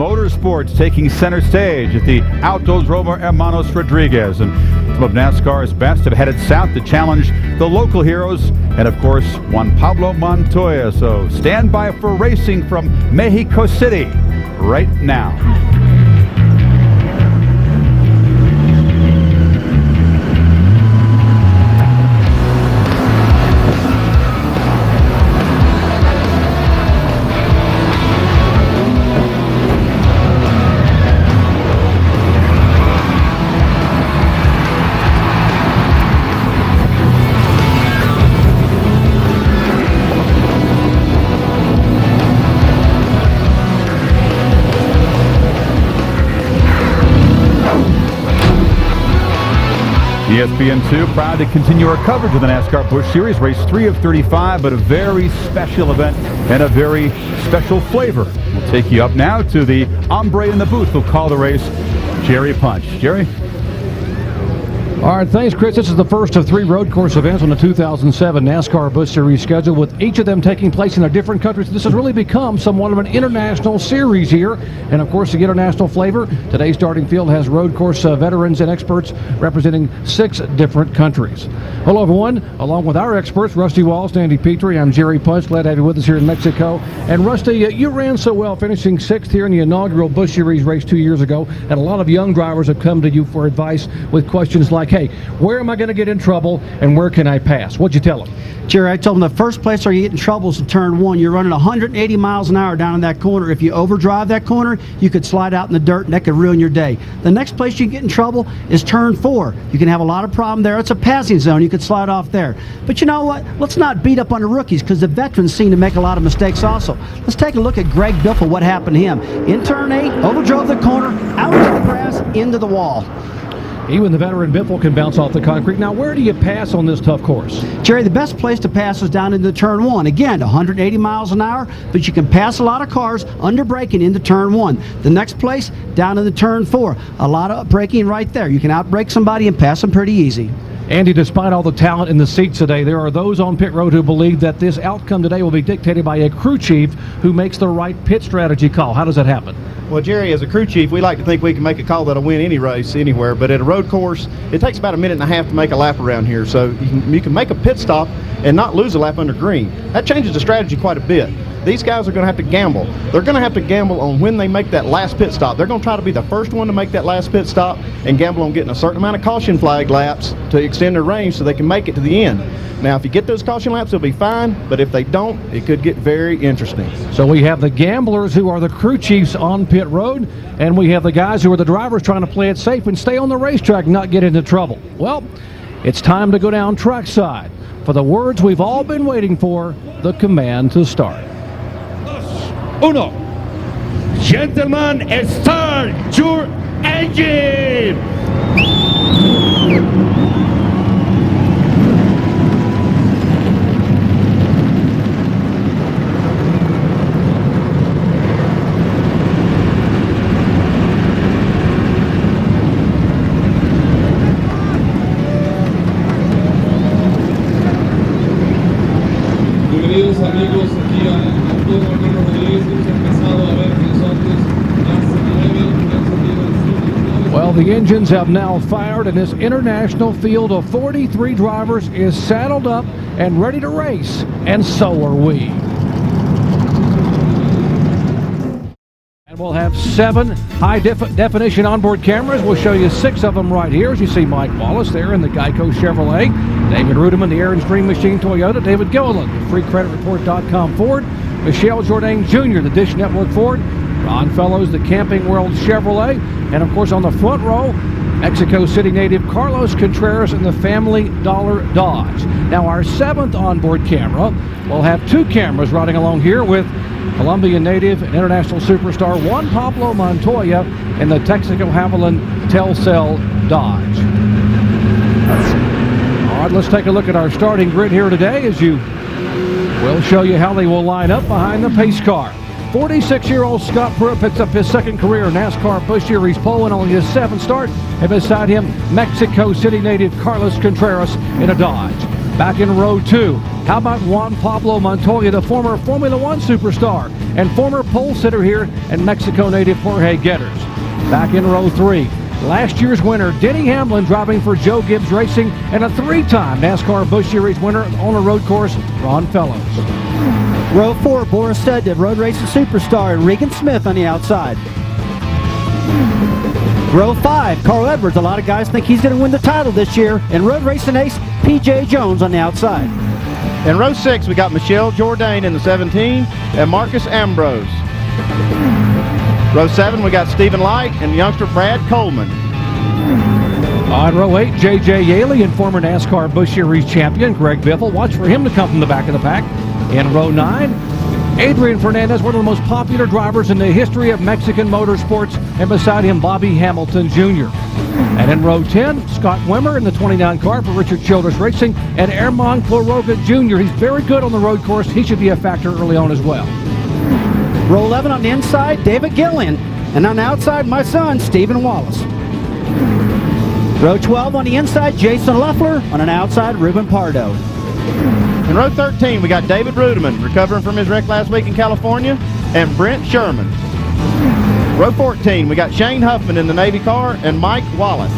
motorsports taking center stage at the Autodromo Hermanos Rodriguez. And some of NASCAR's best have headed south to challenge the local heroes and, of course, Juan Pablo Montoya. So stand by for racing from Mexico City right now. ESPN2 proud to continue our coverage of the NASCAR Busch Series, race 3 of 35, but a very special event and a very special flavor. We'll take you up now to the hombre in the booth who'll call the race, Jerry Punch. Jerry? All right, thanks, Chris. This is the first of 3 road course events on the 2007 NASCAR Busch Series schedule, with each of them taking place in their different countries. This has really become somewhat of an international series here. And, of course, the international flavor, today's starting field has road course veterans and experts representing 6 different countries. Hello, everyone. Along with our experts, Rusty Walls, Andy Petrie, I'm Jerry Punch. Glad to have you with us here in Mexico. And, Rusty, you ran so well, finishing 6th here in the inaugural Busch Series race 2 years ago. And a lot of young drivers have come to you for advice with questions like, hey, where am I going to get in trouble and where can I pass? What'd you tell them? Jerry, I told them the first place where you get in trouble is in turn 1. You're running 180 miles an hour down in that corner. If you overdrive that corner, you could slide out in the dirt and that could ruin your day. The next place you get in trouble is turn 4. You can have a lot of problem there. It's a passing zone. You could slide off there. But you know what? Let's not beat up on the rookies, because the veterans seem to make a lot of mistakes also. Let's take a look at Greg Biffle, what happened to him. In turn 8, overdrove the corner, out into the grass, into the wall. Even the veteran Biffle can bounce off the concrete. Now, where do you pass on this tough course? Jerry, the best place to pass is down into turn 1. Again, 180 miles an hour, but you can pass a lot of cars under braking into turn 1. The next place, down into turn 4. A lot of braking right there. You can outbrake somebody and pass them pretty easy. Andy, despite all the talent in the seats today, there are those on pit road who believe that this outcome today will be dictated by a crew chief who makes the right pit strategy call. How does that happen? Well, Jerry, as a crew chief, we like to think we can make a call that'll win any race anywhere, but at a road course, it takes about 1.5 minutes to make a lap around here. So you can make a pit stop and not lose a lap under green. That changes the strategy quite a bit. These guys are going to have to gamble. They're going to have to gamble on when they make that last pit stop. They're going to try to be the first one to make that last pit stop and gamble on getting a certain amount of caution flag laps to extend their range so they can make it to the end. Now, if you get those caution laps, they'll be fine, but if they don't, it could get very interesting. So we have the gamblers who are the crew chiefs on pit road, and we have the guys who are the drivers trying to play it safe and stay on the racetrack and not get into trouble. Well, it's time to go down trackside for the words we've all been waiting for, the command to start. Uno. Gentlemen, start your engine! Bienvenidos amigos aquí a Autodromo Hermanos Rodríguez. Hemos empezado a ver horizontes hace 9. Well, the engines have now fired, and this international field of 43 drivers is saddled up and ready to race, and so are we. And we'll have 7 high-definition onboard cameras. We'll show you 6 of them right here. As you see Mike Wallace there in the Geico Chevrolet, David Ruderman, the Air and Stream Machine Toyota, David Gilliland, FreeCreditReport.com Ford, Michelle Jourdain Jr., the Dish Network Ford, Ron Fellows, the Camping World Chevrolet, and of course on the front row, Mexico City native Carlos Contreras and the Family Dollar Dodge. Now our 7th onboard camera will have 2 cameras riding along here with Colombian native and international superstar Juan Pablo Montoya and the Texaco Havoline Telcel Dodge. All right, let's take a look at our starting grid here today as we'll show you how they will line up behind the pace car. 46-year-old Scott Pruitt picks up his 2nd career NASCAR Busch Series pole and only his 7th start. And beside him, Mexico City native Carlos Contreras in a Dodge. Back in row 2, how about Juan Pablo Montoya, the former Formula One superstar and former pole sitter here, and Mexico native Jorge Getters. Back in row 3, last year's winner Denny Hamlin driving for Joe Gibbs Racing, and a 3-time NASCAR Busch Series winner on a road course, Ron Fellows. Row 4, Boris Said, the road racing superstar, and Regan Smith on the outside. Row 5, Carl Edwards. A lot of guys think he's going to win the title this year. And road racing ace, P.J. Jones on the outside. In row 6, we got Michelle Jourdain in the 17 and Marcus Ambrose. Row 7, we got Stephen Light and youngster Brad Coleman. On row 8, J.J. Yaley and former NASCAR Busch Series champion Greg Biffle. Watch for him to come from the back of the pack. In row 9, Adrian Fernandez, one of the most popular drivers in the history of Mexican motorsports, and beside him, Bobby Hamilton Jr. And in row 10, Scott Wimmer in the 29 car for Richard Childress Racing, and Herman Quiroga Jr. He's very good on the road course. He should be a factor early on as well. Row 11 on the inside, David Gillian. And on the outside, my son, Stephen Wallace. Row 12 on the inside, Jason Leffler. On an outside, Ruben Pardo. In row 13, we got David Rudiman, recovering from his wreck last week in California, and Brent Sherman. Row 14, we got Shane Huffman in the Navy car, and Mike Wallace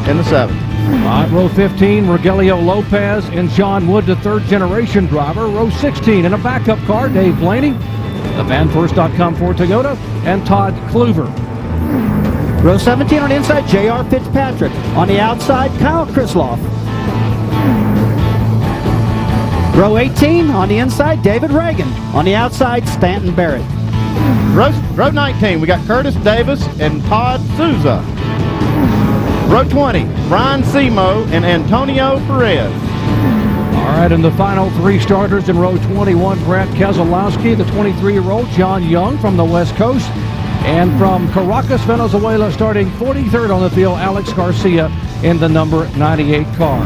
in the 7. On row 15, Rogelio Lopez and John Wood, the third-generation driver. Row 16, in a backup car, Dave Blaney, the VanFirst.com Ford Toyota, and Todd Kluver. Row 17 on the inside, J.R. Fitzpatrick. On the outside, Kyle Krisloff. Row 18 on the inside, David Reagan. On the outside, Stanton Barrett. Row 19, we got Curtis Davis and Todd Souza. Row 20, Brian Semo and Antonio Perez. All right, and the final 3 starters in row 21, Brad Keselowski, the 23-year-old, John Young from the West Coast, and from Caracas, Venezuela, starting 43rd on the field, Alex Garcia in the number 98 car.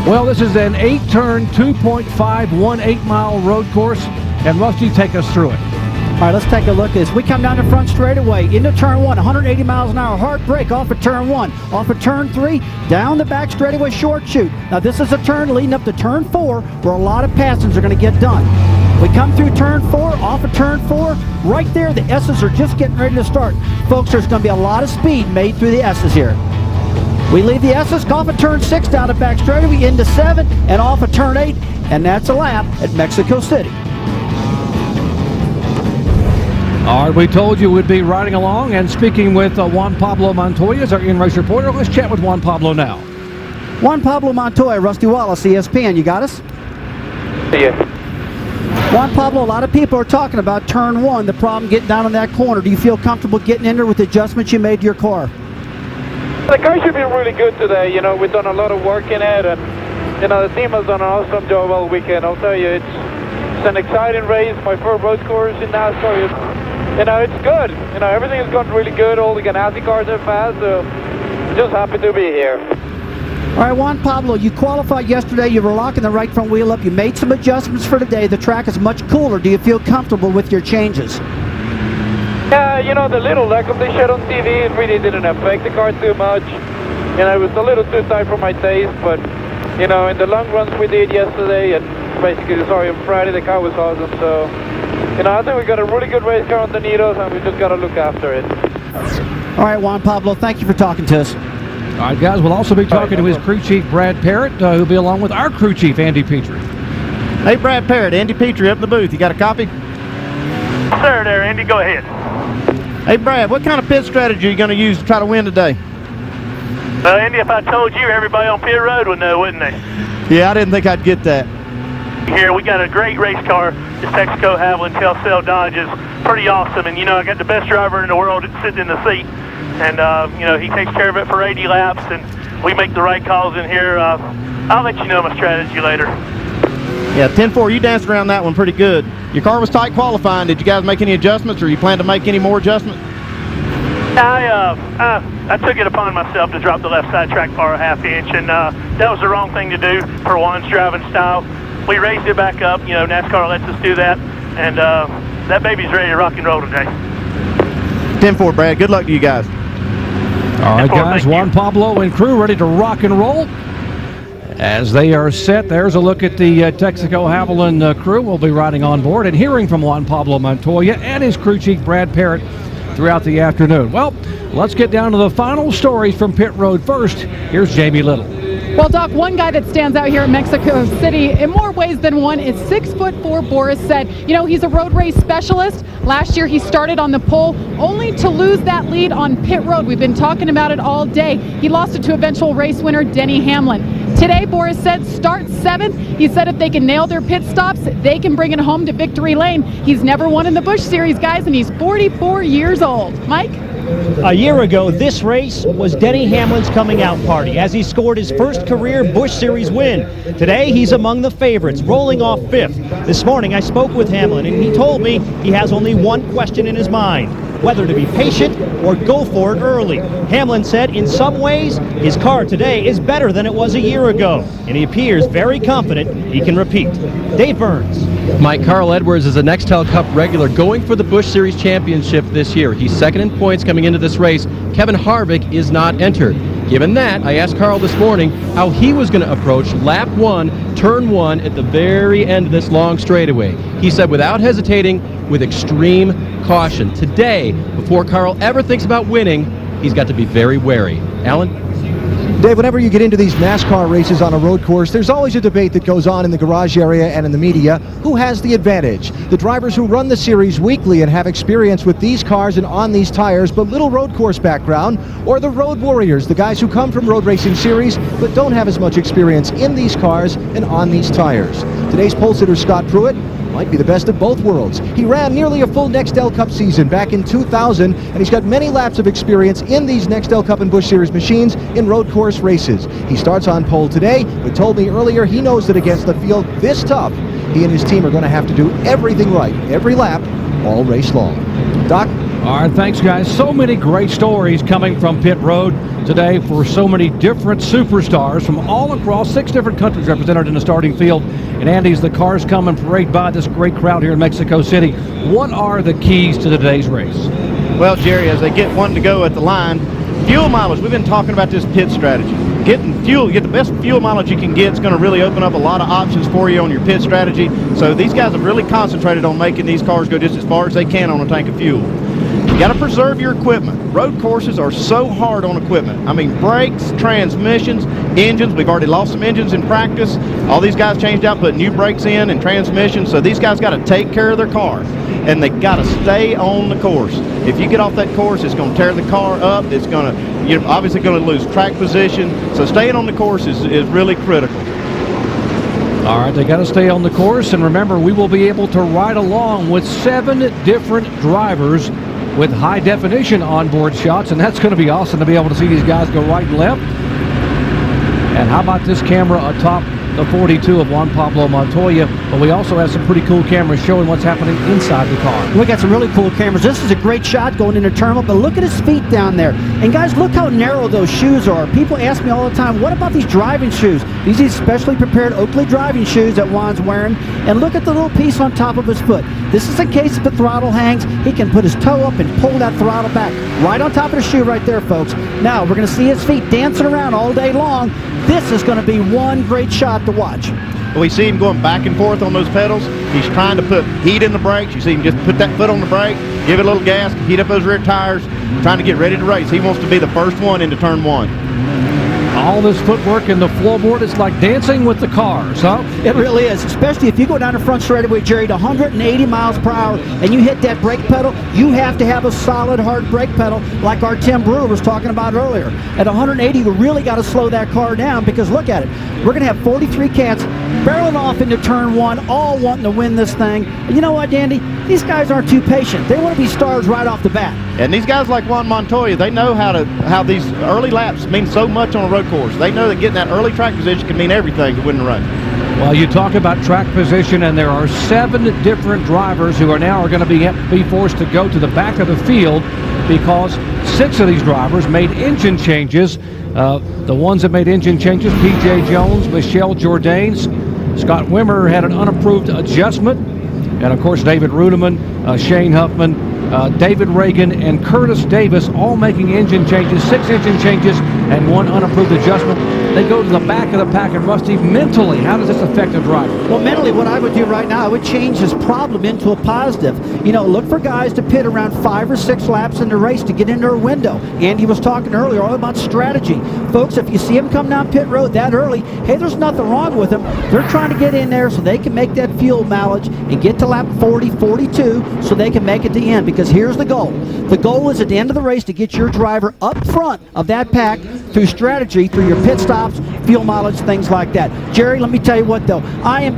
Well, this is an 8-turn, 2.518-mile road course, and Rusty, take us through it. All right, let's take a look at this. We come down the front straightaway into turn 1, 180 miles an hour, hard brake off of turn 1, off of turn 3, down the back straightaway, short shoot. Now, this is a turn leading up to turn 4, where a lot of passings are going to get done. We come through turn 4, off of turn 4, right there, the S's are just getting ready to start. Folks, there's going to be a lot of speed made through the S's here. We leave the S's off of turn 6 down the back straightaway into 7 and off of turn 8, and that's a lap at Mexico City. All right, we told you we'd be riding along and speaking with Juan Pablo Montoya as our in-race reporter. Let's chat with Juan Pablo now. Juan Pablo Montoya, Rusty Wallace, ESPN. You got us? Yeah. Juan Pablo, a lot of people are talking about turn 1, the problem getting down in that corner. Do you feel comfortable getting in there with the adjustments you made to your car? The car should be really good today. You know, we've done a lot of work in it, and you know, the team has done an awesome job all weekend. I'll tell you, it's an exciting race. My first road course in NASCAR. You know, it's good. You know, everything has gone really good. All the Ganassi cars are fast, so I'm just happy to be here. All right, Juan Pablo, you qualified yesterday. You were locking the right front wheel up. You made some adjustments for today. The track is much cooler. Do you feel comfortable with your changes? Yeah, you know, the little lack of the shed on TV, it really didn't affect the car too much. You know, it was a little too tight for my taste, but, you know, in the long runs we did yesterday, and basically, on Friday, the car was awesome. So, you know, I think we got a really good race car underneath us, and we just got to look after it. All right, Juan Pablo, thank you for talking to us. All right, guys, we'll also be talking to his crew chief, Brad Parrott, who'll be along with our crew chief, Andy Petrie. Hey, Brad Parrott, Andy Petrie up in the booth. You got a copy? Sir, there, Andy, go ahead. Hey, Brad, what kind of pit strategy are you going to use to try to win today? Well, Andy, if I told you, everybody on pit road would know, wouldn't they? Yeah, I didn't think I'd get that. Here, we got a great race car. This Texaco Havoline Telcel Dodge is pretty awesome. And, you know, I got the best driver in the world sitting in the seat. And, you know, he takes care of it for 80 laps, and we make the right calls in here. I'll let you know my strategy later. Yeah, 10-4, you danced around that one pretty good. Your car was tight qualifying. Did you guys make any adjustments, or you plan to make any more adjustments? I took it upon myself to drop the left side track bar a ½ inch, and that was the wrong thing to do for Juan's driving style. We raised it back up. You know, NASCAR lets us do that, and that baby's ready to rock and roll today. 10-4, Brad. Good luck to you guys. All right, guys, Juan Pablo and crew ready to rock and roll. As they are set, there's a look at the Texaco Haviland crew. We'll be riding on board and hearing from Juan Pablo Montoya and his crew chief Brad Parrott throughout the afternoon. Well, let's get down to the final stories from pit road first. Here's Jamie Little. Well, Doc, one guy that stands out here in Mexico City in more ways than one is 6'4" Boris Said. You know, he's a road race specialist. Last year he started on the pole only to lose that lead on pit road. We've been talking about it all day. He lost it to eventual race winner Denny Hamlin. Today, Boris Said starts 7th. He said if they can nail their pit stops, they can bring it home to victory lane. He's never won in the Busch Series, guys, and he's 44 years old. Mike? A year ago, this race was Denny Hamlin's coming out party as he scored his first career Busch Series win. Today, he's among the favorites, rolling off 5th. This morning, I spoke with Hamlin, and he told me he has only one question in his mind: whether to be patient or go for it early. Hamlin said in some ways, his car today is better than it was a year ago, and he appears very confident he can repeat. Dave Burns. Mike, Carl Edwards is a Nextel Cup regular going for the Busch Series Championship this year. He's second in points coming into this race. Kevin Harvick is not entered. Given that, I asked Carl this morning how he was going to approach lap 1, turn 1 at the very end of this long straightaway. He said without hesitating, with extreme caution. Today, before Carl ever thinks about winning, he's got to be very wary. Alan? Dave, whenever you get into these NASCAR races on a road course, there's always a debate that goes on in the garage area and in the media. Who has the advantage? The drivers who run the series weekly and have experience with these cars and on these tires, but little road course background, or the road warriors, the guys who come from road racing series, but don't have as much experience in these cars and on these tires. Today's pole sitter, Scott Pruitt, might be the best of both worlds. He ran nearly a full Nextel Cup season back in 2000, and he's got many laps of experience in these Nextel Cup and Busch Series machines in road course races. He starts on pole today, but told me earlier he knows that against the field this tough, he and his team are going to have to do everything right, every lap, all race long. Doc? All right, thanks, guys. So many great stories coming from pit road today for so many different superstars from all across 6 different countries represented in the starting field. And Andy, as the cars come and parade by this great crowd here in Mexico City, what are the keys to today's race? Well, Jerry, as they get one to go at the line, fuel mileage. We've been talking about this pit strategy. Getting fuel, get the best fuel mileage you can get. It's going to really open up a lot of options for you on your pit strategy. So these guys have really concentrated on making these cars go just as far as they can on a tank of fuel. You got to preserve your equipment. Road courses are so hard on equipment. I mean, brakes, transmissions, engines. We've already lost some engines in practice. All these guys changed out, put new brakes in and transmissions. So these guys got to take care of their car, and they got to stay on the course. If you get off that course, it's going to tear the car up. It's going to, you're obviously going to lose track position. So staying on the course is really critical. All right, they got to stay on the course, and remember, we will be able to ride along with 7 different drivers with high-definition onboard shots, and that's going to be awesome to be able to see these guys go right and left. And how about this camera atop the 42 of Juan Pablo Montoya? But we also have some pretty cool cameras showing what's happening inside the car. We got some really cool cameras. This is a great shot going into turn one, but look at his feet down there. And guys, look how narrow those shoes are. People ask me all the time, what about these driving shoes? These are specially prepared Oakley driving shoes that Juan's wearing. And look at the little piece on top of his foot. This is in case if the throttle hangs, he can put his toe up and pull that throttle back. Right on top of the shoe right there, folks. Now, we're going to see his feet dancing around all day long. This is going to be one great shot to watch. We see him going back and forth on those pedals. He's trying to put heat in the brakes. You see him just put that foot on the brake, give it a little gas, heat up those rear tires, trying to get ready to race. He wants to be the first one into turn 1. All this footwork in the floorboard, it's like dancing with the cars, huh? It really is, especially if you go down the front straightaway, Jerry, to 180 miles per hour and you hit that brake pedal. You have to have a solid, hard brake pedal like our Tim Brewer was talking about earlier. At 180, you really got to slow that car down because look at it. We're going to have 43 cats barreling off into turn 1, all wanting to win this thing. And you know what, Andy? These guys aren't too patient. They want to be stars right off the bat. And these guys like Juan Montoya, they know how these early laps mean so much on a road course. They know that getting that early track position can mean everything to win the race. Well, you talk about track position, and there are 7 different drivers who are now going to be forced to go to the back of the field because 6 of these drivers made engine changes. The ones that made engine changes, P.J. Jones, Michelle Jourdain, Scott Wimmer had an unapproved adjustment, and of course David Rudiman, Shane Huffman, David Reagan, and Curtis Davis all making engine changes, 6 engine changes and 1 unapproved adjustment. they go to the back of the pack. And Rusty, mentally, how does this affect a driver? Well, mentally, what I would do right now, I would change this problem into a positive. You know, look for guys to pit around 5 or 6 laps in the race to get into their window. Andy was talking earlier all about strategy. Folks, if you see them come down pit road that early, hey, there's nothing wrong with them. They're trying to get in there so they can make that fuel mileage and get to lap 40, 42 so they can make it to the end, because here's the goal. The goal is at the end of the race to get your driver up front of that pack through strategy, through your pit stops, fuel mileage, things like that. Jerry, let me tell you what though,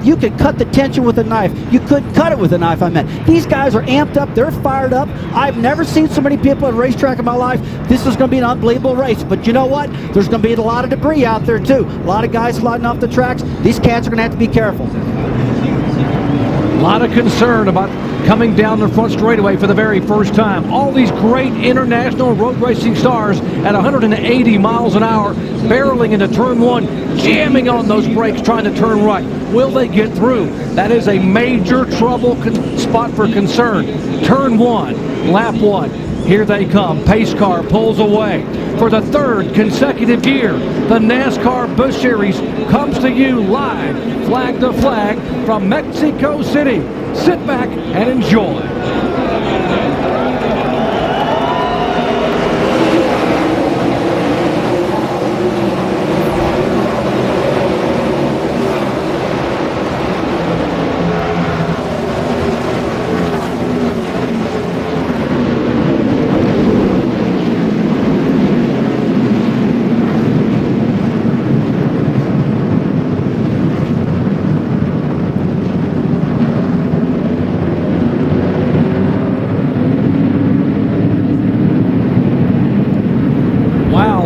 you could cut the tension with a knife. You couldn't cut it with a knife, I meant. These guys are amped up, they're fired up. I've never seen so many people at a racetrack in my life. This is going to be an unbelievable race, but you know what? There's going to be a lot of debris out there too. A lot of guys sliding off the tracks. These cats are going to have to be careful. A lot of concern about coming down the front straightaway for the very first time. All these great international road racing stars at 180 miles an hour, barreling into turn 1, jamming on those brakes, trying to turn right. Will they get through? That is a major trouble spot for concern. Turn 1, lap 1. Here they come. Pace car pulls away. For the 3rd consecutive year, the NASCAR Busch Series comes to you live, flag to flag, from Mexico City. Sit back and enjoy.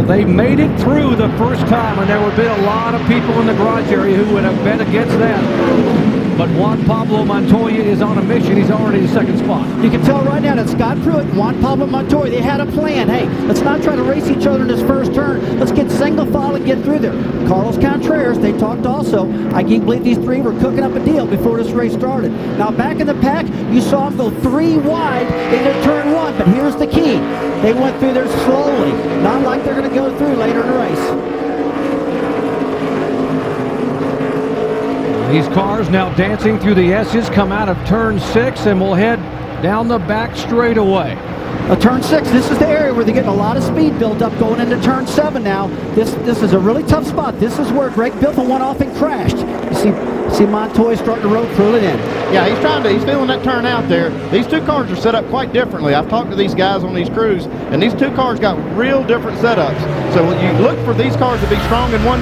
They made it through the first time, and there would be a lot of people in the garage area who would have bet against that. But Juan Pablo Montoya is on a mission. He's already in 2nd spot. You can tell right now that Scott Pruitt and Juan Pablo Montoya, they had a plan. Hey, let's not try to race each other in this first turn. Let's get single file and get through there. Carlos Contreras, they talked also. I can't believe these three were cooking up a deal before this race started. Now back in the pack, you saw them go 3 wide into turn 1, but here's the key. They went through there slowly, not like they're going to go through later in the race. These cars now dancing through the S's, come out of turn 6 and will head down the back straightaway. Turn 6, this is the area where they're getting a lot of speed built up going into turn 7 now. This is a really tough spot. This is where Greg Biffle went off and crashed. You see Montoya starting to road through it in. Yeah, he's feeling that turn out there. These two cars are set up quite differently. I've talked to these guys on these crews, and these two cars got real different setups. So when you look for these cars to be strong in one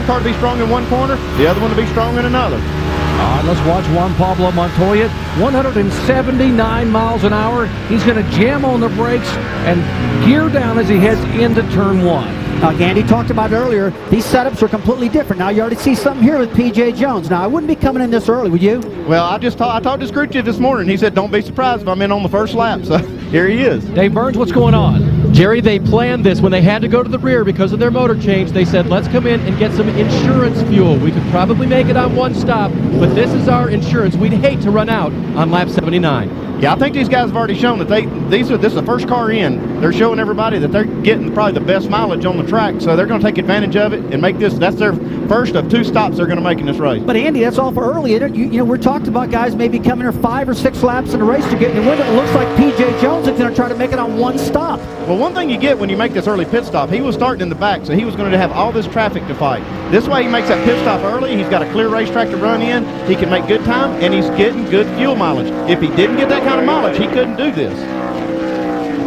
car to be strong in one corner, the other one to be strong in another. All right, let's watch Juan Pablo Montoya. 179 miles an hour. He's going to jam on the brakes and gear down as he heads into turn 1. Now, Andy talked about earlier, these setups are completely different. Now, you already see something here with P.J. Jones. Now, I wouldn't be coming in this early, would you? Well, I talked to Scrooge this morning. He said, don't be surprised if I'm in on the first lap. So here he is. Dave Burns, what's going on? Jerry, they planned this when they had to go to the rear because of their motor change. They said, let's come in and get some insurance fuel. We could probably make it on one stop, but this is our insurance. We'd hate to run out on lap 79. Yeah, I think these guys have already shown that this is the first car in. They're showing everybody that they're getting probably the best mileage on the track, so they're going to take advantage of it and make this. That's their first of 2 stops they're going to make in this race. But Andy, that's all for early. You know, we're talking about guys maybe coming here 5 or 6 laps in the race to get in the window. It looks like P.J. Jones is going to try to make it on one stop. Well, one thing you get when you make this early pit stop, he was starting in the back, so he was going to have all this traffic to fight. This way he makes that pit stop early. He's got a clear racetrack to run in. He can make good time, and he's getting good fuel mileage. If he didn't get that kind of mileage, he couldn't do this.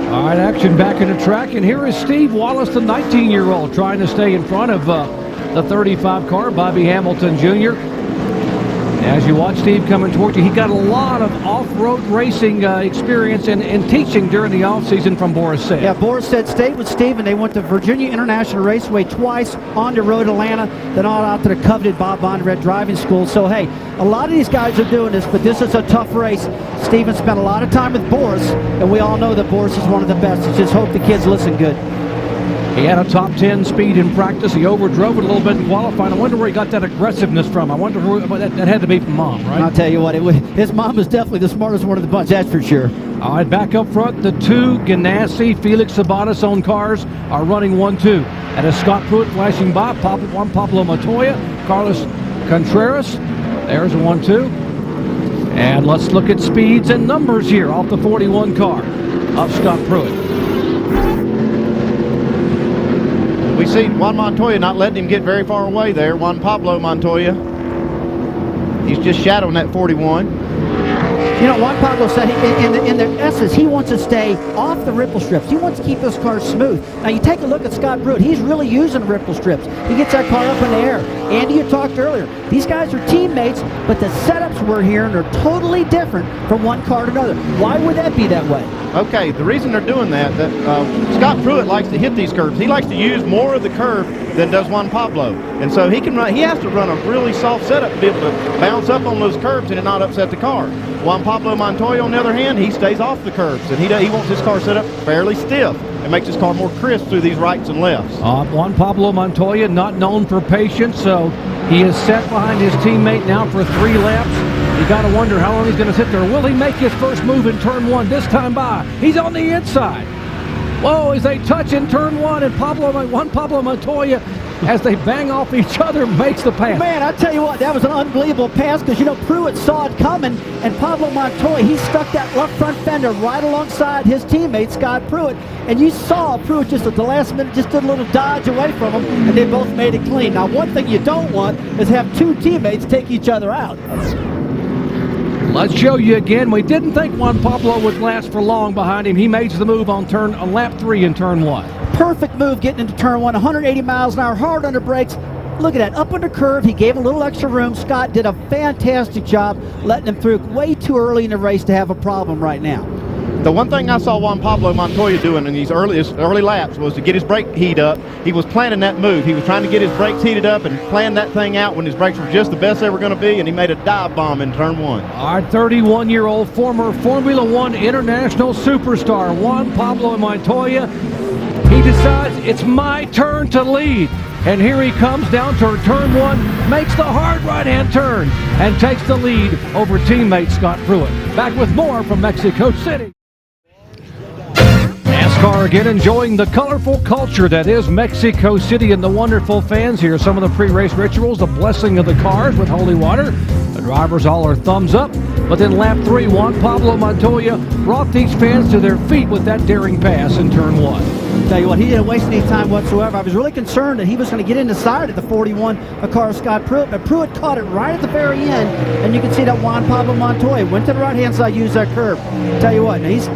All right, action back in the track, and here is Steve Wallace, the 19-year-old, trying to stay in front of the 35 car, Bobby Hamilton Jr. As you watch Steve coming towards you, he got a lot of off-road racing experience and teaching during the off-season from Boris Said. Yeah, Boris Said stayed with Steve, and they went to Virginia International Raceway twice, on the road to Atlanta, then on out to the coveted Bob Bondurant driving school. So, hey, a lot of these guys are doing this, but this is a tough race. Steven spent a lot of time with Boris, and we all know that Boris is one of the best. I just hope the kids listen good. He had a top 10 speed in practice. He overdrove it a little bit in qualifying. I wonder where he got that aggressiveness from. I wonder where that had to be from Mom, right? I'll tell you what, his mom is definitely the smartest one of the bunch, that's for sure. All right, back up front, the two Ganassi, Felix Sabates-owned cars are running 1-2. And as Scott Pruitt flashing by, Juan Pablo Montoya, Carlos Contreras. There's a 1-2. And let's look at speeds and numbers here off the 41 car of Scott Pruitt. We see Juan Montoya not letting him get very far away there. Juan Pablo Montoya. He's just shadowing that 41. You know, Juan Pablo said in the essence, he wants to stay off the ripple strips. He wants to keep those cars smooth. Now, you take a look at Scott Pruitt. He's really using ripple strips. He gets that car up in the air. Andy, you talked earlier. These guys are teammates, but the setups we're hearing are totally different from one car to another. Why would that be that way? Okay, the reason they're doing that Scott Pruitt likes to hit these curves. He likes to use more of the curve than does Juan Pablo. And so he has to run a really soft setup to be able to bounce up on those curves and not upset the car. Juan Pablo Montoya, on the other hand, he stays off the curves, and he wants his car set up fairly stiff. It makes his car more crisp through these rights and lefts. Juan Pablo Montoya, not known for patience, so he is set behind his teammate now for 3 laps. You got to wonder how long he's going to sit there. Will he make his first move in turn 1 this time by? He's on the inside. Whoa, as they touch in turn 1, and Juan Pablo Montoya, as they bang off each other, makes the pass. Man, I tell you what, that was an unbelievable pass because, you know, Pruitt saw it coming, and Pablo Montoya, he stuck that left front fender right alongside his teammate, Scott Pruitt, and you saw Pruitt just at the last minute just did a little dodge away from him, and they both made it clean. Now, one thing you don't want is have 2 teammates take each other out. Let's show you again. We didn't think Juan Pablo would last for long behind him. He made the move on lap 3 in turn 1. Perfect move getting into turn 1, 180 miles an hour, hard under brakes. Look at that, up under curve, he gave a little extra room. Scott did a fantastic job letting him through way too early in the race to have a problem right now. The one thing I saw Juan Pablo Montoya doing in these early laps was to get his brake heat up. He was planning that move. He was trying to get his brakes heated up and plan that thing out when his brakes were just the best they were going to be, and he made a dive bomb in turn 1. Our 31-year-old former Formula One international superstar, Juan Pablo Montoya, he decides it's my turn to lead. And here he comes down to turn 1, makes the hard right-hand turn, and takes the lead over teammate Scott Pruitt. Back with more from Mexico City. NASCAR again enjoying the colorful culture that is Mexico City and the wonderful fans here. Some of the pre-race rituals, the blessing of the cars with holy water. The drivers all are thumbs up. But then lap 3, Juan Pablo Montoya brought these fans to their feet with that daring pass in turn 1. Tell you what, he didn't waste any time whatsoever. I was really concerned that he was going to get inside at the 41 of car Scott Pruitt, but Pruitt caught it right at the very end, and you can see that Juan Pablo Montoya went to the right-hand side, used that curve. Tell you what, these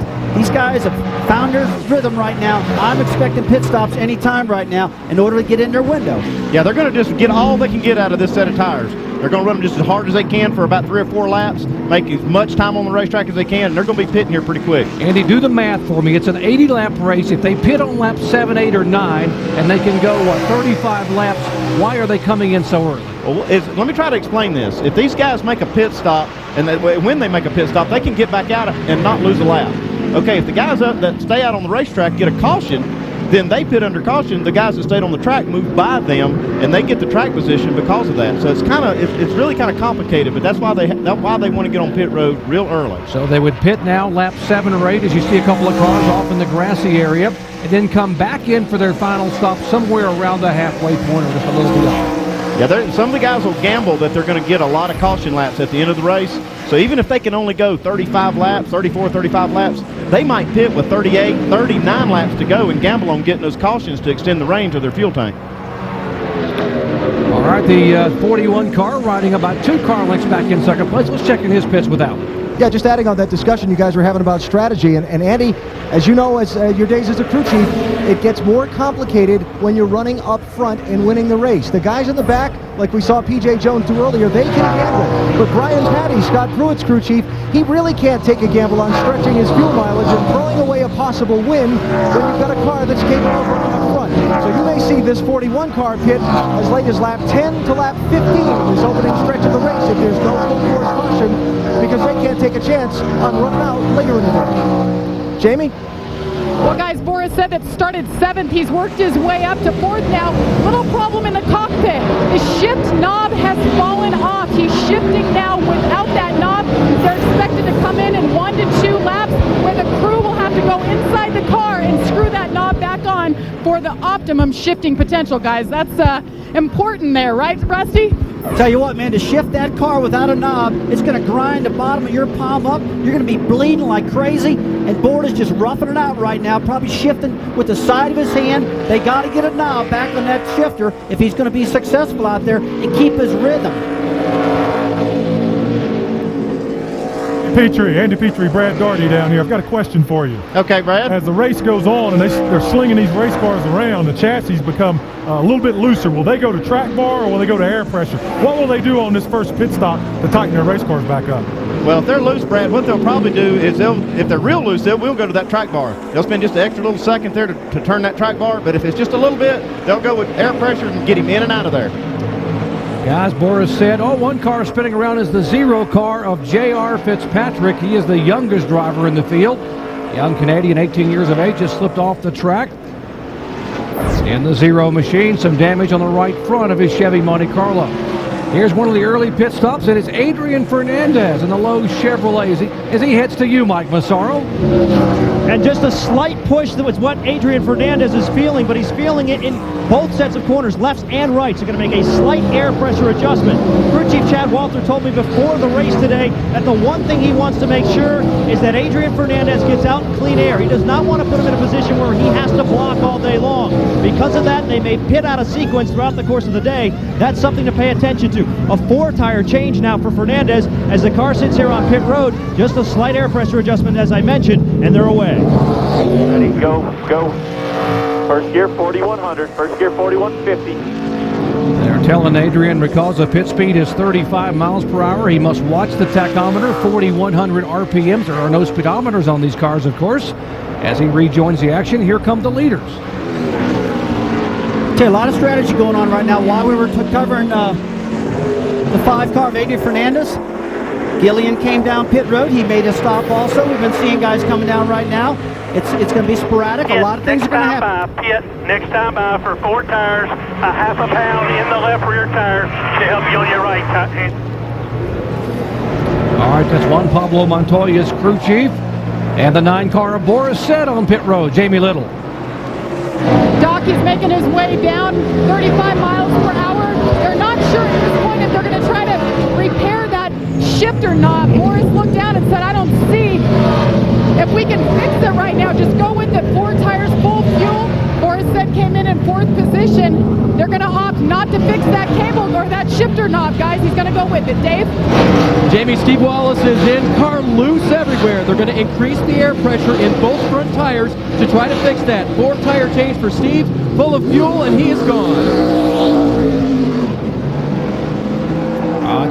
guys have found their rhythm right now. I'm expecting pit stops anytime right now in order to get in their window. Yeah, they're going to just get all they can get out of this set of tires. They're going to run them just as hard as they can for about 3 or 4 laps, make as much time on the racetrack as they can, and they're going to be pitting here pretty quick. Andy, do the math for me. It's an 80-lap race. If they pit on lap 7, 8, or 9, and they can go, 35 laps, why are they coming in so early? Well, let me try to explain this. If these guys make a pit stop, and when they make a pit stop, they can get back out and not lose a lap. Okay, if the guys that stay out on the racetrack get a caution, then they pit under caution. The guys that stayed on the track move by them, and they get the track position because of that. So it's really kind of complicated, but that's why they want to get on pit road real early. So they would pit now lap 7 or 8 as you see a couple of cars off in the grassy area, and then come back in for their final stop somewhere around the halfway point or just a little bit off. Yeah, some of the guys will gamble that they're going to get a lot of caution laps at the end of the race. So even if they can only go 35 laps, 34, 35 laps, they might pit with 38, 39 laps to go and gamble on getting those cautions to extend the range of their fuel tank. All right, the 41 car riding about 2 car lengths back in second place. Let's check in his pits without. Yeah, just adding on that discussion you guys were having about strategy. And Andy, as you know, as your days as a crew chief, it gets more complicated when you're running up front and winning the race. The guys in the back, like we saw P.J. Jones do earlier, they can gamble. But Brian Patty, Scott Pruitt's crew chief, he really can't take a gamble on stretching his fuel mileage and throwing away a possible win when you've got a car that's capable of running up front. So you may see this 41 car pit as late as lap 10 to lap 15, this opening stretch of the race, if there's no full force caution, because they can't take a chance on running out later in the day. Jamie? Well, guys, Boris said that started 7th. He's worked his way up to 4th now. Little problem in the cockpit. The shift knob has fallen off. He's shifting now without that knob. They're expected to come in 1 to 2 laps where the crew will have to go inside the car and screw that knob back on for the optimum shifting potential, guys. That's important there, right, Rusty? Tell you what, man, to shift that car without a knob, it's going to grind the bottom of your palm up. You're going to be bleeding like crazy, and Bord is just roughing it out right now, probably shifting with the side of his hand. They got to get a knob back on that shifter if he's going to be successful out there and keep his rhythm. Andy Petrie, Brad Daugherty down here. I've got a question for you. Okay, Brad. As the race goes on and they're slinging these race cars around, the chassis become a little bit looser. Will they go to track bar or will they go to air pressure? What will they do on this first pit stop to tighten their race cars back up? Well, if they're loose, Brad, what they'll probably do is if they're real loose, we'll go to that track bar. They'll spend just an extra little second there to turn that track bar, but if it's just a little bit, they'll go with air pressure and get him in and out of there. Guys, Boris said, one car spinning around is the 0 car of J.R. Fitzpatrick. He is the youngest driver in the field. Young Canadian, 18 years of age, just slipped off the track. In the 0 machine, some damage on the right front of his Chevy Monte Carlo. Here's one of the early pit stops, and it's Adrian Fernandez in the low Chevrolet as he heads to you, Mike Massaro. And just a slight push that was what Adrian Fernandez is feeling, but he's feeling it in both sets of corners, lefts and rights. They're going to make a slight air pressure adjustment. Crew Chief Chad Walter told me before the race today that the one thing he wants to make sure is that Adrian Fernandez gets out in clean air. He does not want to put him in a position where he has to block all day long. Because of that, they may pit out of sequence throughout the course of the day. That's something to pay attention to. A 4-tire change now for Fernandez as the car sits here on pit road. Just a slight air pressure adjustment, as I mentioned, and they're away. Ready, go. First gear 4100, first gear 4150. They're telling Adrian because the pit speed is 35 miles per hour, he must watch the tachometer, 4,100 RPMs. There are no speedometers on these cars, of course. As he rejoins the action, here come the leaders. A lot of strategy going on right now. While we were covering the 5 car of Adrian Fernandez, Gillian came down pit road. He made a stop also. We've been seeing guys coming down right now. It's going to be sporadic. A lot of things are going to happen. Next time by for 4 tires, a half a pound in the left rear tire to help you on your right hand. All right, that's Juan Pablo Montoya's crew chief. And the 9 car of Boris Said on pit road, Jamie Little. Doc is making his way down 35 miles per hour. They're not sure at this point if they're going to try to repair that shifter knob. Boris looked down and said, I don't see if we can fix it right now. Just go with it. 4 tires, full fuel. Boris said came in 4th position. They're going to opt not to fix that cable or that shifter knob, guys. He's going to go with it. Dave? Jamie, Steve Wallace is in. Car loose everywhere. They're going to increase the air pressure in both front tires to try to fix that. 4-tire change for Steve, full of fuel, and he is gone.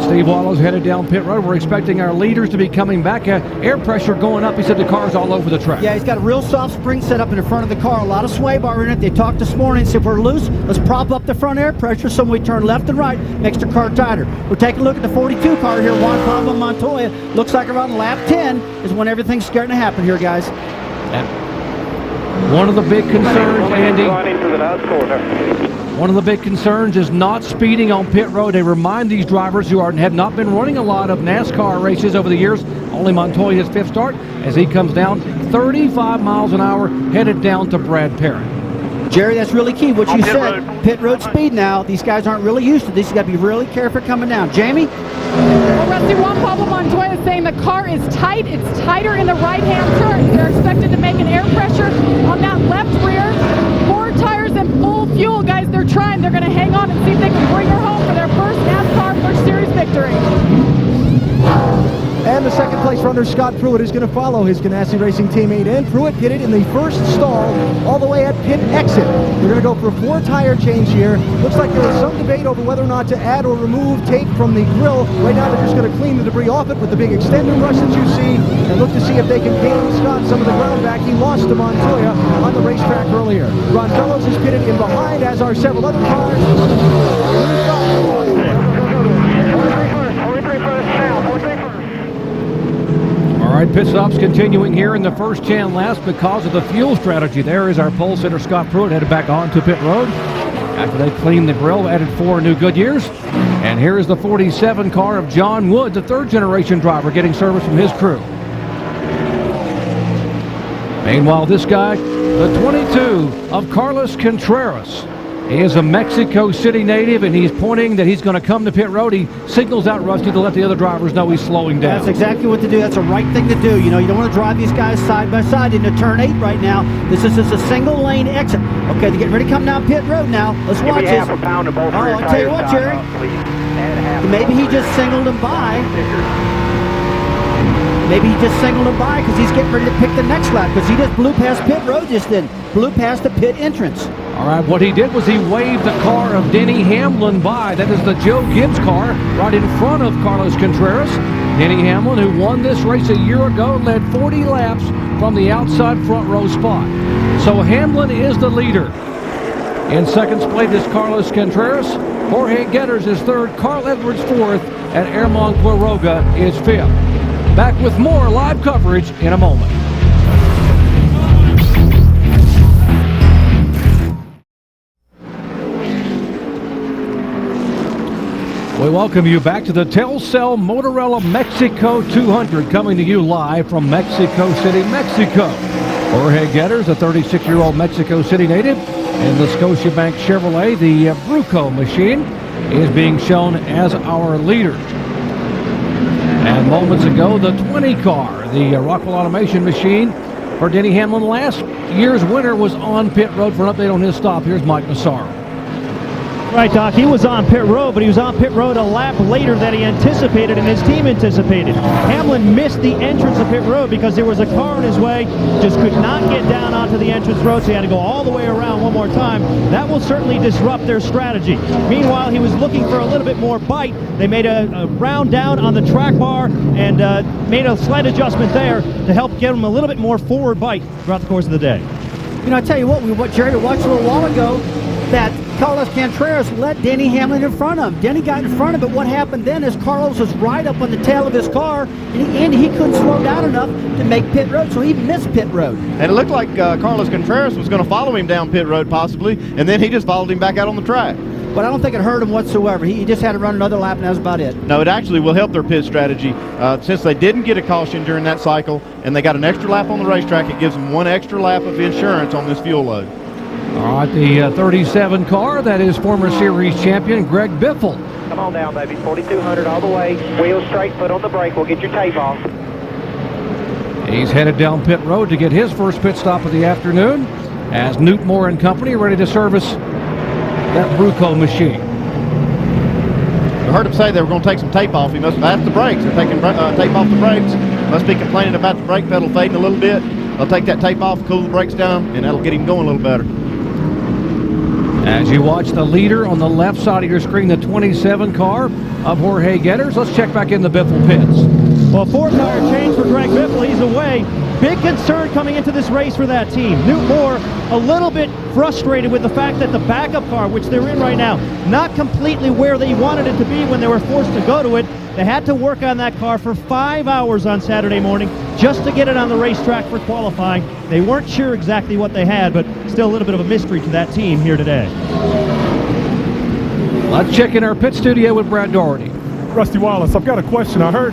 Steve Wallace headed down pit road. We're expecting our leaders to be coming back. Air pressure going up. He said the car's all over the track. Yeah, he's got a real soft spring set up in the front of the car. A lot of sway bar in it. They talked this morning. Said, if we're loose, let's prop up the front air pressure so when we turn left and right, makes the car tighter. We're taking a look at the 42 car here. Juan Pablo Montoya. Looks like around lap 10 is when everything's starting to happen here, guys. One of the big concerns, Andy, one of the big concerns is not speeding on pit road. They remind these drivers who have not been running a lot of NASCAR races over the years, only Montoya's 5th start, as he comes down 35 miles an hour, headed down to Brad Parent. Jerry, that's really key. What you said, pit road speed now, these guys aren't really used to this. You got to be really careful coming down. Jamie? Well, Rusty, Juan Pablo Montoya is saying the car is tight. It's tighter in the right-hand turn. They're expected to make an air pressure on that left rear. 4 tires and full fuel, guys. They're trying. They're going to hang on and see if they can bring her home for their first NASCAR Busch Series victory. And the second place runner, Scott Pruitt, is going to follow his Ganassi Racing teammate in. Pruitt did it in the first stall all the way at pit exit. They're going to go for a 4-tire change here. Looks like there is some debate over whether or not to add or remove tape from the grill. Right now they're just going to clean the debris off it with the big extender brush that you see and look to see if they can gain Scott some of the ground back. He lost to Montoya on the racetrack earlier. Ron Fellows is pitted in behind, as are several other cars. All right, pit stops continuing here in the first 10 laps because of the fuel strategy. There is our pole sitter, Scott Pruitt, headed back onto pit road. After they cleaned the grill, added 4 new Goodyears. And here is the 47 car of John Wood, the third-generation driver, getting service from his crew. Meanwhile, this guy, the 22 of Carlos Contreras. He is a Mexico City native, and he's pointing that he's going to come to pit road. He signals out Rusty to let the other drivers know he's slowing down. That's exactly what to do. That's the right thing to do. You know, you don't want to drive these guys side by side into turn 8 right now. This is just a single lane exit. Okay, they're getting ready to come down pit road now. Let's watch this. Half a pound of both I'll tell you what, Jerry. Maybe he just singled him by. Maybe he just singled him by because he's getting ready to pick the next lap because he just blew past pit road just then. Blew past the pit entrance. All right, what he did was he waved the car of Denny Hamlin by. That is the Joe Gibbs car right in front of Carlos Contreras. Denny Hamlin, who won this race a year ago, led 40 laps from the outside front row spot. So Hamlin is the leader. In second place is Carlos Contreras. Jorge Getters is third. Carl Edwards fourth. And Herman Quiroga is fifth. Back with more live coverage in a moment. We welcome you back to the Telcel-Motorola Mexico 200, coming to you live from Mexico City, Mexico. Jorge Getters, a 36-year-old Mexico City native, in the Scotiabank Chevrolet, the Bruco machine, is being shown as our leader. And moments ago, the 20 car, the Rockwell Automation machine for Denny Hamlin. Last year's winner was on pit road for an update on his stop. Here's Mike Massaro. Right, Doc, he was on pit road, but he was on pit road a lap later than he anticipated and his team anticipated. Hamlin missed the entrance of pit road because there was a car in his way, just could not get down onto the entrance road, so he had to go all the way around one more time. That will certainly disrupt their strategy. Meanwhile, he was looking for a little bit more bite. They made a round down on the track bar and made a slight adjustment there to help get him a little bit more forward bite throughout the course of the day. You know, I tell you what Jerry watched a little while ago, that Carlos Contreras let Denny Hamlin in front of him. Denny got in front of it. What happened then is Carlos was right up on the tail of his car, and he couldn't slow down enough to make pit road, so he missed pit road. And it looked like Carlos Contreras was going to follow him down pit road possibly, and then he just followed him back out on the track. But I don't think it hurt him whatsoever. He just had to run another lap, and that was about it. No, it actually will help their pit strategy. Since they didn't get a caution during that cycle, and they got an extra lap on the racetrack, it gives them one extra lap of insurance on this fuel load. All right, the 37 car, that is former series champion Greg Biffle. Come on down, baby. 4200 all the way. Wheels straight, foot on the brake. We'll get your tape off. He's headed down pit road to get his first pit stop of the afternoon as Newt Moore and company are ready to service that Bruco machine. I heard him say they were going to take some tape off. He must have asked the brakes. They're taking tape off the brakes. Must be complaining about the brake pedal fading a little bit. They'll take that tape off, cool the brakes down, and that'll get him going a little better. As you watch the leader on the left side of your screen, the 27 car of Jorge Getters. Let's check back in the Biffle pits. Well, four-tire change for Greg Biffle. He's away. Big concern coming into this race for that team. Newt Moore a little bit frustrated with the fact that the backup car, which they're in right now, not completely where they wanted it to be when they were forced to go to it. They had to work on that car for 5 hours on Saturday morning just to get it on the racetrack for qualifying. They weren't sure exactly what they had, but still a little bit of a mystery to that team here today. Let's check in our pit studio with Brad Doherty. Rusty Wallace, I've got a question. I heard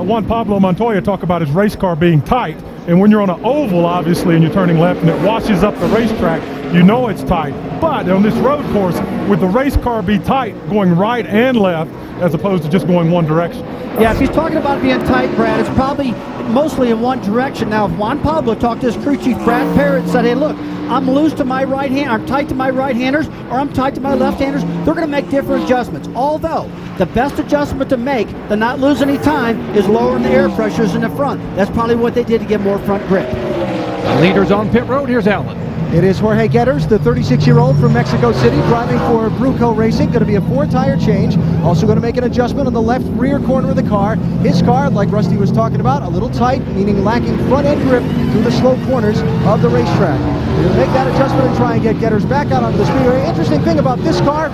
Juan Pablo Montoya talk about his race car being tight, and when you're on an oval, obviously, and you're turning left and it washes up the racetrack, you know it's tight. But on this road course, would the race car be tight going right and left as opposed to just going one direction? Yeah, if he's talking about being tight, Brad, it's probably mostly in one direction. Now, if Juan Pablo talked to his crew chief, Brad Parrott, and said, hey, look, I'm loose to my right hand, I'm tight to my right-handers, or I'm tight to my left-handers, they're going to make different adjustments. Although, the best adjustment to make to not lose any time is lowering the air pressures in the front. That's probably what they did to get more front grip. The leaders on pit road, here's Alan. It is Jorge Getters, the 36-year-old from Mexico City, driving for Bruco Racing. Going to be a four-tire change. Also going to make an adjustment on the left rear corner of the car. His car, like Rusty was talking about, a little tight, meaning lacking front-end grip through the slow corners of the racetrack. They're going to make that adjustment and try and get Getters back out onto the speedway. Interesting thing about this car,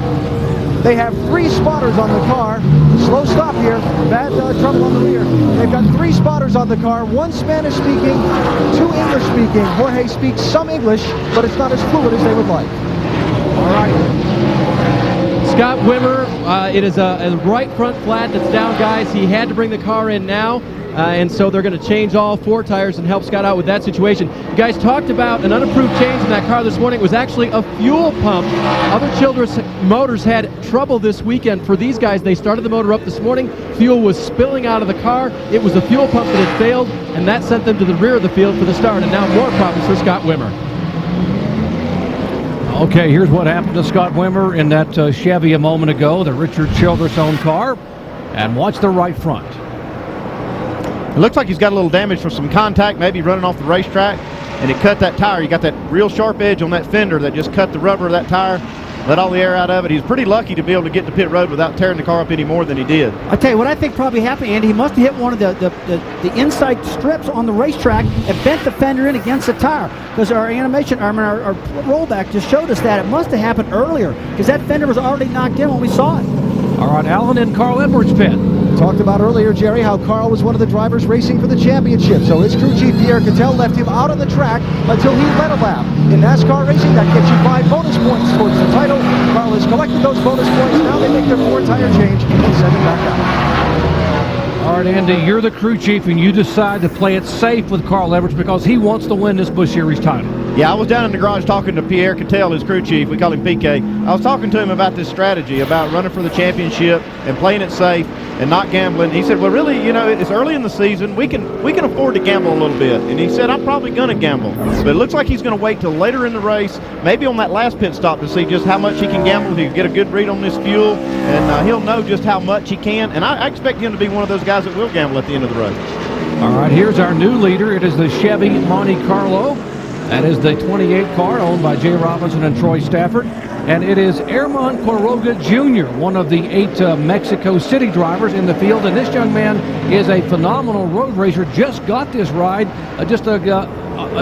they have 3 spotters on the car. Slow stop here. Bad trouble on the rear. They've got 3 spotters on the car. 1 Spanish-speaking, 2 English-speaking. Jorge speaks some English, but it's not as fluid as they would like. All right. Scott Wimmer, it is a right front flat that's down, guys. He had to bring the car in now, and so they're going to change all 4 tires and help Scott out with that situation. You guys talked about an unapproved change in that car this morning. It was actually a fuel pump. Other Childress motors had trouble this weekend. For these guys, they started the motor up this morning. Fuel was spilling out of the car. It was the fuel pump that had failed, and that sent them to the rear of the field for the start, and now more problems for Scott Wimmer. Okay, here's what happened to Scott Wimmer in that Chevy a moment ago, the Richard Childress owned car. And watch the right front. It looks like he's got a little damage from some contact, maybe running off the racetrack, and it cut that tire. You got that real sharp edge on that fender that just cut the rubber of that tire, let all the air out of it. He's pretty lucky to be able to get to pit road without tearing the car up any more than he did. I tell you what I think probably happened, Andy. He must have hit one of the inside strips on the racetrack and bent the fender in against the tire. Because our animation, our rollback just showed us that. It must have happened earlier because that fender was already knocked in when we saw it. All right, Alan in Carl Edwards' pit. Talked about earlier, Jerry, how Carl was one of the drivers racing for the championship. So his crew chief, Pierre Cattell, left him out on the track until he led a lap. In NASCAR racing, that gets you 5 bonus points towards the title. Carl has collected those bonus points. Now they make their 4-tire change and send him back out. All right, Andy, you're the crew chief, and you decide to play it safe with Carl Edwards because he wants to win this Busch Series title. Yeah, I was down in the garage talking to Pierre Cattell, his crew chief. We call him PK. I was talking to him about this strategy, about running for the championship and playing it safe and not gambling. He said, well, really, you know, it's early in the season. We can afford to gamble a little bit. And he said, I'm probably going to gamble. But it looks like he's going to wait till later in the race, maybe on that last pit stop, to see just how much he can gamble. He'll get a good read on this fuel, and he'll know just how much he can. And I expect him to be one of those guys that will gamble at the end of the race. All right, here's our new leader. It is the Chevy Monte Carlo. That is the 28 car owned by Jay Robinson and Troy Stafford. And it is Herman Quiroga Jr., one of the 8 Mexico City drivers in the field. And this young man is a phenomenal road racer. Just got this ride just a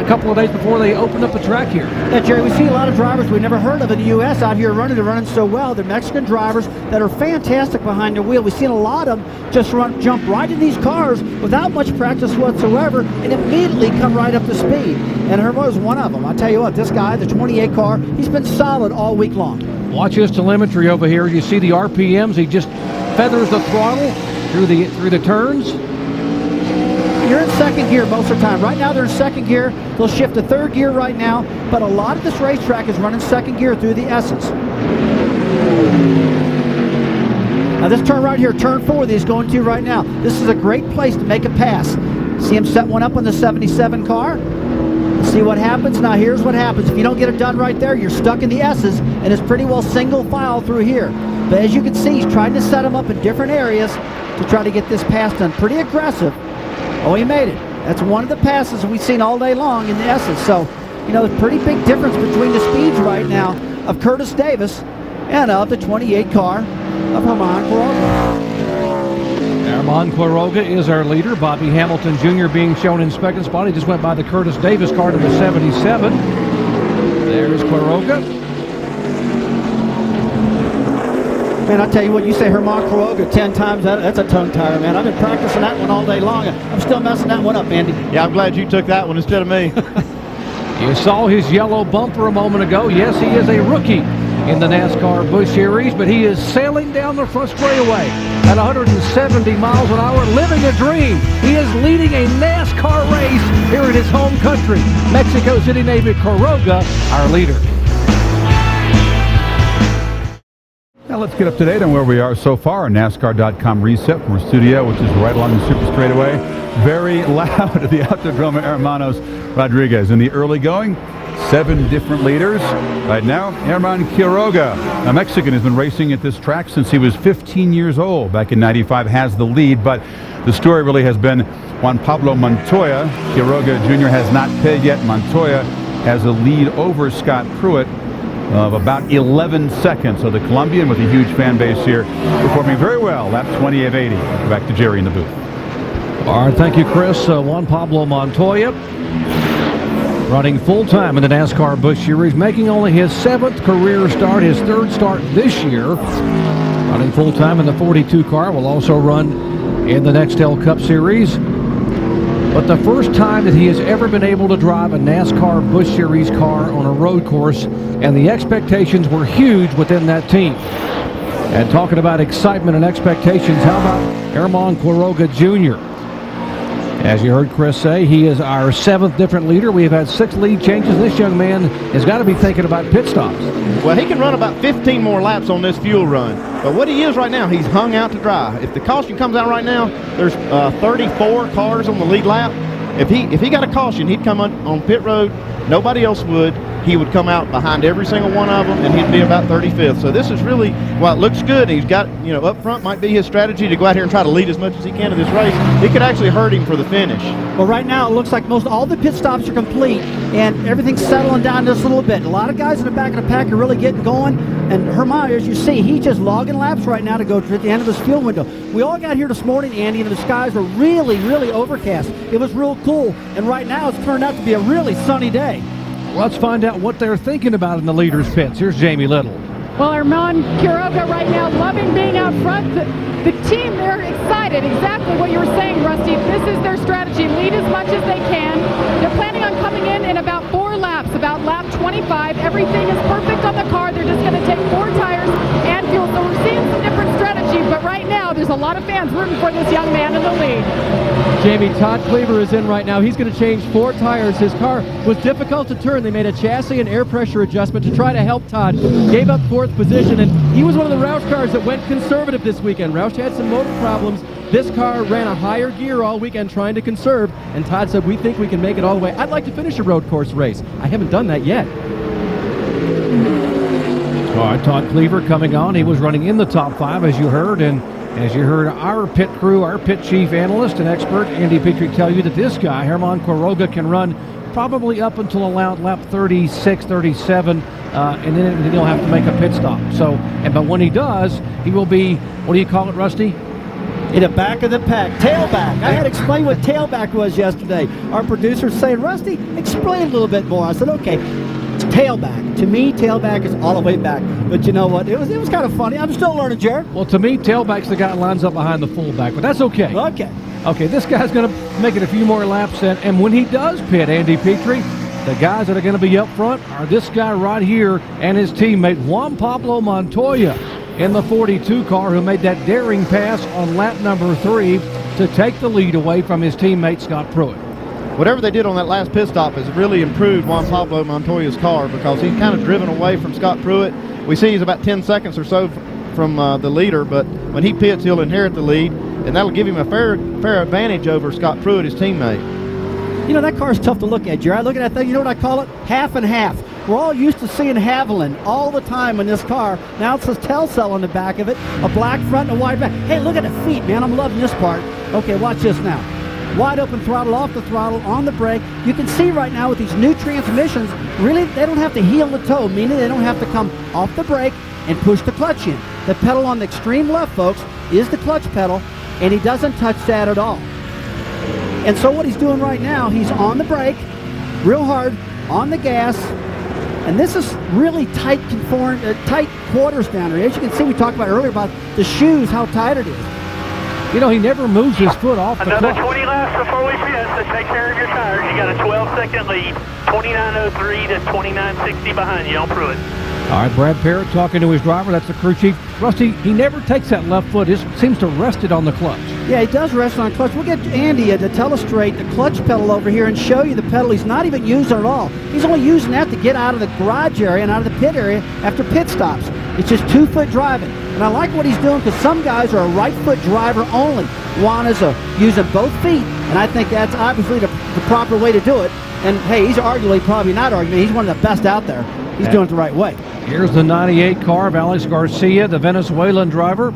couple of days before they opened up the track here. Yeah, Jerry, we see a lot of drivers we've never heard of in the U.S. out here running so well. They're Mexican drivers that are fantastic behind the wheel. We've seen a lot of them just jump right in these cars without much practice whatsoever and immediately come right up to speed. And Hermo is one of them. I tell you what, this guy, the 28 car, he's been solid all week long. Watch his telemetry over here. You see the RPMs. He just feathers the throttle through the turns. You're in second gear most of the time. Right now they're in second gear. They'll shift to third gear right now, but a lot of this racetrack is running second gear through the S's. Now this turn right here, turn 4 that he's going to right now, this is a great place to make a pass. See him set one up on the 77 car. See what happens. Now here's what happens. If you don't get it done right there, you're stuck in the S's, and it's pretty well single file through here. But as you can see, he's trying to set them up in different areas to try to get this pass done. Pretty aggressive. Oh, he made it. That's one of the passes we've seen all day long in the S's. So, you know, there's a pretty big difference between the speeds right now of Curtis Davis and of the 28 car of Herman Quiroga. Herman Quiroga is our leader. Bobby Hamilton Jr. being shown in second spot. He just went by the Curtis Davis car to the 77. There's Quiroga. Man, I tell you what, you say Herman Quiroga 10 times, that's a tongue tire, man. I've been practicing that one all day long. I'm still messing that one up, Andy. Yeah, I'm glad you took that one instead of me. You saw his yellow bumper a moment ago. Yes, he is a rookie in the NASCAR Busch Series, but he is sailing down the front straightaway at 170 miles an hour, living a dream. He is leading a NASCAR race here in his home country. Mexico City native Quiroga, our leader. Now let's get up to date on where we are so far. A NASCAR.com reset from our studio, which is right along the super straightaway. Very loud at the Autodromo Hermanos Rodriguez. In the early going, 7 different leaders. Right now, Herman Quiroga, a Mexican, has been racing at this track since he was 15 years old. Back in '95, has the lead, but the story really has been Juan Pablo Montoya. Quiroga Jr. has not paid yet. Montoya has a lead over Scott Pruitt of about 11 seconds. So the Colombian with a huge fan base here performing very well. Lap 20 of 80. Back to Jerry in the booth. All right, thank you, Chris. Juan Pablo Montoya running full-time in the NASCAR Busch Series, making only his 7th career start, his 3rd start this year. Running full-time in the 42 car, will also run in the Nextel Cup Series. But the first time that he has ever been able to drive a NASCAR Busch Series car on a road course, and the expectations were huge within that team. And talking about excitement and expectations, how about Herman Quiroga Jr.? As you heard Chris say, he is our 7th different leader. We have had 6 lead changes. This young man has got to be thinking about pit stops. Well, he can run about 15 more laps on this fuel run. But what he is right now, he's hung out to dry. If the caution comes out right now, there's 34 cars on the lead lap. If he got a caution, he'd come on pit road. Nobody else would. He would come out behind every single one of them, and he'd be about 35th. So this is really, while it looks good, he's got, up front might be his strategy to go out here and try to lead as much as he can in this race. It could actually hurt him for the finish. Well, right now it looks like most all the pit stops are complete, and everything's settling down just a little bit. A lot of guys in the back of the pack are really getting going, and Herman, as you see, he's just logging laps right now to go to the end of his fuel window. We all got here this morning, Andy, and the skies were really, really overcast. It was real cool, and right now it's turned out to be a really sunny day. Let's find out what they're thinking about in the leaders' pits. Here's Jamie Little. Well, Herman Quiroga right now loving being out front. The team, they're excited. Exactly what you were saying, Rusty. This is their strategy. Lead as much as they can. They're planning on coming in about 4 laps, about lap 25. Everything is perfect on the car. They're just going to take 4 tires and fuel. So we're seeing some different strategies, but right now there's a lot of fans rooting for this young man in the lead. Jamie, Todd Cleaver is in right now. He's going to change 4 tires. His car was difficult to turn. They made a chassis and air pressure adjustment to try to help Todd. Gave up 4th position, and he was one of the Roush cars that went conservative this weekend. Roush had some motor problems. This car ran a higher gear all weekend trying to conserve, and Todd said, we think we can make it all the way. I'd like to finish a road course race. I haven't done that yet. All right, Todd Cleaver coming on. He was running in the top 5, as you heard, and as you heard our pit crew, our pit chief analyst and expert, Andy Petrie, tell you that this guy, Herman Quiroga, can run probably up until around lap 36, 37, and then he'll have to make a pit stop. But when he does, he will be, what do you call it, Rusty? In the back of the pack, tailback. I had to explain what tailback was yesterday. Our producer's saying, Rusty, explain a little bit more. I said, okay, it's tailback. To me, tailback is all the way back. But you know what? It was kind of funny. I'm still learning, Jared. Well, to me, tailback's the guy that lines up behind the fullback, but that's okay. Okay, this guy's going to make it a few more laps, and when he does pit, Andy Petrie, the guys that are going to be up front are this guy right here and his teammate, Juan Pablo Montoya, in the 42 car, who made that daring pass on lap number 3 to take the lead away from his teammate, Scott Pruitt. Whatever they did on that last pit stop has really improved Juan Pablo Montoya's car, because he's kind of driven away from Scott Pruitt. We see he's about 10 seconds or so from the leader, but when he pits, he'll inherit the lead, and that'll give him a fair advantage over Scott Pruitt, his teammate. You know, that car's tough to look at, Jared. I look at that thing, you know what I call it? Half and half. We're all used to seeing Haviland all the time in this car. Now it says Telcel on the back of it, a black front and a wide back. Hey, look at the feet, man. I'm loving this part. Okay, watch this now. Wide open throttle, off the throttle, on the brake. You can see right now with these new transmissions, really, they don't have to heel the toe, meaning they don't have to come off the brake and push the clutch in. The pedal on the extreme left, folks, is the clutch pedal, and he doesn't touch that at all. And so what he's doing right now, he's on the brake, real hard, on the gas, and this is really tight quarters down there. As you can see, we talked about earlier about the shoes, how tight it is. You know, he never moves his foot off the clutch. Another 20 laps before we pit, so take care of your tires. You got a 12-second lead, 29.03 to 29.60 behind you on Pruitt. All right, Brad Parrott talking to his driver. That's the crew chief. Rusty, he never takes that left foot. It seems to rest it on the clutch. Yeah, he does rest on the clutch. We'll get Andy to illustrate the clutch pedal over here and show you the pedal he's not even using at all. He's only using that to get out of the garage area and out of the pit area after pit stops. It's just 2-foot driving. And I like what he's doing, because some guys are a right-foot driver only. Juan is using both feet, and I think that's obviously the proper way to do it. And, hey, he's arguably, probably not arguably, he's one of the best out there. He's doing it the right way. Here's the 98 car of Alex Garcia, the Venezuelan driver,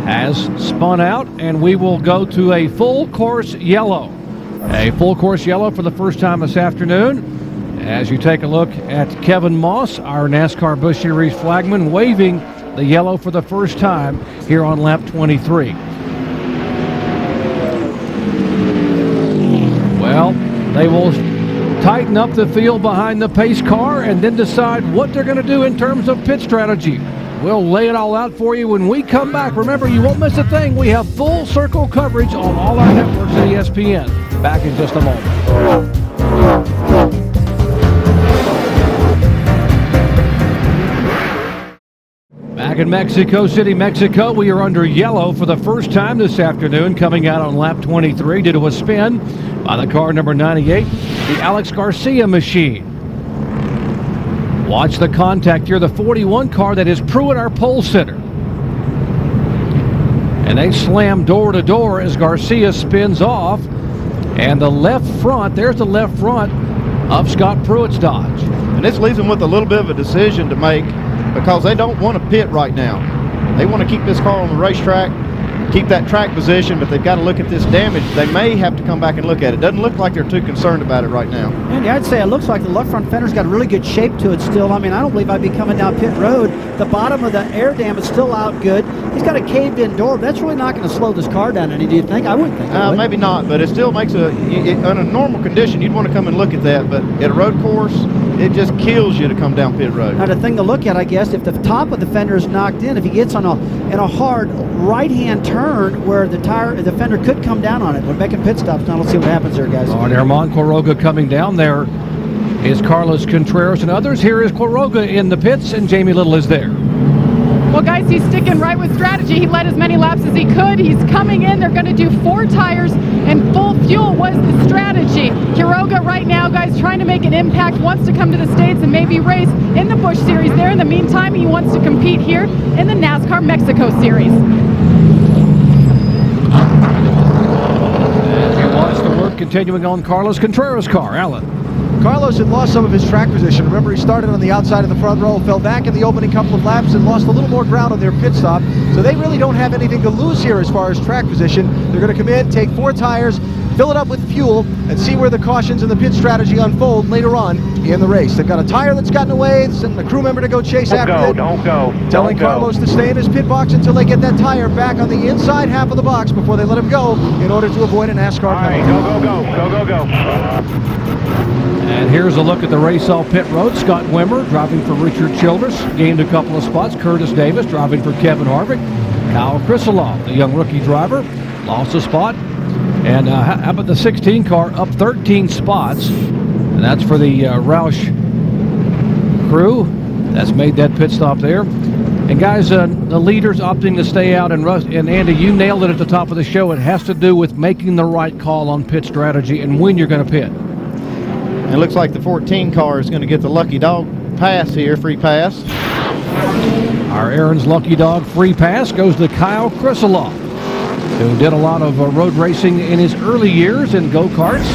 has spun out, and we will go to a full course yellow. A full course yellow for the first time this afternoon, as you take a look at Kevin Moss, our NASCAR Busch Series flagman, waving the yellow for the first time here on lap 23. Well, they will tighten up the field behind the pace car and then decide what they're going to do in terms of pit strategy. We'll lay it all out for you when we come back. Remember, you won't miss a thing. We have full circle coverage on all our networks at ESPN. Back in just a moment. Back in Mexico City, Mexico, we are under yellow for the first time this afternoon, coming out on lap 23 due to a spin by the car number 98, the Alex Garcia machine. Watch the contact here, the 41 car that is Pruitt, our pole sitter. And they slam door to door as Garcia spins off. And the left front, there's the left front of Scott Pruitt's Dodge. And this leaves them with a little bit of a decision to make, because they don't want to pit right now. They want to keep this car on the racetrack, keep that track position, but they've got to look at this damage. They may have to come back and look at it. Doesn't look like they're too concerned about it right now. Andy, I'd say it looks like the left front fender's got a really good shape to it still. I mean, I don't believe I'd be coming down pit road. The bottom of the air dam is still out good. He's got a caved-in door. That's really not going to slow this car down any, do you think? I wouldn't think it would. Maybe not, but it still makes in a normal condition, you'd want to come and look at that, but at a road course, it just kills you to come down pit road. Now, the thing to look at, I guess, if the top of the fender is knocked in, if he gets in a hard right-hand turn where the fender could come down on it. We're making pit stops now. Let's see what happens there, guys. All right, Herman Quiroga coming down there is Carlos Contreras and others. Here is Quiroga in the pits, and Jamie Little is there. Well, guys, he's sticking right with strategy. He led as many laps as he could. He's coming in. They're going to do 4 tires, and full fuel was the strategy. Quiroga right now, guys, trying to make an impact, wants to come to the States and maybe race in the Busch Series there. In the meantime, he wants to compete here in the NASCAR Mexico Series. And you watch the work continuing on Carlos Contreras' car. Alan. Carlos had lost some of his track position. Remember, he started on the outside of the front row, fell back in the opening couple of laps, and lost a little more ground on their pit stop. So they really don't have anything to lose here as far as track position. They're going to come in, take 4 tires, fill it up with fuel, and see where the cautions and the pit strategy unfold later on in the race. They've got a tire that's gotten away, sending a crew member to go chase after it. Don't go. Telling Carlos to stay in his pit box until they get that tire back on the inside half of the box before they let him go in order to avoid a NASCAR penalty. Go. And here's a look at the race off pit road. Scott Wimmer driving for Richard Childress, gained a couple of spots. Curtis Davis driving for Kevin Harvick. Kyle Krisolov, the young rookie driver, lost a spot. And how about the 16 car up 13 spots? And that's for the Roush crew. That's made that pit stop there. And guys, the leaders opting to stay out, and Andy, you nailed it at the top of the show. It has to do with making the right call on pit strategy and when you're going to pit. It looks like the 14 car is going to get the lucky dog pass here, free pass. Our Aaron's lucky dog free pass goes to Kyle Krisolov, who did a lot of road racing in his early years in go-karts.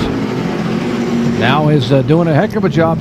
Now is doing a heck of a job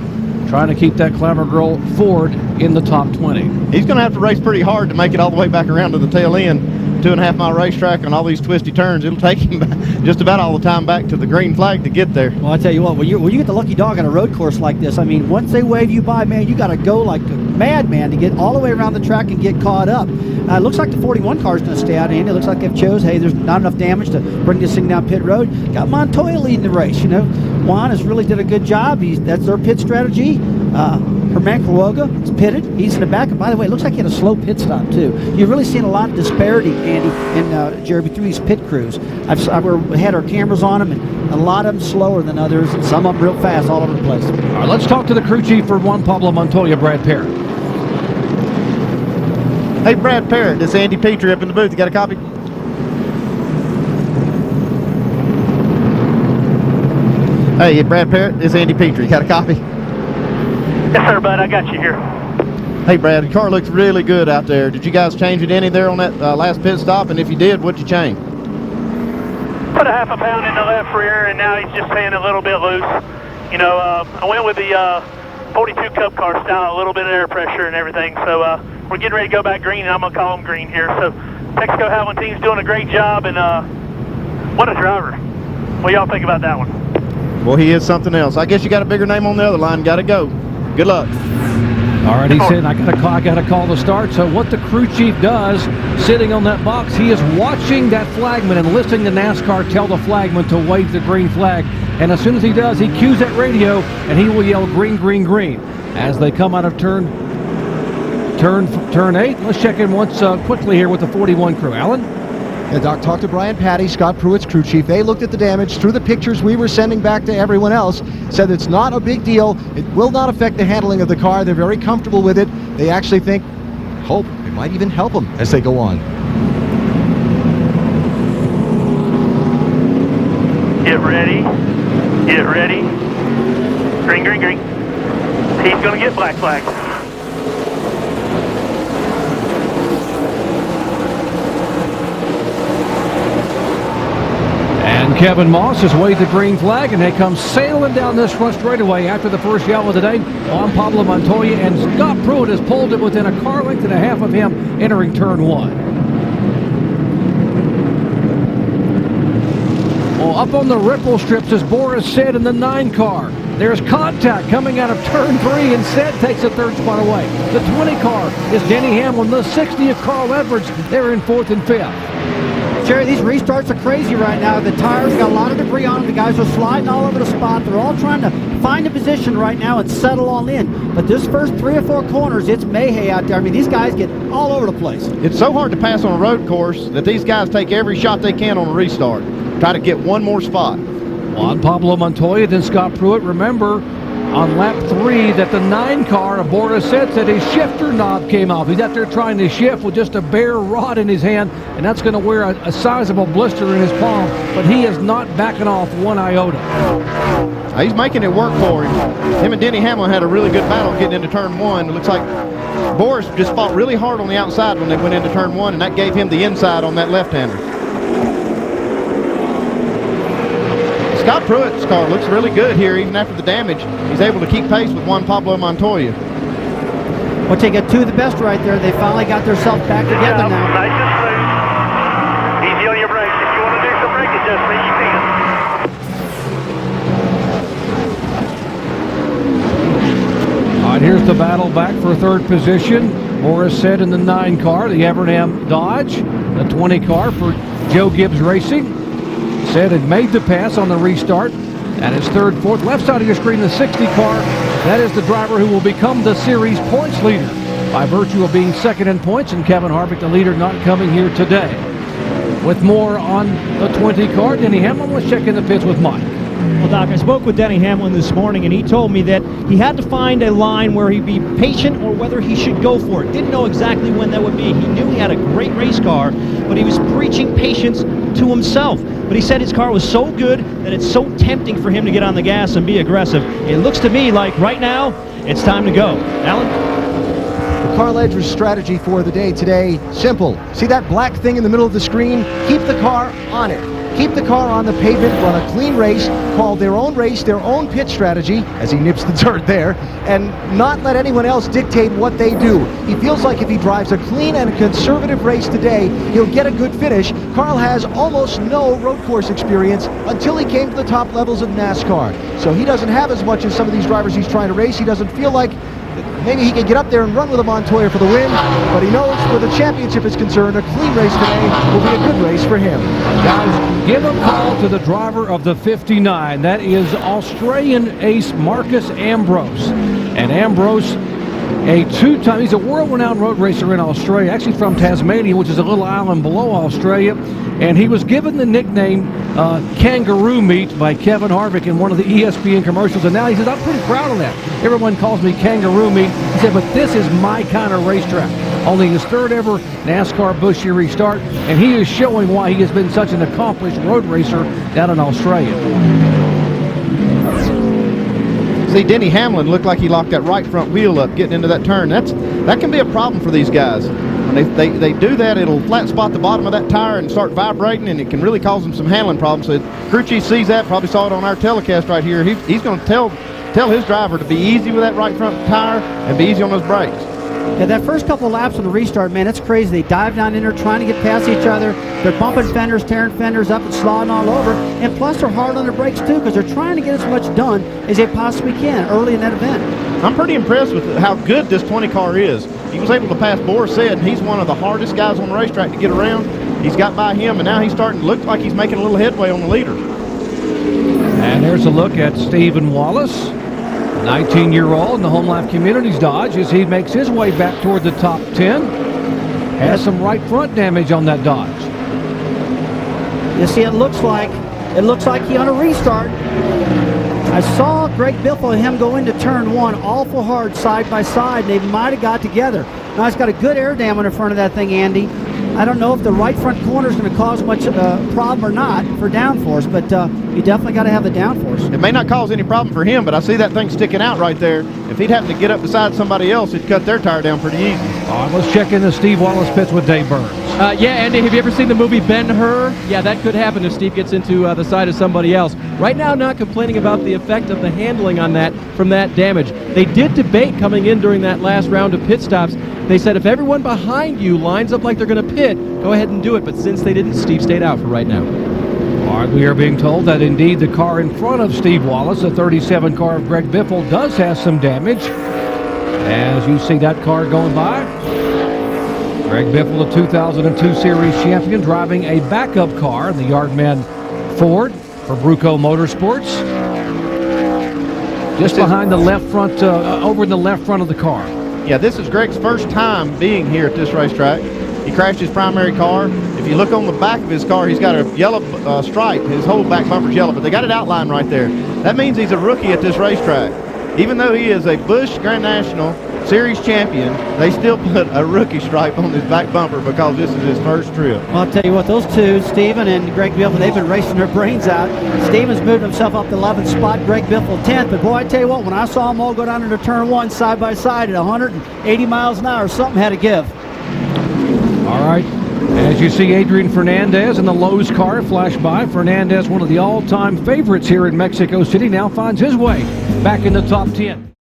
trying to keep that Clamor Girl Ford in the top 20. He's going to have to race pretty hard to make it all the way back around to the tail end. 2.5-mile racetrack on all these twisty turns. It'll take him just about all the time back to the green flag to get there. Well, I tell you what, when you get the lucky dog on a road course like this, I mean, once they wave you by, man, you got to go like a madman to get all the way around the track and get caught up. It looks like the 41 car is going to stay out, Andy. It looks like they've chose, hey, there's not enough damage to bring this thing down pit road. Got Montoya leading the race, you know. Juan has really did a good job. That's their pit strategy. Herman Quiroga is pitted. He's in the back. And by the way, it looks like he had a slow pit stop, too. You've really seen a lot of disparity, Andy and Jeremy, through these pit crews. I've had our cameras on them, and a lot of them slower than others, and some of them real fast all over the place. All right, let's talk to the crew chief for Juan Pablo Montoya, Brad Parrott. Hey, Brad Parrott, this is Andy Petrie up in the booth. You got a copy? Hey, Brad Parrott, this is Andy Petrie. You got a copy? Yes, sir, bud. I got you here. Hey, Brad, the car looks really good out there. Did you guys change it any there on that last pit stop? And if you did, what'd you change? Put a half a pound in the left rear, and now he's just staying a little bit loose. You know, I went with the 42 Cup car style, a little bit of air pressure and everything. So we're getting ready to go back green, and I'm going to call him green here. So Texaco Howland team's doing a great job, and what a driver. What do y'all think about that one? Well, he is something else. I guess you got a bigger name on the other line. Got to go. Good luck. All right, he said, I got to call the start. So what the crew chief does, sitting on that box, he is watching that flagman and listening to NASCAR tell the flagman to wave the green flag. And as soon as he does, he cues that radio, and he will yell green, green, green. As they come out of turn 8, let's check in once quickly here with the 41 crew. Alan? Yeah, Doc, talked to Brian Patty, Scott Pruitt's crew chief. They looked at the damage through the pictures we were sending back to everyone else, said it's not a big deal. It will not affect the handling of the car. They're very comfortable with it. They actually think hope it might even help them as they go on. Get ready. Get ready. Green, green, green. He's going to get black flag. And Kevin Moss has waved the green flag, and they come sailing down this front straightaway after the first yellow of the day. Juan Pablo Montoya and Scott Pruitt has pulled it within a car length and a half of him entering turn 1. Well, up on the ripple strips, as Boris said, in the 9 car. There's contact coming out of turn 3, and Sid takes the 3rd spot away. The 20 car is Denny Hamlin. The 60 of Carl Edwards. They're in 4th and 5th. Jerry, these restarts are crazy right now. The tires got a lot of debris on them. The guys are sliding all over the spot. They're all trying to find a position right now and settle all in. But this first 3 or 4 corners, it's mayhem out there. I mean, these guys get all over the place. It's so hard to pass on a road course that these guys take every shot they can on a restart. Try to get one more spot. Juan Pablo Montoya, then Scott Pruitt. Remember, on lap 3 that the 9 car of Boris said his shifter knob came off. He's out there trying to shift with just a bare rod in his hand, and that's going to wear a sizable blister in his palm, but he is not backing off one iota. He's making it work for him. Him and Denny Hamlin had a really good battle getting into turn 1. It looks like Boris just fought really hard on the outside when they went into turn 1, and that gave him the inside on that left-hander. Scott Pruitt's car looks really good here, even after the damage. He's able to keep pace with Juan Pablo Montoya. Well, they get 2 of the best right there. They finally got themselves back together now. Nice and smooth. Easy on your brakes. If you want to do some brake adjustment, you can. All right, here's the battle back for 3rd position. Boris said in the 9 car, the Evernham Dodge. The 20 car for Joe Gibbs Racing. Said had made the pass on the restart. That is 3rd, 4th. Left side of your screen, the 60 car. That is the driver who will become the series points leader by virtue of being 2nd in points, and Kevin Harvick, the leader, not coming here today. With more on the 20 car, Denny Hamlin was checking the pits with Mike. Well, Doc, I spoke with Denny Hamlin this morning, and he told me that he had to find a line where he'd be patient or whether he should go for it. Didn't know exactly when that would be. He knew he had a great race car, but he was preaching patience to himself. But he said his car was so good that it's so tempting for him to get on the gas and be aggressive. It looks to me like right now, it's time to go. Alan? Carl Edwards' strategy for the day today, simple. See that black thing in the middle of the screen? Keep the car on it. Keep the car on the pavement, run a clean race, call their own race, their own pit strategy, as he nips the dirt there, and not let anyone else dictate what they do. He feels like if he drives a clean and a conservative race today, he'll get a good finish. Carl has almost no road course experience until he came to the top levels of NASCAR. So he doesn't have as much as some of these drivers he's trying to race. He doesn't feel like maybe he can get up there and run with a Montoya for the win, but he knows where the championship is concerned, a clean race today will be a good race for him. Guys, give a call to the driver of the 59. That is Australian ace Marcus Ambrose. And Ambrose, he's a world-renowned road racer in Australia, actually from Tasmania, which is a little island below Australia. And he was given the nickname Kangaroo Meat by Kevin Harvick in one of the ESPN commercials. And now he says, I'm pretty proud of that. Everyone calls me Kangaroo Meat. He said, but this is my kind of racetrack. Only his 3rd ever NASCAR Busch Series start. And he is showing why he has been such an accomplished road racer down in Australia. See, Denny Hamlin looked like he locked that right front wheel up getting into that turn. That can be a problem for these guys. When they do that, it'll flat spot the bottom of that tire and start vibrating, and it can really cause them some handling problems. So crew chief sees that, probably saw it on our telecast right here. He's going to tell his driver to be easy with that right front tire and be easy on those brakes. Yeah, that first couple laps of the restart, man, it's crazy. They dive down in there trying to get past each other. They're bumping fenders, tearing fenders up and sliding all over. And plus, they're hard on their brakes, too, because they're trying to get as much done as they possibly can early in that event. I'm pretty impressed with how good this 20 car is. He was able to pass Boris Said, and he's one of the hardest guys on the racetrack to get around. He's got by him, and now he's starting to look like he's making a little headway on the leader. And there's a look at Stephen Wallace, 19-year-old in the Home Life Communities Dodge, as he makes his way back toward the top 10. Has some right front damage on that Dodge. You see, it looks like he on a restart. I saw Greg Biffle and him go into turn 1 awful hard side by side, and they might have got together. Now, it's got a good air dam in front of that thing, Andy. I don't know if the right front corner is going to cause much problem or not for downforce, but you definitely got to have the downforce. It may not cause any problem for him, but I see that thing sticking out right there. If he'd happen to get up beside somebody else, it'd cut their tire down pretty easy. All right, let's check in the Steve Wallace pits with Dave Burns. Yeah, Andy, have you ever seen the movie Ben-Hur? Yeah, that could happen if Steve gets into the side of somebody else. Right now, not complaining about the effect of the handling on that from that damage. They did debate coming in during that last round of pit stops. They said if everyone behind you lines up like they're going to pit, go ahead and do it. But since they didn't, Steve stayed out for right now. All right, we are being told that indeed the car in front of Steve Wallace, the 37 car of Greg Biffle, does have some damage. As you see that car going by, Greg Biffle, the 2002 Series champion, driving a backup car in the Yardman Ford for Bruco Motorsports. Just behind the left front, over in the left front of the car. Yeah, this is Greg's first time being here at this racetrack. He crashed his primary car. If you look on the back of his car, he's got a yellow stripe. His whole back bumper's yellow, but they got it outlined right there. That means he's a rookie at this racetrack. Even though he is a Busch Grand National Series champion, they still put a rookie stripe on his back bumper because this is his first trip. Well, I'll tell you what, those two, Steven and Greg Biffle, they've been racing their brains out. Steven's moved himself up to 11th spot, Greg Biffle 10th. But boy, I tell you what, when I saw them all go down into turn one side by side at 180 miles an hour, something had to give. All right. As you see Adrian Fernandez in the Lowe's car flash by, Fernandez, one of the all-time favorites here in Mexico City, now finds his way back in the top 10.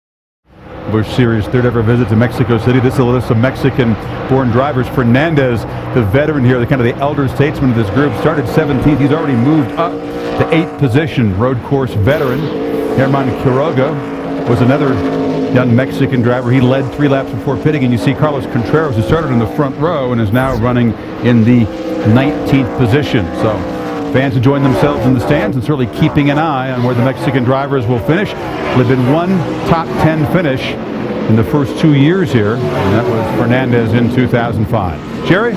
Busch Series third ever visit to Mexico City. This is a list of Mexican-born drivers. Fernandez, the veteran here, the kind of the elder statesman of this group, started 17th. He's already moved up to 8th position. Road course veteran Herman Quiroga was another young Mexican driver. He led 3 laps before pitting, and you see Carlos Contreras, who started in the front row and is now running in the 19th position. So fans enjoying themselves in the stands and certainly keeping an eye on where the Mexican drivers will finish. There's been one top 10 finish in the first 2 years here, and that was Fernandez in 2005. Jerry?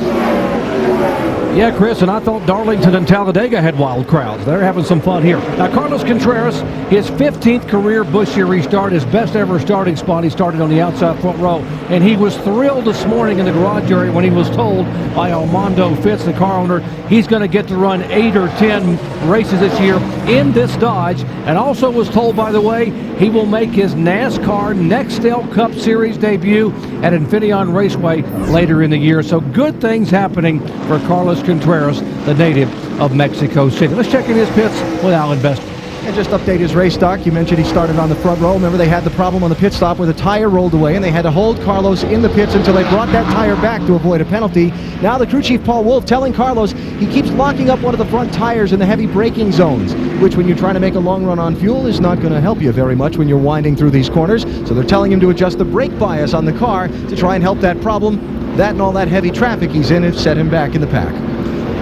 Yeah, Chris, and I thought Darlington and Talladega had wild crowds. They're having some fun here. Now, Carlos Contreras, his 15th career Busch Series start, his best ever starting spot. He started on the outside front row, and he was thrilled this morning in the garage area when he was told by Armando Fitz, the car owner, he's going to get to run 8 or 10 races this year in this Dodge, and also was told, by the way, he will make his NASCAR Nextel Cup Series debut at Infineon Raceway later in the year. So good things happening for Carlos Contreras, the native of Mexico City. Let's check in his pits with Alan Bester. And just update his race stock. You mentioned he started on the front row. Remember, they had the problem on the pit stop where the tire rolled away, and they had to hold Carlos in the pits until they brought that tire back to avoid a penalty. Now the crew chief, Paul Wolf, telling Carlos he keeps locking up one of the front tires in the heavy braking zones, which when you're trying to make a long run on fuel is not going to help you very much when you're winding through these corners. So they're telling him to adjust the brake bias on the car to try and help that problem. That and all that heavy traffic he's in has set him back in the pack.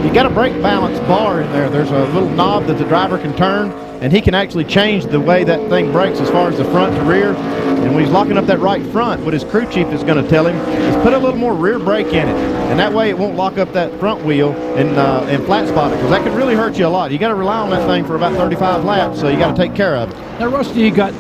You got a brake balance bar in there. There's a little knob that the driver can turn, and he can actually change the way that thing brakes as far as the front to rear. And when he's locking up that right front, what his crew chief is going to tell him is put a little more rear brake in it, and that way it won't lock up that front wheel and flat spot it, because that could really hurt you a lot. You got to rely on that thing for about 35 laps, so you got to take care of it. Now, Rusty, you got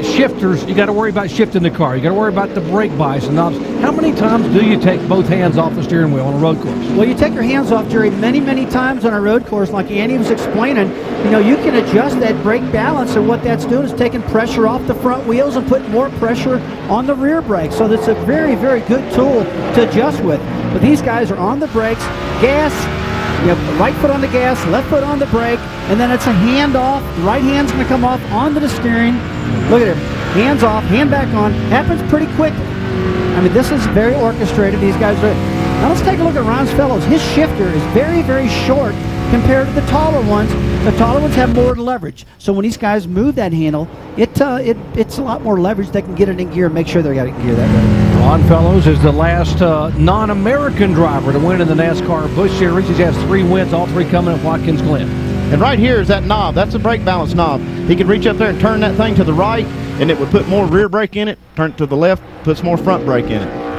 shifters. You got to worry about shifting the car. You got to worry about the brake bias and knobs. How many times do you take both hands off the steering wheel on a road course? Well, you take your hands off, Jerry, many, many times on a road course, like Andy was explaining. You know, you can adjust that brake balance, and what that's doing is taking pressure off the front wheels and putting more pressure on the rear brakes. So that's a very, very good tool to adjust with. But these guys are on the brakes, gas, you have right foot on the gas, left foot on the brake, and then it's a hand off. The right hand's going to come off onto the steering. Look at him. Hands off, hand back on. Happens pretty quickly. I mean, this is very orchestrated. These guys are. Now let's take a look at Ron's Fellows. His shifter is very, very short compared to the taller ones. The taller ones have more leverage. So when these guys move that handle, it's a lot more leverage. They can get it in gear and make sure they got it in gear that way. Ron Fellows is the last non-American driver to win in the NASCAR Busch Series. He has 3 wins, all 3 coming at Watkins Glen. And right here is that knob. That's a brake balance knob. He could reach up there and turn that thing to the right, and it would put more rear brake in it. Turn it to the left, puts more front brake in it.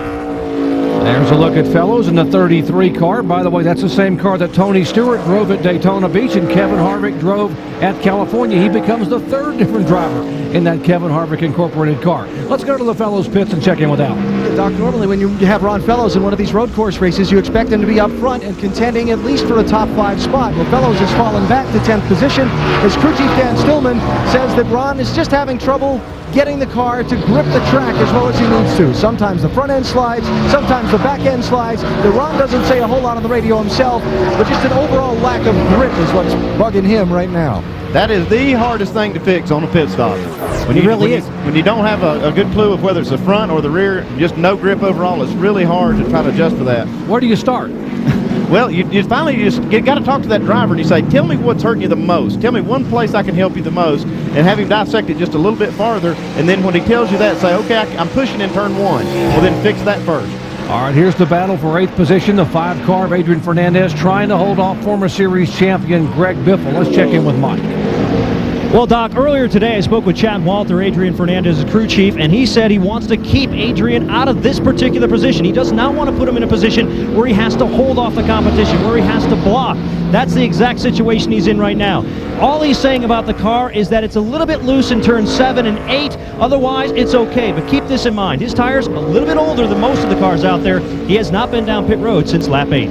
There's a look at Fellows in the 33 car. By the way, that's the same car that Tony Stewart drove at Daytona Beach and Kevin Harvick drove at California. He becomes the 3rd different driver in that Kevin Harvick Incorporated car. Let's go to the Fellows pits and check in with Al. Doc, normally when you have Ron Fellows in one of these road course races, you expect him to be up front and contending at least for a top 5 spot. Well, Fellows has fallen back to 10th position. His crew chief, Dan Stillman, says that Ron is just having trouble getting the car to grip the track as well as he needs to. Sometimes the front end slides, sometimes the back end slides. Ron doesn't say a whole lot on the radio himself, but just an overall lack of grip is what's bugging him right now. That is the hardest thing to fix on a pit stop. When you don't have a good clue of whether it's the front or the rear, just no grip overall, it's really hard to try to adjust for that. Where do you start? Well, you finally got to talk to that driver and you say, tell me what's hurting you the most. Tell me one place I can help you the most, and have him dissect it just a little bit farther. And then when he tells you that, say, okay, I'm pushing in turn 1. Well, then fix that first. All right, here's the battle for 8th position. The 5 car of Adrian Fernandez trying to hold off former series champion Greg Biffle. Let's check in with Mike. Well, Doc, earlier today I spoke with Chad Walter, Adrian Fernandez's crew chief, and he said he wants to keep Adrian out of this particular position. He does not want to put him in a position where he has to hold off the competition, where he has to block. That's the exact situation he's in right now. All he's saying about the car is that it's a little bit loose in turn 7 and 8. Otherwise, it's okay. But keep this in mind. His tire's a little bit older than most of the cars out there. He has not been down pit road since lap 8.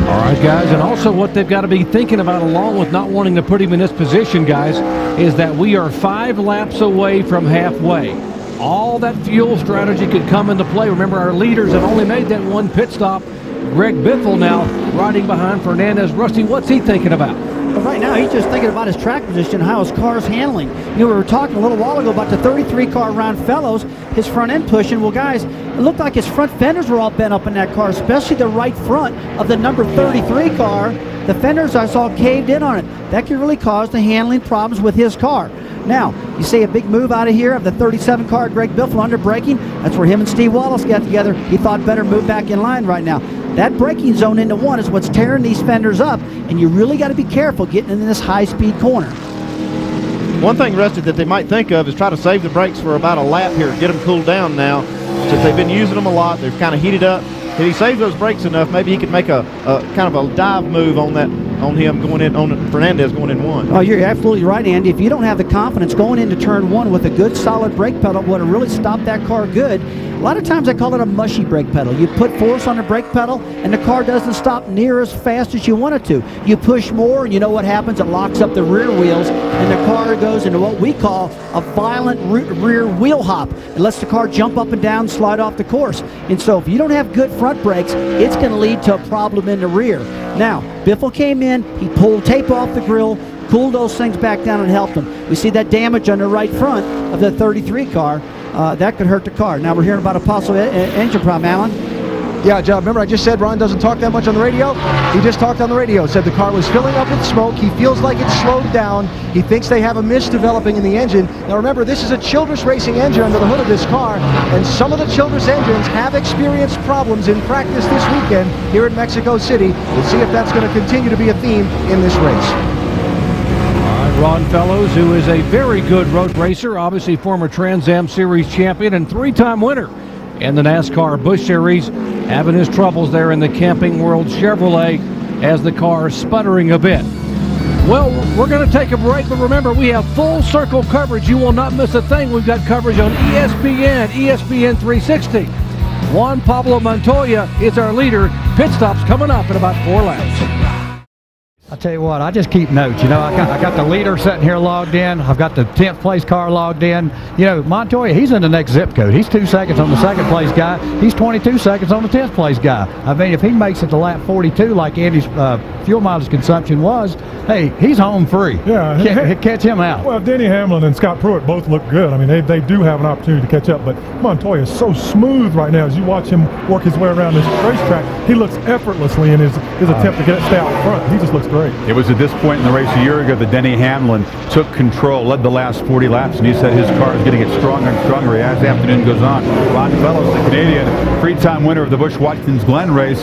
All right, guys, and also what they've got to be thinking about, along with not wanting to put him in this position, guys, is that we are 5 laps away from halfway. All that fuel strategy could come into play. Remember, our leaders have only made that 1 pit stop. Greg Biffle now riding behind Fernandez. Rusty, what's he thinking about? Well, right now, he's just thinking about his track position, how his car's handling. You know, we were talking a little while ago about the 33 car Ron Fellows, his front end pushing. Well, guys, it looked like his front fenders were all bent up in that car, especially the right front of the number 33 car. The fenders I saw caved in on it. That could really cause the handling problems with his car. Now, you see a big move out of here of the 37 car, Greg Biffle, under braking. That's where him and Steve Wallace got together. He thought better move back in line right now. That braking zone into 1 is what's tearing these fenders up, and you really got to be careful getting in this high-speed corner. One thing, Rusty, that they might think of is try to save the brakes for about a lap here, get them cooled down now. Since they've been using them a lot, they've kind of heated up. If he saves those brakes enough, maybe he could make a kind of a dive move on him going in, on Fernandez going in 1. Oh, you're absolutely right, Andy. If you don't have the confidence going into turn 1 with a good solid brake pedal, would have really stopped that car good. A lot of times I call it a mushy brake pedal. You put force on the brake pedal and the car doesn't stop near as fast as you want it to. You push more and you know what happens? It locks up the rear wheels and the car goes into what we call a violent rear wheel hop. It lets the car jump up and down, slide off the course. And so if you don't have good front brakes, it's going to lead to a problem in the rear. Now, Biffle came in, he pulled tape off the grill, cooled those things back down and helped him. We see that damage on the right front of the 33 car. That could hurt the car. Now we're hearing about a possible engine problem, Alan. Yeah, John, remember I just said Ron doesn't talk that much on the radio? He just talked on the radio, said the car was filling up with smoke. He feels like it's slowed down. He thinks they have a mist developing in the engine. Now remember, this is a Childress Racing engine under the hood of this car, and some of the Childress engines have experienced problems in practice this weekend here in Mexico City. We'll see if that's going to continue to be a theme in this race. Ron Fellows, who is a very good road racer, obviously former Trans Am Series champion and 3-time winner in the NASCAR Busch Series, having his troubles there in the Camping World Chevrolet as the car is sputtering a bit. Well, we're going to take a break, but remember, we have full circle coverage. You will not miss a thing. We've got coverage on ESPN, ESPN 360. Juan Pablo Montoya is our leader. Pit stops coming up in about 4 laps. I tell you what, I just keep notes. You know, I got the leader sitting here logged in. I've got the 10th place car logged in. You know, Montoya, he's in the next zip code. He's 2 seconds on the 2nd place guy. He's 22 seconds on the 10th place guy. I mean, if he makes it to lap 42 like Andy's fuel mileage consumption was, hey, he's home free. Yeah. Catch him out. Well, Denny Hamlin and Scott Pruitt both look good. I mean, they do have an opportunity to catch up, but Montoya is so smooth right now. As you watch him work his way around this racetrack, he looks effortlessly in his attempt to get it stay out front. He just looks great. It was at this point in the race a year ago that Denny Hamlin took control, led the last 40 laps, and he said his car is getting it stronger and stronger as the afternoon goes on. Ron Fellows, the Canadian, 3-time winner of the Busch Watkins Glen race,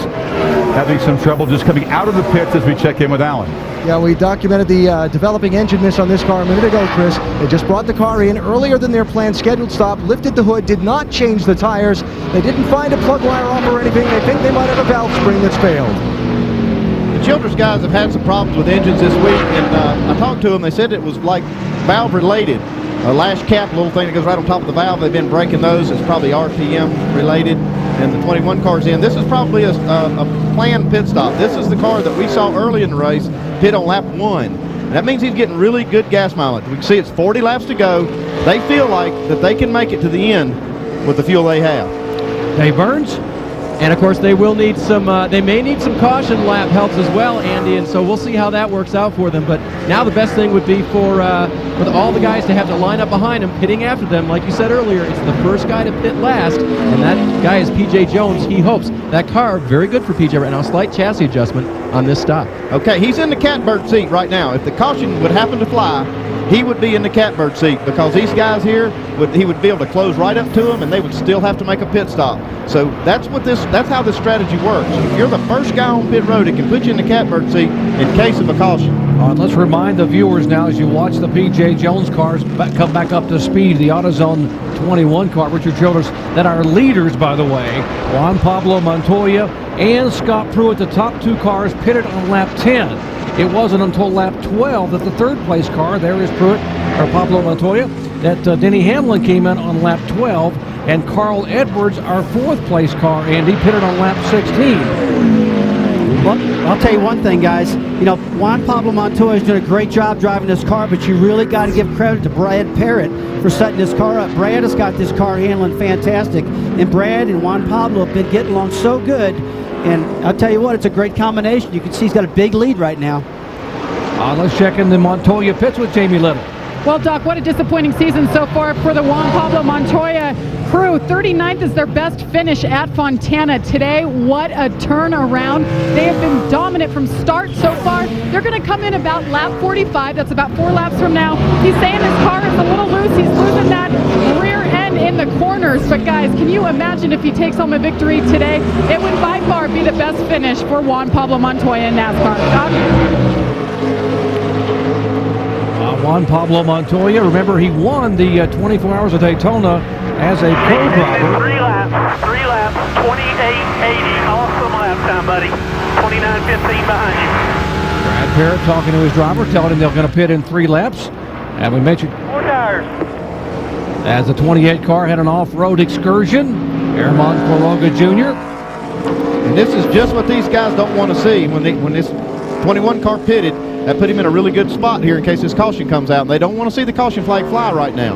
having some trouble just coming out of the pits as we check in with Alan. Yeah, we documented the developing engine miss on this car a minute ago, Chris. They just brought the car in earlier than their planned scheduled stop, lifted the hood, did not change the tires. They didn't find a plug wire off or anything. They think they might have a valve spring that's failed. The Childress guys have had some problems with engines this week, and I talked to them. They said it was like valve related. lash cap, a little thing that goes right on top of the valve. They've been breaking those. It's probably RPM related. And the 21 car's in. This is probably a planned pit stop. This is the car that we saw early in the race pit on lap 1. And that means he's getting really good gas mileage. We can see it's 40 laps to go. They feel like that they can make it to the end with the fuel they have. Dave Burns. And of course, they will need some. They may need some caution lap helps as well, Andy. And so we'll see how that works out for them. But now the best thing would be for all the guys to have to line up behind them, pitting after them. Like you said earlier, it's the first guy to pit last, and that guy is P.J. Jones. He hopes that car very good for P.J. right now. Slight chassis adjustment on this stop. Okay, he's in the catbird seat right now. If the caution would happen to fly, he would be in the catbird seat because these guys here he would be able to close right up to him, and they would still have to make a pit stop. So that's how this strategy works. If you're the first guy on pit road, it can put you in the catbird seat in case of a caution. Let's remind the viewers now as you watch the P.J. Jones cars come back up to speed, the AutoZone 21 car, Richard Childers, that our leaders, by the way, Juan Pablo Montoya and Scott Pruitt, the top 2 cars pitted on lap 10. It wasn't until lap 12 that the third place car, there is Pruitt, or Pablo Montoya, that Denny Hamlin came in on lap 12, and Carl Edwards, our fourth place car, Andy, pitted on lap 16. Well, I'll tell you one thing, guys. You know, Juan Pablo Montoya is doing a great job driving this car, but you really got to give credit to Brad Parrott for setting this car up. Brad has got this car handling fantastic, and Brad and Juan Pablo have been getting along so good. And I'll tell you what, it's a great combination. You can see he's got a big lead right now. Let's check in the Montoya pits with Jamie Little. Well, Doc, what a disappointing season so far for the Juan Pablo Montoya crew. 39th is their best finish at Fontana today. What a turnaround. They have been dominant from start so far. They're going to come in about lap 45. That's about 4 laps from now. He's saying his car is a little loose. He's losing that rear end in the corners. But guys, can you imagine if he takes home a victory today? It would by far be the best finish for Juan Pablo Montoya in NASCAR. Doc? Juan Pablo Montoya, remember he won the 24 Hours of Daytona as a co-driver. 3 laps, 28.80. Awesome lap time, buddy. 29.15 behind you. Brad Parrott talking to his driver, telling him they're going to pit in 3 laps. And we mentioned 4 tires. As the 28 car had an off-road excursion, Hermanos Quiroga Jr. And this is just what these guys don't want to see when this 21 car pitted. That put him in a really good spot here in case this caution comes out. And they don't want to see the caution flag fly right now.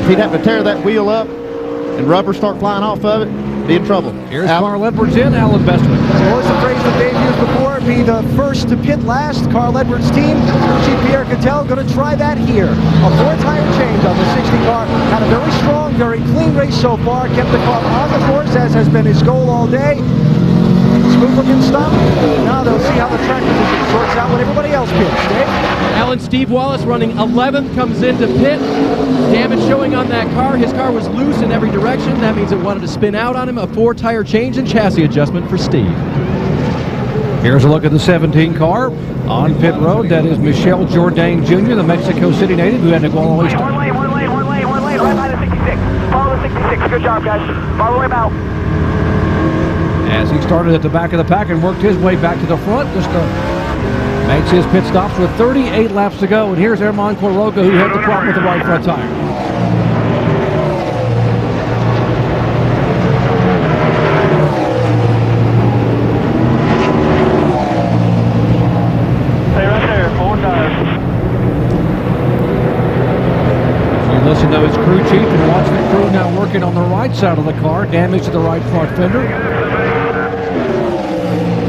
If he'd have to tear that wheel up and rubber start flying off of it, be in trouble. Here's Carl Edwards in, Alan Bestwick. So what's the phrase that Dave used before? Be the first to pit last. Carl Edwards' team, Chief Pierre Cattell, going to try that here. A 4-tire change on the 60 car. Had a very strong, very clean race so far. Kept the car on the course, as has been his goal all day. Smooth looking stop. Now they'll see how the track position sorts out when everybody else pits. Dave? Alan, Steve Wallace running 11th comes into pit. Damage showing on that car. His car was loose in every direction. That means it wanted to spin out on him. A 4-tire change and chassis adjustment for Steve. Here's a look at the 17 car on pit road. That is Michel Jourdain Jr., the Mexico City native who had to go all the way. One lane, right by the 66. Follow the 66. Good job, guys. Follow him out. As he started at the back of the pack and worked his way back to the front, just makes his pit stops with 38 laps to go. And here's Hermanos Quiroga, who had the problem with the right front tire. Stay right there, 4 tires. So you listen to his crew chief and watch the crew now working on the right side of the car, damage to the right front fender.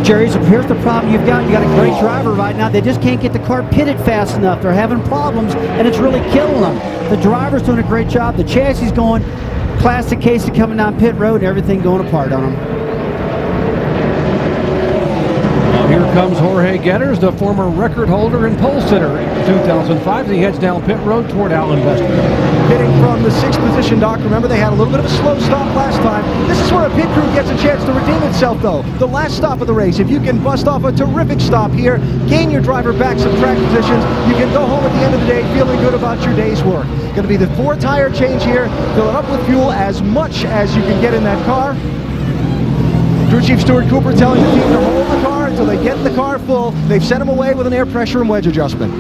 Jerry, so here's the problem you've got. You got a great driver right now. They just can't get the car pitted fast enough. They're having problems, and it's really killing them. The driver's doing a great job. The chassis is going. Classic case of coming down pit road and everything going apart on them. Here comes Jorge Getters, the former record holder and pole sitter in 2005. He heads down pit road toward Alan Bestwick. Pitting from the 6th position, Doc. Remember, they had a little bit of a slow stop last time. This is where a pit crew gets a chance to redeem itself, though. The last stop of the race. If you can bust off a terrific stop here, gain your driver back some track positions, you can go home at the end of the day feeling good about your day's work. Going to be the 4-tire change here. Fill it up with fuel as much as you can get in that car. Crew Chief Stuart Cooper telling the team to hold the car until they get the car full. They've sent him away with an air pressure and wedge adjustment.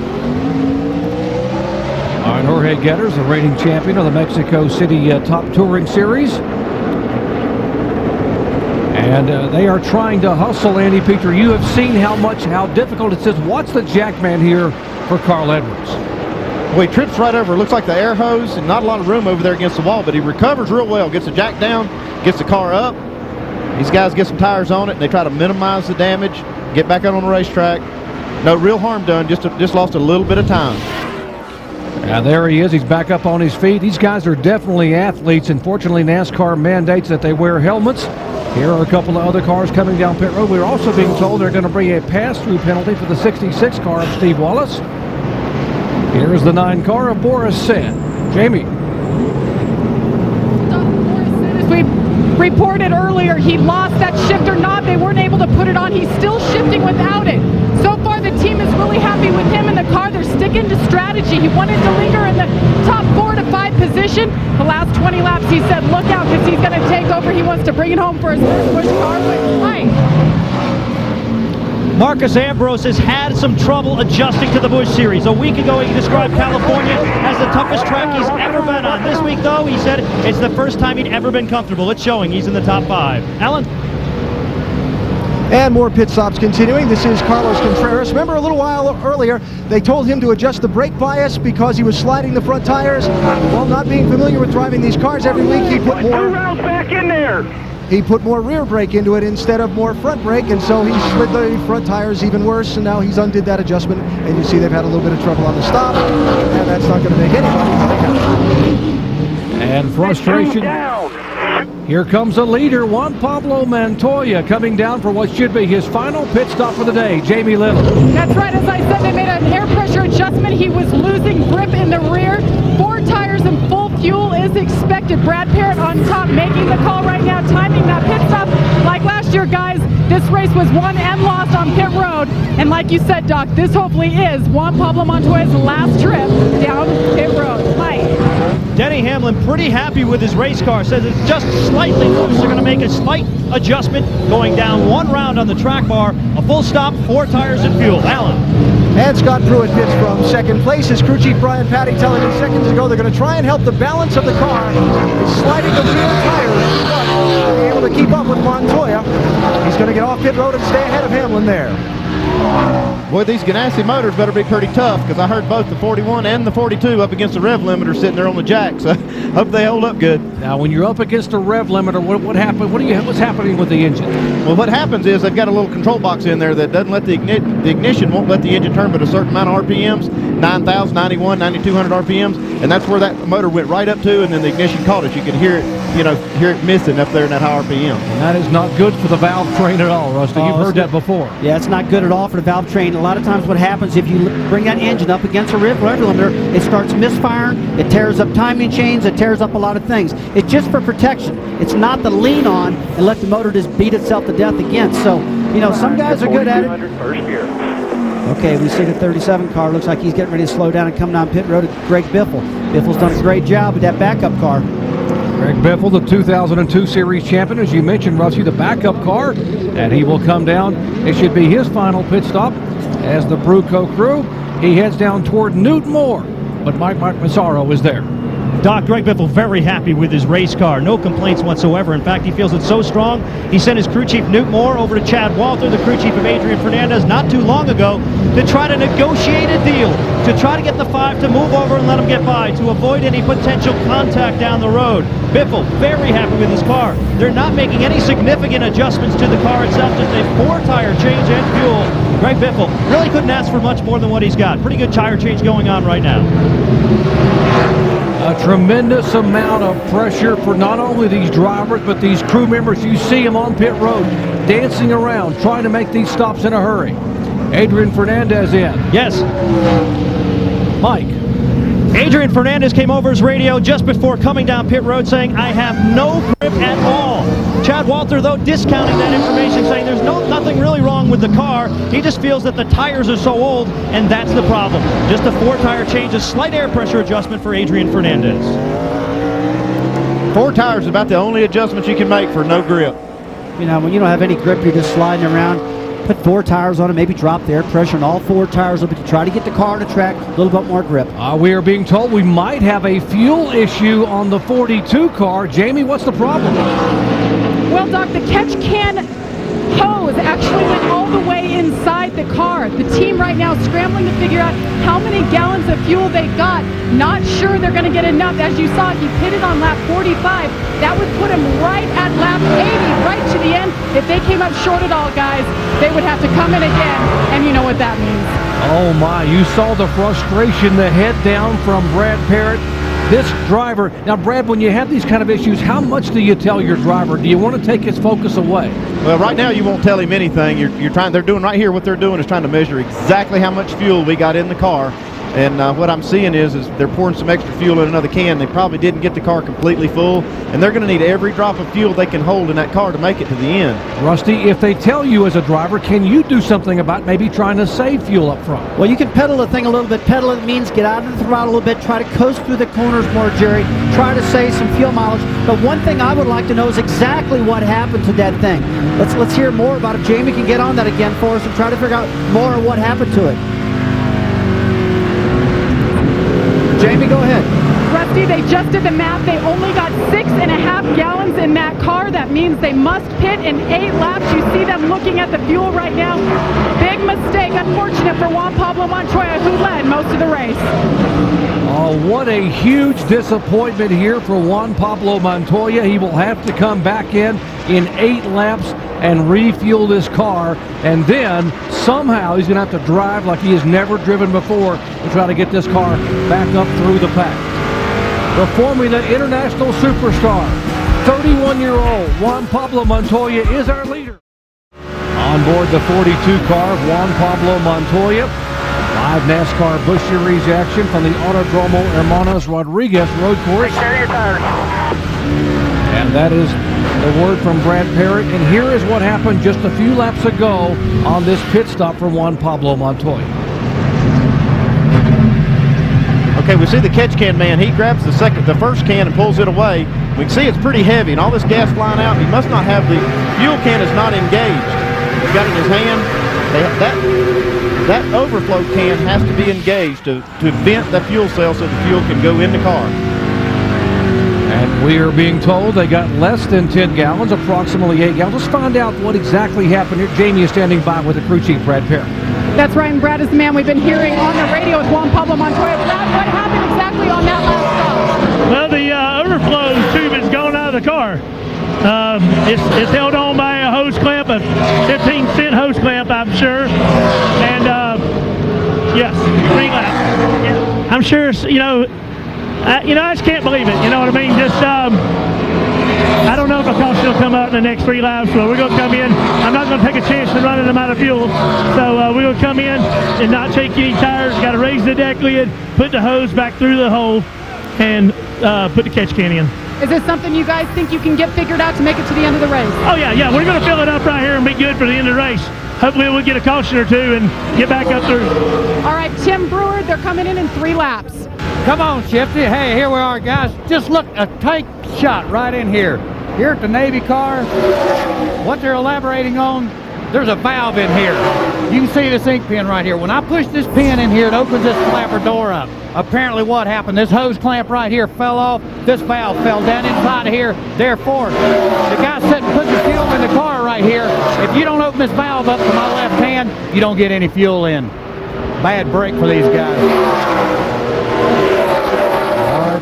All right, Jorge Getters, the reigning champion of the Mexico City Top Touring Series. And they are trying to hustle, Andy Peter. You have seen how difficult it is. Watch the jackman here for Carl Edwards. Well, he trips right over, looks like the air hose, and not a lot of room over there against the wall, but he recovers real well, gets the jack down, gets the car up. These guys get some tires on it, and they try to minimize the damage, get back out on the racetrack. No real harm done, just lost a little bit of time. And there he is. He's back up on his feet. These guys are definitely athletes. Unfortunately, NASCAR mandates that they wear helmets. Here are a couple of other cars coming down pit road. We're also being told they're going to bring a pass-through penalty for the 66 car of Steve Wallace. Here's the 9 car of Boris Said. Jamie. As we reported earlier, he lost that shifter knob. They weren't able to put it on. He's still shifting without it. So far, the team is really happy with him in the car. They're sticking to strategy. He wanted to linger in the top 4 to 5 position. The last 20 laps, he said, look out, because he's going to take over. He wants to bring it home for his first Busch car with Mike. Marcus Ambrose has had some trouble adjusting to the Busch Series. A week ago, he described California as the toughest track he's ever been on. This week, though, he said it's the first time he'd ever been comfortable. It's showing he's in the top 5. Alan? And more pit stops continuing. This is Carlos Contreras. Remember a little while earlier, they told him to adjust the brake bias because he was sliding the front tires. Well, not being familiar with driving these cars every week, he put more... 2 rounds back in there. He put more rear brake into it instead of more front brake, and so he slid the front tires even worse, and now he's undid that adjustment, and you see they've had a little bit of trouble on the stop, and that's not going to make anybody. And frustration. Here comes the leader, Juan Pablo Montoya, coming down for what should be his final pit stop for the day. Jamie Little. That's right. As I said, they made an air pressure adjustment. He was losing grip in the rear. 4 tires and full fuel is expected. Brad Parrott on top, making the call right now, timing that pit stop. Like last year, guys, this race was won and lost on pit road. And like you said, Doc, this hopefully is Juan Pablo Montoya's last trip down pit road. Mike. Denny Hamlin pretty happy with his race car, says it's just slightly loose. They're going to make a slight adjustment, going down 1 round on the track bar, a full stop, 4 tires and fuel. Alan. And Scott Pruitt pits from 2nd place. His crew chief Brian Patty telling me seconds ago they're going to try and help the balance of the car. He's sliding the rear tires, but being able to keep up with Montoya. He's going to get off pit road and stay ahead of Hamlin there. Boy, these Ganassi motors better be pretty tough, because I heard both the 41 and the 42 up against the rev limiter sitting there on the jack, so hope they hold up good. Now, when you're up against a rev limiter, what happened? What's happening with the engine? Well, what happens is they've got a little control box in there that doesn't let the ignition won't let the engine turn but a certain amount of RPMs, 9,000, 91, 9,200 RPMs, and that's where that motor went right up to, and then the ignition caught it. You could hear it, hear it missing up there in that high RPM. And that is not good for the valve train at all, Rusty. You've heard that before. Yeah, it's not good at all for the valve train. A lot of times what happens if you bring that engine up against a rev limiter, it starts misfiring, it tears up timing chains, it tears up a lot of things. It's just for protection. It's not to lean on and let the motor just beat itself to death against. So, some guys are good at it. First gear. Okay, we see the 37 car. Looks like he's getting ready to slow down and come down pit road at Greg Biffle. Biffle's done a great job with that backup car. Greg Biffle, the 2002 Series champion, as you mentioned, Rusty, the backup car, and he will come down. It should be his final pit stop as the Bruco crew. He heads down toward Newton Moore, but Mike Massaro is there. Doc, Greg Biffle very happy with his race car. No complaints whatsoever. In fact, he feels it's so strong, he sent his crew chief Newt Moore over to Chad Walter, the crew chief of Adrian Fernandez, not too long ago, to try to negotiate a deal, to try to get the 5 to move over and let him get by, to avoid any potential contact down the road. Biffle very happy with his car. They're not making any significant adjustments to the car itself, just a 4-tire change and fuel. Greg Biffle really couldn't ask for much more than what he's got. Pretty good tire change going on right now. A tremendous amount of pressure for not only these drivers, but these crew members. You see them on pit road, dancing around, trying to make these stops in a hurry. Adrian Fernandez in. Yes. Mike. Adrian Fernandez came over his radio just before coming down pit road saying, I have no grip at all. Chad Walter, though, discounting that information, saying there's nothing really wrong with the car. He just feels that the tires are so old, and that's the problem. Just a 4-tire change, a slight air pressure adjustment for Adrian Fernandez. 4 tires is about the only adjustment you can make for no grip. When you don't have any grip, you're just sliding around. put 4 tires on it, maybe drop the air pressure on all 4 tires a little bit to try to get the car on the track, a little bit more grip. We are being told we might have a fuel issue on the 42 car. Jamie, what's the problem? Well, Doc, the catch can hose actually went all the way inside the car. The team right now is scrambling to figure out how many gallons of fuel they got. Not sure they're going to get enough. As you saw, he pitted on lap 45. That would put him right at lap 80, right to the end. If they came up short at all, guys, they would have to come in again, and you know what that means. Oh my, you saw the frustration, the head down from Brad Parrott. This driver, now Brad, when you have these kind of issues, how much do you tell your driver? Do you want to take his focus away? Well, right now you won't tell him anything. They're doing right here, what they're doing is trying to measure exactly how much fuel we got in the car. And what I'm seeing is they're pouring some extra fuel in another can. They probably didn't get the car completely full, and they're going to need every drop of fuel they can hold in that car to make it to the end. Rusty, if they tell you as a driver, can you do something about maybe trying to save fuel up front? Well, you can pedal the thing a little bit. Pedal it means get out of the throttle a little bit, try to coast through the corners more, Jerry. Try to save some fuel mileage. But one thing I would like to know is exactly what happened to that thing. Let's hear more about it. Jamie can get on that again for us and try to figure out more of what happened to it. Jamie, go ahead. Rusty, they just did the math. They only got 6.5 gallons in that car. That means they must pit in 8 laps. You see them looking at the fuel right now. Big mistake. Unfortunate for Juan Pablo Montoya, who led most of the race. Oh, what a huge disappointment here for Juan Pablo Montoya. He will have to come back in 8 laps and refuel this car, and then somehow he's going to have to drive like he has never driven before to try to get this car back up through the pack. The Formula International superstar, 31-year-old Juan Pablo Montoya is our leader. On board the 42 car of Juan Pablo Montoya, live NASCAR Busch Series action from the Autodromo Hermanos Rodriguez road course. Carry your tires. And that is the word from Brad Parrott. And here is what happened just a few laps ago on this pit stop for Juan Pablo Montoya. Okay, we see the catch can man. He grabs the first can and pulls it away. We can see it's pretty heavy, and all this gas flying out. He must not have the fuel can is not engaged. He's got it in his hand. That overflow can has to be engaged to vent the fuel cell so the fuel can go in the car. And we are being told they got less than 10 gallons, approximately 8 gallons. Let's find out what exactly happened here. Jamie is standing by with the crew chief, Brad Parrott. That's right, and Brad is the man we've been hearing on the radio with Juan Pablo Montoya. Brad, what happened exactly on that last stop? Well, the overflow tube has gone out of the car. It's held on by a hose clamp, a 15-cent hose clamp, I'm sure. And yes, 3 laps. Yeah. I'm sure it's, I just can't believe it. You know what I mean? Just I don't know if a caution will come out in the next 3 laps, but we're going to come in. I'm not going to take a chance in running them out of fuel. So we're going to come in and not take any tires. Got to raise the deck lid, put the hose back through the hole, and put the catch can in. Is this something you guys think you can get figured out to make it to the end of the race? Oh, yeah. We're going to fill it up right here and be good for the end of the race. Hopefully we'll get a caution or 2 and get back up through. All right, Tim Brewer, they're coming in 3 laps. Come on, Shifty. Hey, here we are, guys. Just look, a tank shot right in here. Here at the Navy car, what they're elaborating on, there's a valve in here. You can see this ink pen right here. When I push this pin in here, it opens this flapper door up. Apparently what happened, this hose clamp right here fell off. This valve fell down inside of here. Therefore, the guy sitting putting the fuel in the car right here, if you don't open this valve up to my left hand, you don't get any fuel in. Bad break for these guys.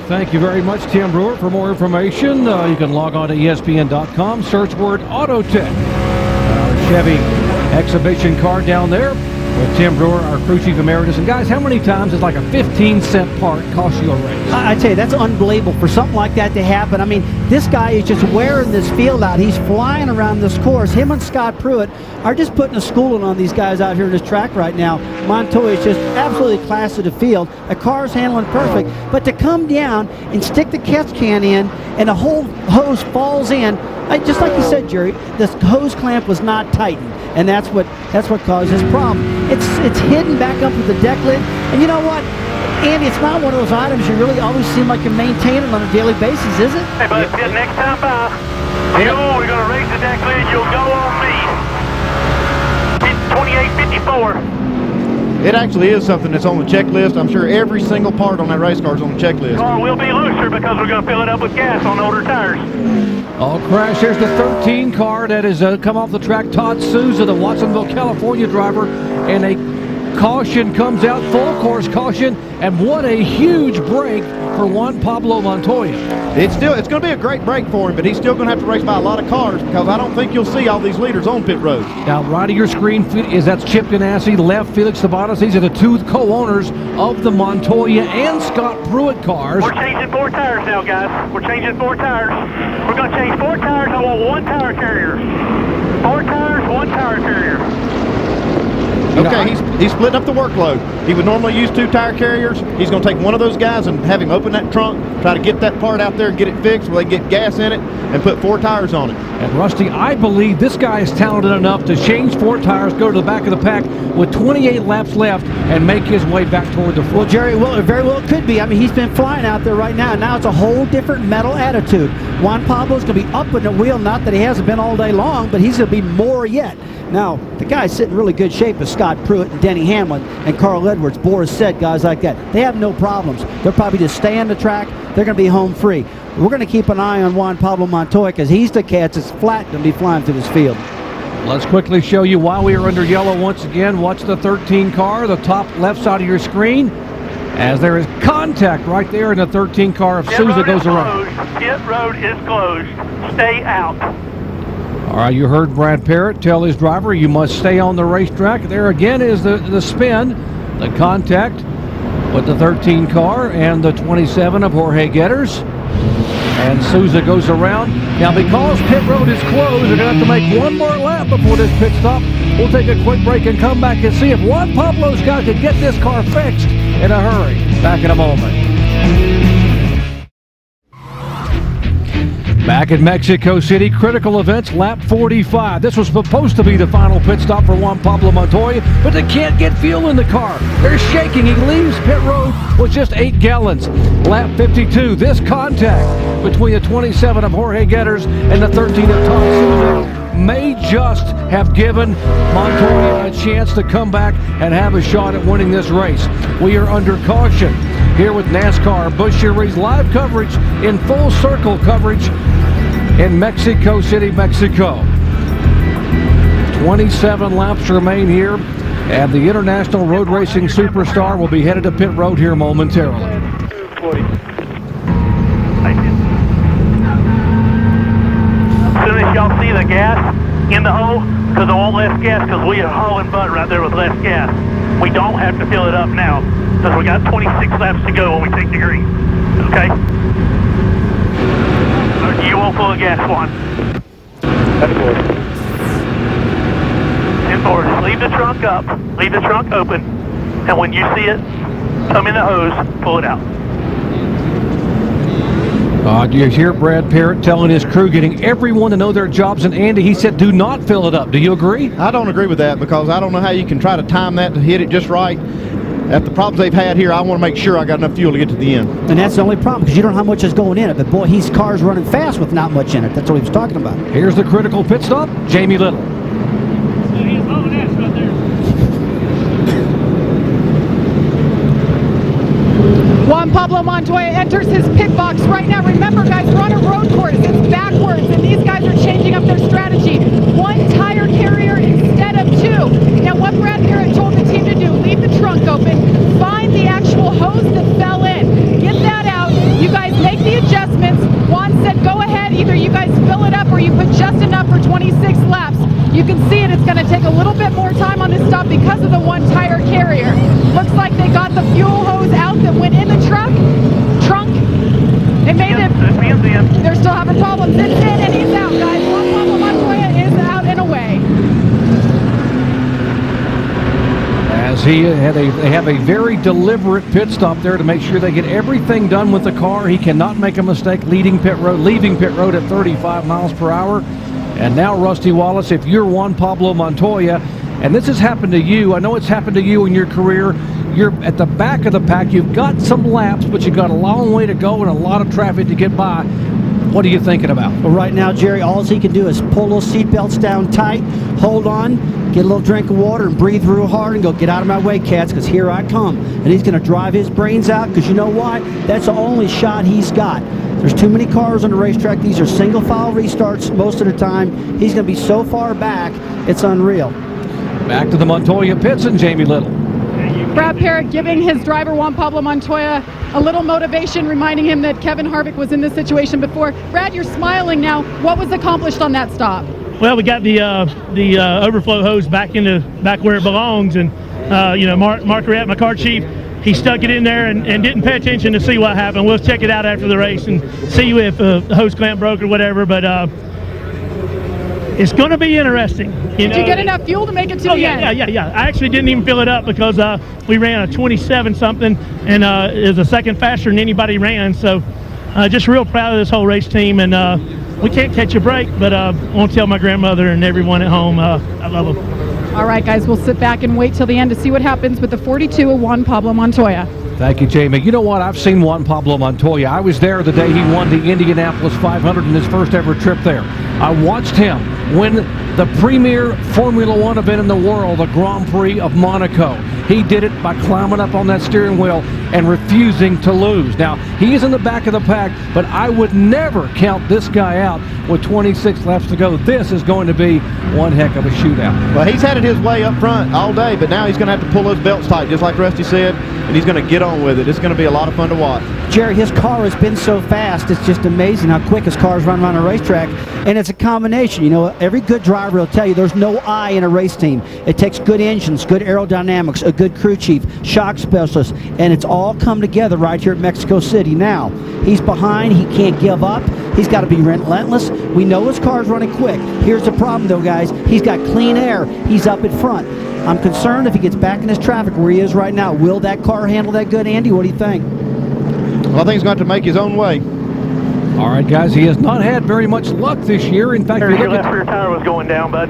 Thank you very much, Tim Brewer. For more information, you can log on to ESPN.com, search word Autotech. Our Chevy exhibition car down there with Tim Brewer, our crew chief emeritus. And guys, how many times does like a 15-cent part cost you a race? I tell you, that's unbelievable for something like that to happen. I mean, this guy is just wearing this field out. He's flying around this course. Him and Scott Pruitt are just putting a schooling on these guys out here in this track right now. Montoya is just absolutely class of the field. The car's handling perfect. But to come down and stick the catch can in and the whole hose falls in, just like you said, Jerry, this hose clamp was not tightened. And that's what caused this problem. It's hidden back up with the deck lid. And you know what? Andy, it's not one of those items you really always seem like you're maintaining on a daily basis, is it? Hey, but next time by, we're going to raise the deck lid. You'll go on me. 28.54. It actually is something that's on the checklist. I'm sure every single part on that race car is on the checklist. Car will be looser because we're going to fill it up with gas on older tires. All crash. Here's the 13 car that has come off the track. Todd Souza, the Watsonville, California driver, and a caution comes out, full course caution, and what a huge break for Juan Pablo Montoya. It's going to be a great break for him, but he's still going to have to race by a lot of cars because I don't think you'll see all these leaders on pit road. Now, right of your screen is that's Chip Ganassi, left Felix Sabates. These are the two co-owners of the Montoya and Scott Pruitt cars. We're changing 4 tires now, guys. We're changing 4 tires. We're going to change 4 tires. I want 1 tire carrier. 4 tires, 1 tire carrier. Okay, he's splitting up the workload. He would normally use 2 tire carriers. He's going to take one of those guys and have him open that trunk, try to get that part out there and get it fixed where they get gas in it and put 4 tires on it. And Rusty, I believe this guy is talented enough to change 4 tires, go to the back of the pack with 28 laps left and make his way back toward the front. Well, Jerry, it very well could be. I mean, he's been flying out there right now. Now it's a whole different metal attitude. Juan Pablo's going to be up in the wheel. Not that he hasn't been all day long, but he's going to be more yet. Now, the guys sit in really good shape with Scott Pruitt and Denny Hamlin and Carl Edwards, Boris Said, guys like that. They have no problems. They'll probably just stay on the track. They're going to be home free. We're going to keep an eye on Juan Pablo Montoya because he's the cat that's flat going to be flying through this field. Let's quickly show you why we are under yellow once again. Watch the 13 car, the top left side of your screen, as there is contact right there in the 13 car if Souza goes around. Pit road is closed. Stay out. All right, you heard Brad Parrott tell his driver, you must stay on the racetrack. There again is the spin, the contact with the 13 car and the 27 of Jorge Getters. And Souza goes around. Now, because pit road is closed, they're going to have to make 1 more lap before this pit stop. We'll take a quick break and come back and see if Juan Pablo Scott can get this car fixed in a hurry. Back in a moment. Back at Mexico City, critical events, lap 45. This was supposed to be the final pit stop for Juan Pablo Montoya, but they can't get fuel in the car. They're shaking. He leaves pit road with just 8 gallons. Lap 52, this contact between the 27 of Jorge Getters and the 13 of Todd Souza may just have given Montoya a chance to come back and have a shot at winning this race. We are under caution here with NASCAR Busch Series live coverage in full circle coverage in Mexico City, Mexico. 27 laps remain here, and the international road racing superstar will be headed to pit road here momentarily. As soon as y'all see the gas in the hole, because I want less gas, because we are hauling butt right there with less gas. We don't have to fill it up now, because we got 26 laps to go when we take the green. Okay? You won't pull a gas one. 10-4. Just leave the trunk up, leave the trunk open, and when you see it come in the hose, pull it out. Do you hear Brad Parrott telling his crew, getting everyone to know their jobs? And Andy, he said, do not fill it up. Do you agree? I don't agree with that because I don't know how you can try to time that to hit it just right. After the problems they've had here, I want to make sure I got enough fuel to get to the end. And that's the only problem because you don't know how much is going in it. But boy, his car's running fast with not much in it. That's what he was talking about. Here's the critical pit stop, Jamie Little. Juan Pablo Montoya enters his pit box right now. Remember, guys, we're on a road course. It's backwards, and these guys are changing up their strategy. 1 tire carrier instead of 2. Now, what Brad Parrott told the team to do, leave the trunk open, find the actual hose that fell in, get that out. You guys make the adjustments. Juan said, go ahead. Either you guys fill it up or you put just enough for 26 laps. You can see it. It's going to take a little bit more time on this stop because of the 1 tire carrier. Looks like they got the fuel hose out that went in the trunk. It made it. They're still having problems. It's in and he's out, guys. Juan Pablo Montoya is out and away. As they have a very deliberate pit stop there to make sure they get everything done with the car. He cannot make a mistake leaving pit road at 35 miles per hour. And now, Rusty Wallace, if you're Juan Pablo Montoya, and this has happened to you, I know it's happened to you in your career, you're at the back of the pack, you've got some laps, but you've got a long way to go and a lot of traffic to get by. What are you thinking about? Well, right now, Jerry, all he can do is pull those seat belts down tight, hold on, get a little drink of water, and breathe real hard and go, get out of my way, cats, because here I come. And he's going to drive his brains out, because you know why? That's the only shot he's got. There's too many cars on the racetrack. These are single file restarts most of the time. He's going to be so far back, it's unreal. Back to the Montoya pits and Jamie Little. Brad Parrott giving his driver Juan Pablo Montoya a little motivation, reminding him that Kevin Harvick was in this situation before. Brad, you're smiling now. What was accomplished on that stop? Well, we got the overflow hose back where it belongs, and Mark Rhett, my car chief, he stuck it in there and didn't pay attention to see what happened. We'll check it out after the race and see if the hose clamp broke or whatever. But it's going to be interesting. Did you get enough fuel to make it to the end? Yeah. I actually didn't even fill it up because we ran a 27 something, and it was a second faster than anybody ran. So just real proud of this whole race team, and we can't catch a break, but I want to tell my grandmother and everyone at home I love them. All right, guys, we'll sit back and wait till the end to see what happens with the 42 of Juan Pablo Montoya. Thank you, Jamie. You know what? I've seen Juan Pablo Montoya. I was there the day he won the Indianapolis 500 in his first ever trip there. I watched him win the premier Formula One event in the world, the Grand Prix of Monaco. He did it by climbing up on that steering wheel and refusing to lose. Now, he is in the back of the pack, but I would never count this guy out with 26 laps to go. This is going to be one heck of a shootout. Well, he's had it his way up front all day, but now he's going to have to pull those belts tight, just like Rusty said, and he's going to get on with it. It's going to be a lot of fun to watch. Jerry, his car has been so fast, it's just amazing how quick his cars run around a racetrack, and it's a combination. You know, every good driver will tell you there's no I in a race team. It takes good engines, good aerodynamics, a good crew chief, shock specialist, and it's all come together right here at Mexico City. Now, he's behind, he can't give up, he's got to be relentless. We know his car's running quick. Here's the problem though, guys, he's got clean air, he's up in front. I'm concerned if he gets back in this traffic where he is right now, will that car handle that good, Andy? What do you think? Well, I think he's going to have to make his own way. All right, guys, he has not had very much luck this year. In fact, Your left rear tire was going down, bud.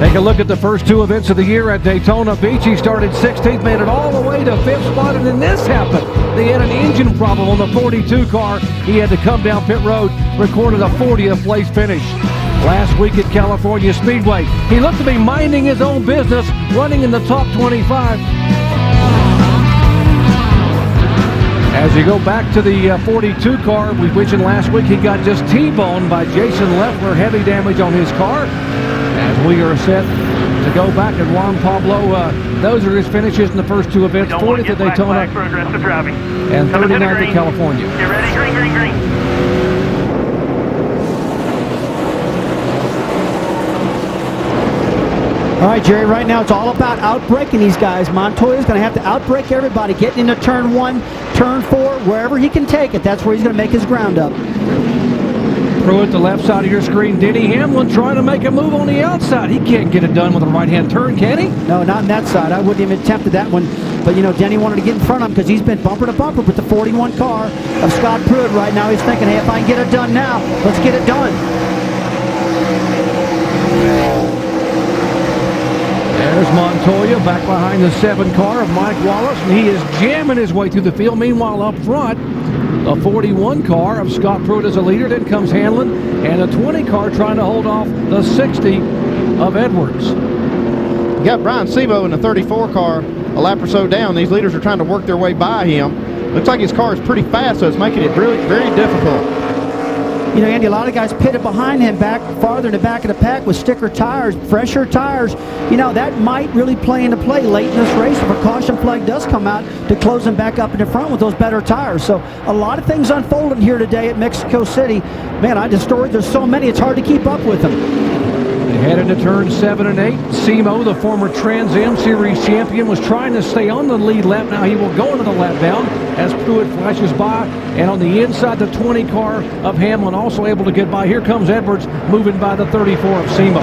Take a look at the first two events of the year at Daytona Beach. He started 16th, made it all the way to 5th spot, and then this happened. They had an engine problem on the 42 car. He had to come down pit road, recorded a 40th place finish. Last week at California Speedway, he looked to be minding his own business, running in the top 25. As you go back to the 42 car, we mentioned last week he got just T-boned by Jason Leffler, heavy damage on his car. As we are set to go back at Juan Pablo, those are his finishes in the first two events, 40th at Daytona and 39th at California. Get ready, green, green, green. All right, Jerry, right now it's all about outbraking these guys. Montoya's going to have to outbrake everybody, getting into turn 1, turn 4, wherever he can take it. That's where he's going to make his ground up. Through at the left side of your screen, Denny Hamlin trying to make a move on the outside. He can't get it done with a right-hand turn, can he? No, not on that side. I wouldn't even attempted that one. But, you know, Denny wanted to get in front of him because he's been bumper to bumper with the 41 car of Scott Pruitt right now. He's thinking, hey, if I can get it done now, let's get it done. There's Montoya back behind the 7 car of Mike Wallace, and he is jamming his way through the field. Meanwhile, up front, the 41 car of Scott Pruitt as a leader. Then comes Hamlin, and a 20 car trying to hold off the 60 of Edwards. You got Brian Sebo in the 34 car a lap or so down. These leaders are trying to work their way by him. Looks like his car is pretty fast, so it's making it really very difficult. You know, Andy, a lot of guys pitted behind him back farther in the back of the pack with sticker tires, fresher tires. You know, that might really play into play late in this race if a caution flag does come out to close him back up in the front with those better tires. So a lot of things unfolding here today at Mexico City. Man, there's so many, it's hard to keep up with them. They head into turn 7 and 8. Simo, the former Trans Am Series champion, was trying to stay on the lead lap. Now he will go into the lap down as Pruitt flashes by. And on the inside, the 20 car of Hamlin also able to get by. Here comes Edwards moving by the 34 of Simo.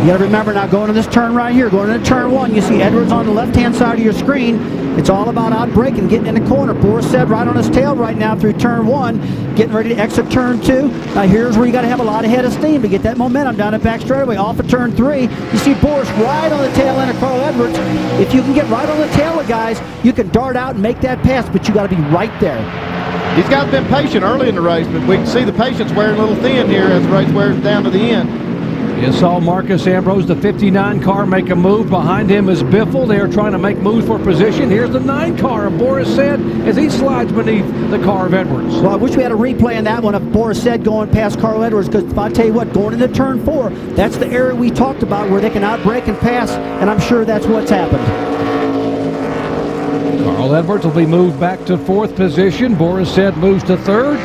You got to remember now, going to this turn right here, going into turn 1, you see Edwards on the left-hand side of your screen. It's all about out-braking, getting in the corner. Boris said right on his tail right now through turn 1, getting ready to exit turn 2. Now here's where you got to have a lot of head of steam to get that momentum down the back straightaway. Off of turn 3, you see Boris right on the tail end of Carl Edwards. If you can get right on the tail of guys, you can dart out and make that pass, but you got to be right there. These guys have been patient early in the race, but we can see the patience wearing a little thin here as the race wears down to the end. You saw Marcus Ambrose, the 59 car, make a move. Behind him is Biffle. They are trying to make moves for position. Here's the 9 car of Boris Said as he slides beneath the car of Edwards. Well, I wish we had a replay on that one of Boris Said going past Carl Edwards, because I'll tell you what, going into turn 4, that's the area we talked about where they can outbrake and pass, and I'm sure that's what's happened. Carl Edwards will be moved back to 4th position. Boris Said moves to 3rd.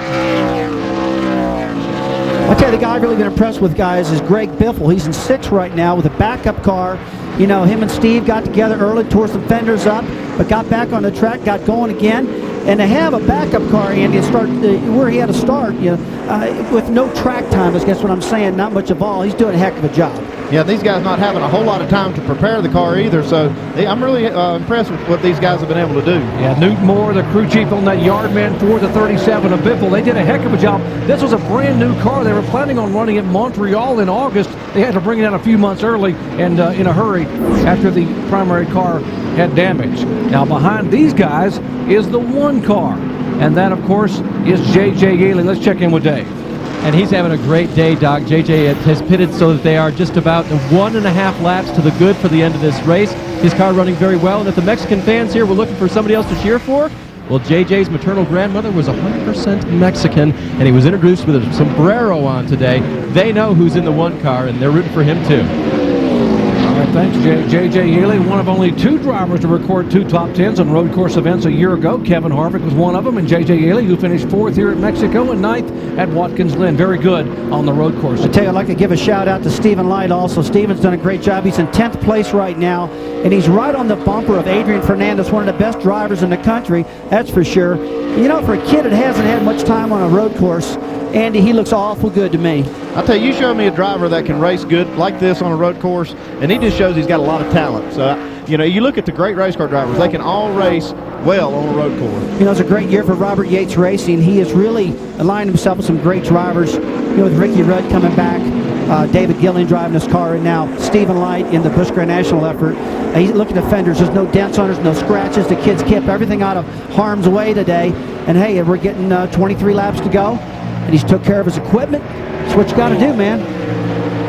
I'll tell you, the guy I've really been impressed with, guys, is Greg Biffle. He's in 6th right now with a backup car. You know, him and Steve got together early, tore some fenders up, but got back on the track, got going again. And to have a backup car, Andy, and start where he had to start, you know, with no track time, I guess what I'm saying, not much of all, he's doing a heck of a job. Yeah, these guys not having a whole lot of time to prepare the car either, so I'm really impressed with what these guys have been able to do. Yeah, Newton Moore, the crew chief on that yard man for the 37 of Biffle. They did a heck of a job. This was a brand new car. They were planning on running it in Montreal in August. They had to bring it out a few months early and in a hurry after the primary car had damage. Now behind these guys is the 1 car, and that of course is J.J. Yaley. Let's check in with Dave. And he's having a great day, Doc. JJ has pitted so that they are just about 1.5 laps to the good for the end of this race. His car running very well. And if the Mexican fans here were looking for somebody else to cheer for, well, JJ's maternal grandmother was 100% Mexican, and he was introduced with a sombrero on today. They know who's in the 1 car, and they're rooting for him too. Thanks, J.J. Yaley, one of only 2 drivers to record 2 top 10s on road course events a year ago. Kevin Harvick was one of them, and J.J. Yaley, who finished 4th here at Mexico and 9th at Watkins Glen. Very good on the road course. I tell you, I'd like to give a shout out to Stephen Light also. Stephen's done a great job. He's in 10th place right now, and he's right on the bumper of Adrian Fernandez, one of the best drivers in the country, that's for sure. You know, for a kid that hasn't had much time on a road course, Andy, he looks awful good to me. I'll tell you, show me a driver that can race good like this on a road course, and he just shows he's got a lot of talent. So, you know, you look at the great race car drivers, they can all race well on a road course. You know, it's a great year for Robert Yates Racing. He has really aligned himself with some great drivers. You know, with Ricky Rudd coming back, David Gillian driving his car, and now Stephen Light in the Busch Grand National effort. He's looking at the fenders. There's no dents on it, there's no scratches. The kids kept everything out of harm's way today. And hey, we're getting 23 laps to go, and he's took care of his equipment. That's what you got to do, man.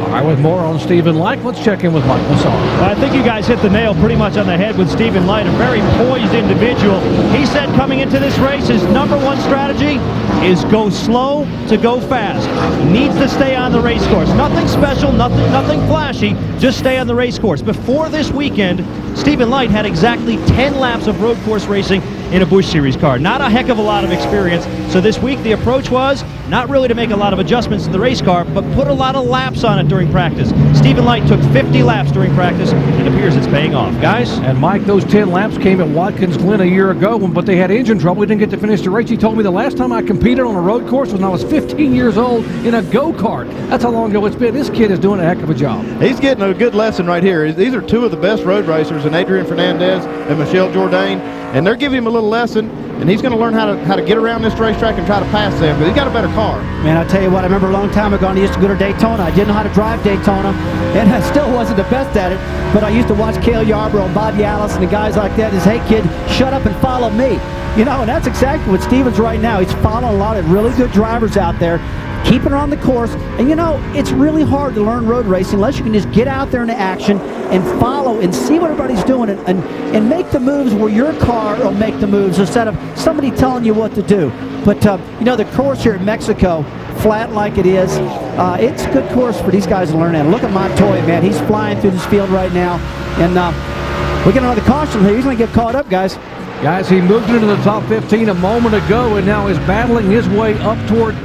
All right, with more on Stephen Light, let's check in with Mike Massar. Well, I think you guys hit the nail pretty much on the head with Stephen Light, a very poised individual. He said coming into this race, his #1 strategy is go slow to go fast. He needs to stay on the race course. Nothing special, nothing flashy, just stay on the race course. Before this weekend, Stephen Light had exactly 10 laps of road course racing in a Busch Series car. Not a heck of a lot of experience. So this week the approach was not really to make a lot of adjustments to the race car, but put a lot of laps on it during practice. Stephen Light took 50 laps during practice, and it appears it's paying off, guys. And Mike, those 10 laps came at Watkins Glen a year ago, but they had engine trouble. We didn't get to finish the race. He told me the last time I competed on a road course was when I was 15 years old in a go-kart. That's how long ago it's been. This kid is doing a heck of a job. He's getting a good lesson right here. These are 2 of the best road racers, in Adrian Fernandez and Michelle Jourdain, and they're giving him a little lesson, and he's going to learn how to get around this racetrack and try to pass them, because he's got a better car. Man, I'll tell you what, I remember a long time ago, I used to go to Daytona. I didn't know how to drive Daytona, and I still wasn't the best at it, but I used to watch Cale Yarborough and Bobby Allison and guys like that and say, hey, kid, shut up and follow me. You know, and that's exactly what Stevens right now. He's following a lot of really good drivers out there, keeping her on the course. And you know, it's really hard to learn road racing unless you can just get out there into action and follow and see what everybody's doing and make the moves where your car will make the moves instead of somebody telling you what to do. But, you know, the course here in Mexico, flat like it is, it's a good course for these guys to learn at. Look at Montoya, man. He's flying through this field right now. And we get another caution here. He's going to get caught up, guys. Guys, he moved into the top 15 a moment ago and now is battling his way up toward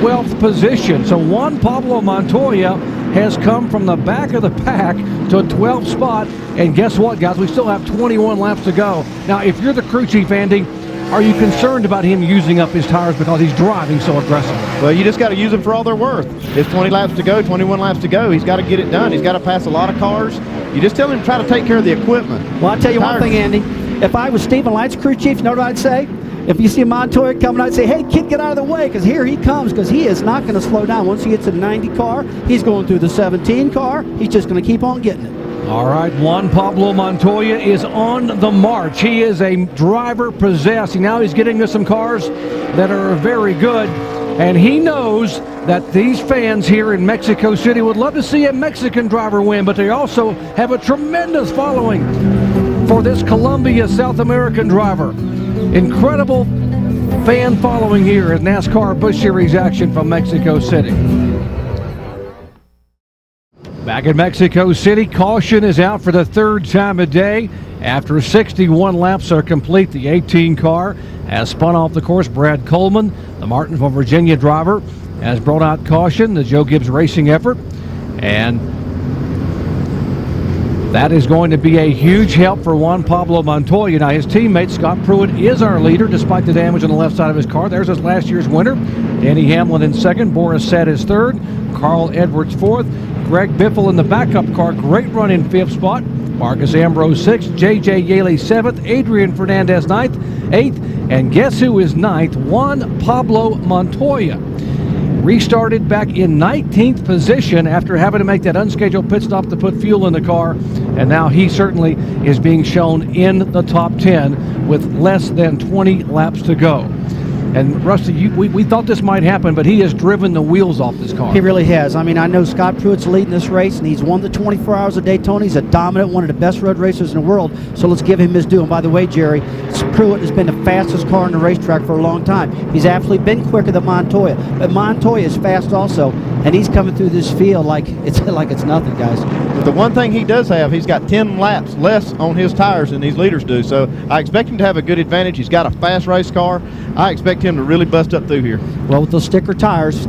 12th position. So Juan Pablo Montoya has come from the back of the pack to a 12th spot. And guess what, guys? We still have 21 laps to go. Now, if you're the crew chief, Andy, are you concerned about him using up his tires because he's driving so aggressively? Well, you just got to use them for all they're worth. It's 20 laps to go, 21 laps to go. He's got to get it done. He's got to pass a lot of cars. You just tell him to try to take care of the equipment. Well, I'll tell you one thing, Andy. If I was Stephen Light's crew chief, you know what I'd say? If you see Montoya coming, I'd say, hey, kid, get out of the way, because here he comes, because he is not going to slow down. Once he gets to the 90 car, he's going through the 17 car. He's just going to keep on getting it. All right, Juan Pablo Montoya is on the march. He is a driver possessed. Now he's getting to some cars that are very good, and he knows that these fans here in Mexico City would love to see a Mexican driver win, but they also have a tremendous following for this Colombia South American driver. Incredible fan following here at NASCAR Busch Series action from Mexico City. Back in Mexico City, caution is out for the third time a day. After 61 laps are complete, the 18 car has spun off the course. Brad Coleman, the Martinsville, Virginia driver, has brought out caution, the Joe Gibbs Racing effort, and that is going to be a huge help for Juan Pablo Montoya. Now, his teammate, Scott Pruitt, is our leader despite the damage on the left side of his car. There's his last year's winner. Danny Hamlin in second. Boris Said is third. Carl Edwards fourth. Greg Biffle in the backup car. Great run in fifth spot. Marcus Ambrose sixth. J.J. Yaley seventh. Adrian Fernandez eighth. And guess who is ninth? Juan Pablo Montoya. Restarted back in 19th position after having to make that unscheduled pit stop to put fuel in the car, and now he certainly is being shown in the top 10 with less than 20 laps to go. And Rusty, we thought this might happen, but he has driven the wheels off this car. He really has. I mean, I know Scott Pruitt's leading this race, and he's won the 24 Hours of Daytona. He's a dominant, one of the best road racers in the world, so let's give him his due. And by the way, Jerry, Pruitt has been the fastest car in the racetrack for a long time. He's absolutely been quicker than Montoya, but Montoya is fast also, and he's coming through this field like it's nothing, guys. But the one thing he does have, he's got 10 laps less on his tires than these leaders do, so I expect him to have a good advantage. He's got a fast race car. I expect him to really bust up through here. Well, with those sticker tires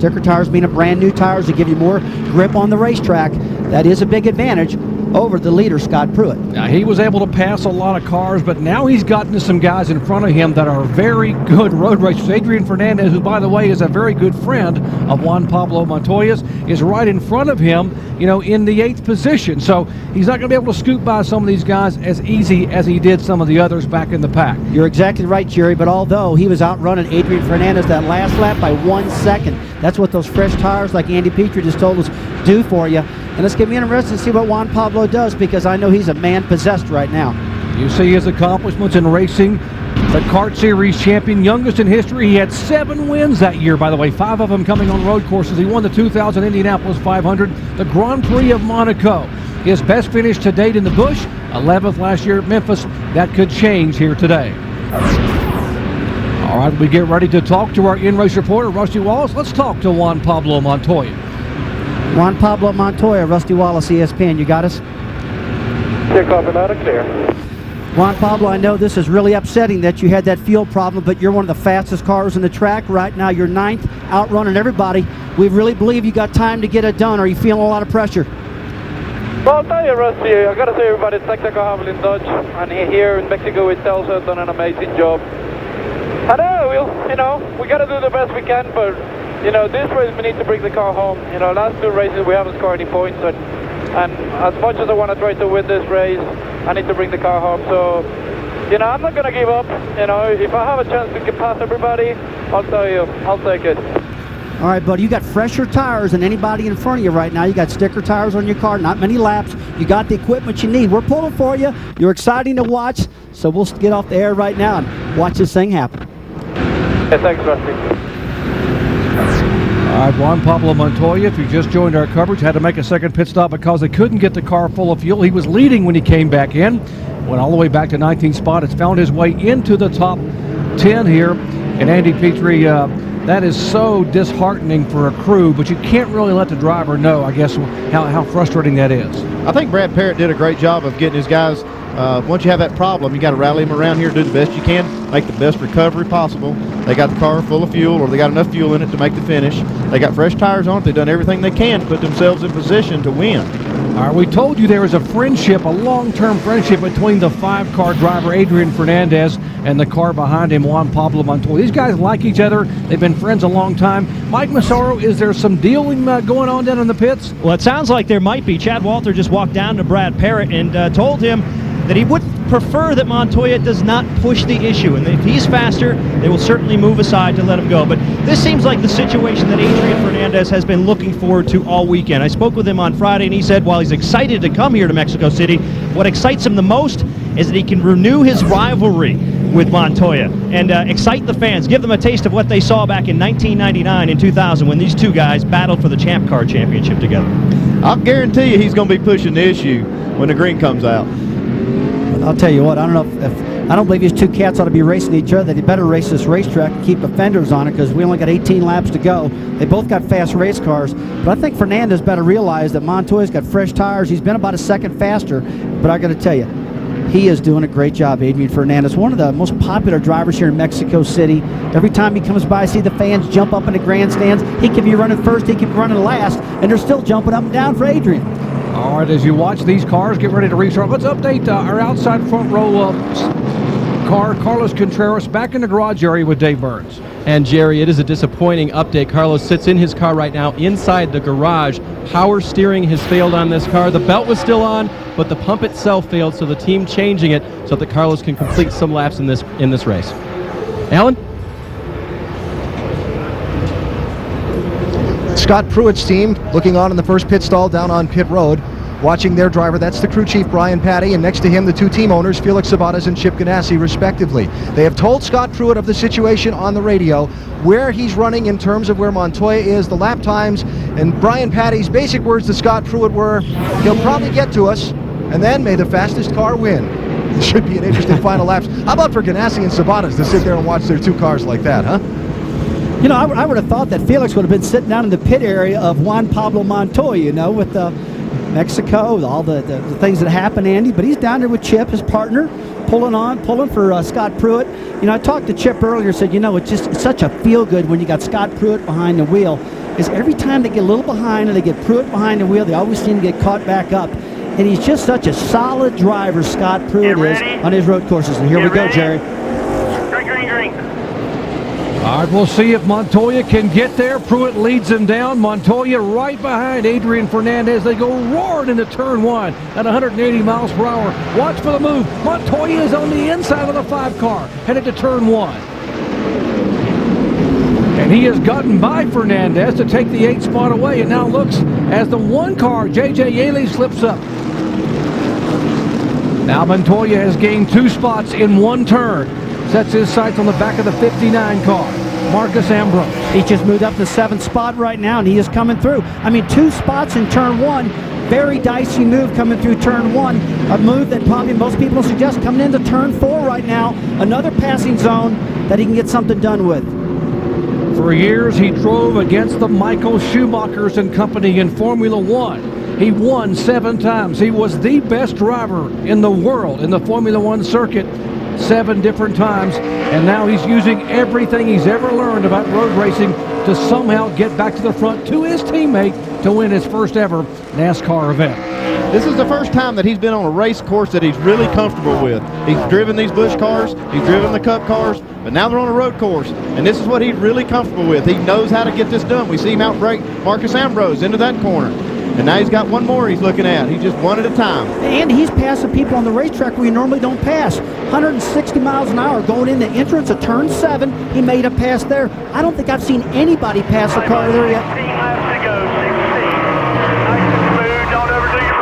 being a brand new tires to give you more grip on the racetrack, that is a big advantage over the leader, Scott Pruitt. Now, he was able to pass a lot of cars, but now he's gotten to some guys in front of him that are very good road racers. Adrian Fernandez, who, by the way, is a very good friend of Juan Pablo Montoya's, is right in front of him, you know, in the 8th position. So he's not going to be able to scoot by some of these guys as easy as he did some of the others back in the pack. You're exactly right, Jerry, but although he was outrunning Adrian Fernandez that last lap by 1 second, that's what those fresh tires, like Andy Petrie just told us, do for you. And it's going to be interesting to see what Juan Pablo does, because I know he's a man possessed right now. You see his accomplishments in racing. The Kart Series champion, youngest in history. He had 7 wins that year, by the way, 5 of them coming on road courses. He won the 2000 Indianapolis 500, the Grand Prix of Monaco. His best finish to date in the Busch, 11th last year at Memphis. That could change here today. All right, we get ready to talk to our in-race reporter, Rusty Wallace. Let's talk to Juan Pablo Montoya. Juan Pablo Montoya, Rusty Wallace, ESPN. You got us? Clear, copy, loud and clear. Juan Pablo, I know this is really upsetting that you had that fuel problem, but you're one of the fastest cars in the track right now. You're 9th, outrunning everybody. We really believe you got time to get it done. Are you feeling a lot of pressure? Well, I'll tell you, Rusty, I got to say everybody, Texaco Javelin Dodge, and here in Mexico with Telcel have done an amazing job. I know, we got to do the best we can, but this race we need to bring the car home. Last 2 races we haven't scored any points, and as much as I want to try to win this race, I need to bring the car home. So, I'm not going to give up. If I have a chance to get past everybody, I'll tell you, I'll take it. All right, buddy, you got fresher tires than anybody in front of you right now. You got sticker tires on your car, not many laps. You got the equipment you need. We're pulling for you. You're exciting to watch, so we'll get off the air right now and watch this thing happen. Yeah, thanks, Rusty. All right, Juan Pablo Montoya, if you just joined our coverage, had to make a second pit stop because they couldn't get the car full of fuel. He was leading when he came back in, went all the way back to 19th spot. It's found his way into the top 10 here. And Andy Petrie, that is so disheartening for a crew, but you can't really let the driver know, I guess, how frustrating that is. I think Brad Parrott did a great job of getting his guys. Once you have that problem, you got to rally them around here, do the best you can, make the best recovery possible. They got the car full of fuel, or they got enough fuel in it to make the finish. They got fresh tires on it. They've done everything they can to put themselves in position to win. All right, we told you there was a friendship, a long-term friendship between the 5-car driver, Adrian Fernandez, and the car behind him, Juan Pablo Montoya. These guys like each other. They've been friends a long time. Mike Massaro, is there some dealing going on down in the pits? Well, it sounds like there might be. Chad Walter just walked down to Brad Parrott and told him that he prefer that Montoya does not push the issue, and if he's faster, they will certainly move aside to let him go. But this seems like the situation that Adrian Fernandez has been looking forward to all weekend. I spoke with him on Friday, and he said while he's excited to come here to Mexico City, what excites him the most is that he can renew his rivalry with Montoya and excite the fans, give them a taste of what they saw back in 1999 and 2000 when these two guys battled for the Champ Car Championship together. I'll guarantee you he's going to be pushing the issue when the green comes out. I'll tell you what, I don't know if I don't believe these two cats ought to be racing each other. They better race this racetrack and keep the fenders on it because we only got 18 laps to go. They both got fast race cars, but I think Fernandez better realize that Montoya's got fresh tires. He's been about a second faster, but I got to tell you, he is doing a great job, Adrian Fernandez. One of the most popular drivers here in Mexico City. Every time he comes by, I see the fans jump up in the grandstands. He could be running first, he could be running last, and they're still jumping up and down for Adrian. All right, as you watch these cars get ready to restart, let's update our outside front row car, Carlos Contreras, back in the garage area with Dave Burns. And Jerry, it is a disappointing update. Carlos sits in his car right now inside the garage. Power steering has failed on this car. The belt was still on, but the pump itself failed, so the team changing it so that Carlos can complete some laps in this race. Alan? Scott Pruitt's team looking on in the first pit stall down on pit road, watching their driver. That's the crew chief, Brian Patty, and next to him, the two team owners, Felix Sabates and Chip Ganassi, respectively. They have told Scott Pruitt of the situation on the radio, where he's running in terms of where Montoya is, the lap times, and Brian Patty's basic words to Scott Pruitt were, he'll probably get to us, and then may the fastest car win. It should be an interesting final laps. How about for Ganassi and Sabates to sit there and watch their two cars like that, huh? You know, I would have thought that Felix would have been sitting down in the pit area of Juan Pablo Montoya, you know, with Mexico, all the things that happened, Andy. But he's down there with Chip, his partner, pulling for Scott Pruitt. You know, I talked to Chip earlier, said, you know, it's such a feel-good when you got Scott Pruitt behind the wheel, is every time they get a little behind and they get Pruitt behind the wheel, they always seem to get caught back up. And he's just such a solid driver, Scott Pruitt is, on his road courses. And here we go, Jerry. Green. All right, we'll see if Montoya can get there. Pruitt leads him down. Montoya right behind Adrian Fernandez. They go roaring into turn one at 180 miles per hour. Watch for the move. Montoya is on the inside of the 5 car, headed to turn one. And he has gotten by Fernandez to take the 8 spot away, and now looks as the 1 car, J.J. Yaley, slips up. Now Montoya has gained 2 spots in 1 turn. Sets his sights on the back of the 59 car, Marcus Ambrose. He just moved up to the 7th spot right now, and he is coming through. I mean, 2 spots in turn 1. Very dicey move coming through turn 1. A move that probably most people suggest coming into turn 4 right now. Another passing zone that he can get something done with. For years, he drove against the Michael Schumachers and company in Formula One. He won 7 times. He was the best driver in the world in the Formula One circuit 7 different times, and now he's using everything he's ever learned about road racing to somehow get back to the front to his teammate to win his first ever NASCAR event. This is the first time that he's been on a race course that he's really comfortable with. He's driven these Busch cars, he's driven the Cup cars, but now they're on a road course, and this is what he's really comfortable with. He knows how to get this done. We see him outbrake Marcus Ambrose into that corner. And now he's got 1 more he's looking at. He's just 1 at a time. And he's passing people on the racetrack where you normally don't pass. 160 miles an hour going in the entrance of turn 7. He made a pass there. I don't think I've seen anybody pass a car there yet. 16 laps to go, 16. Nice and smooth, don't overdo your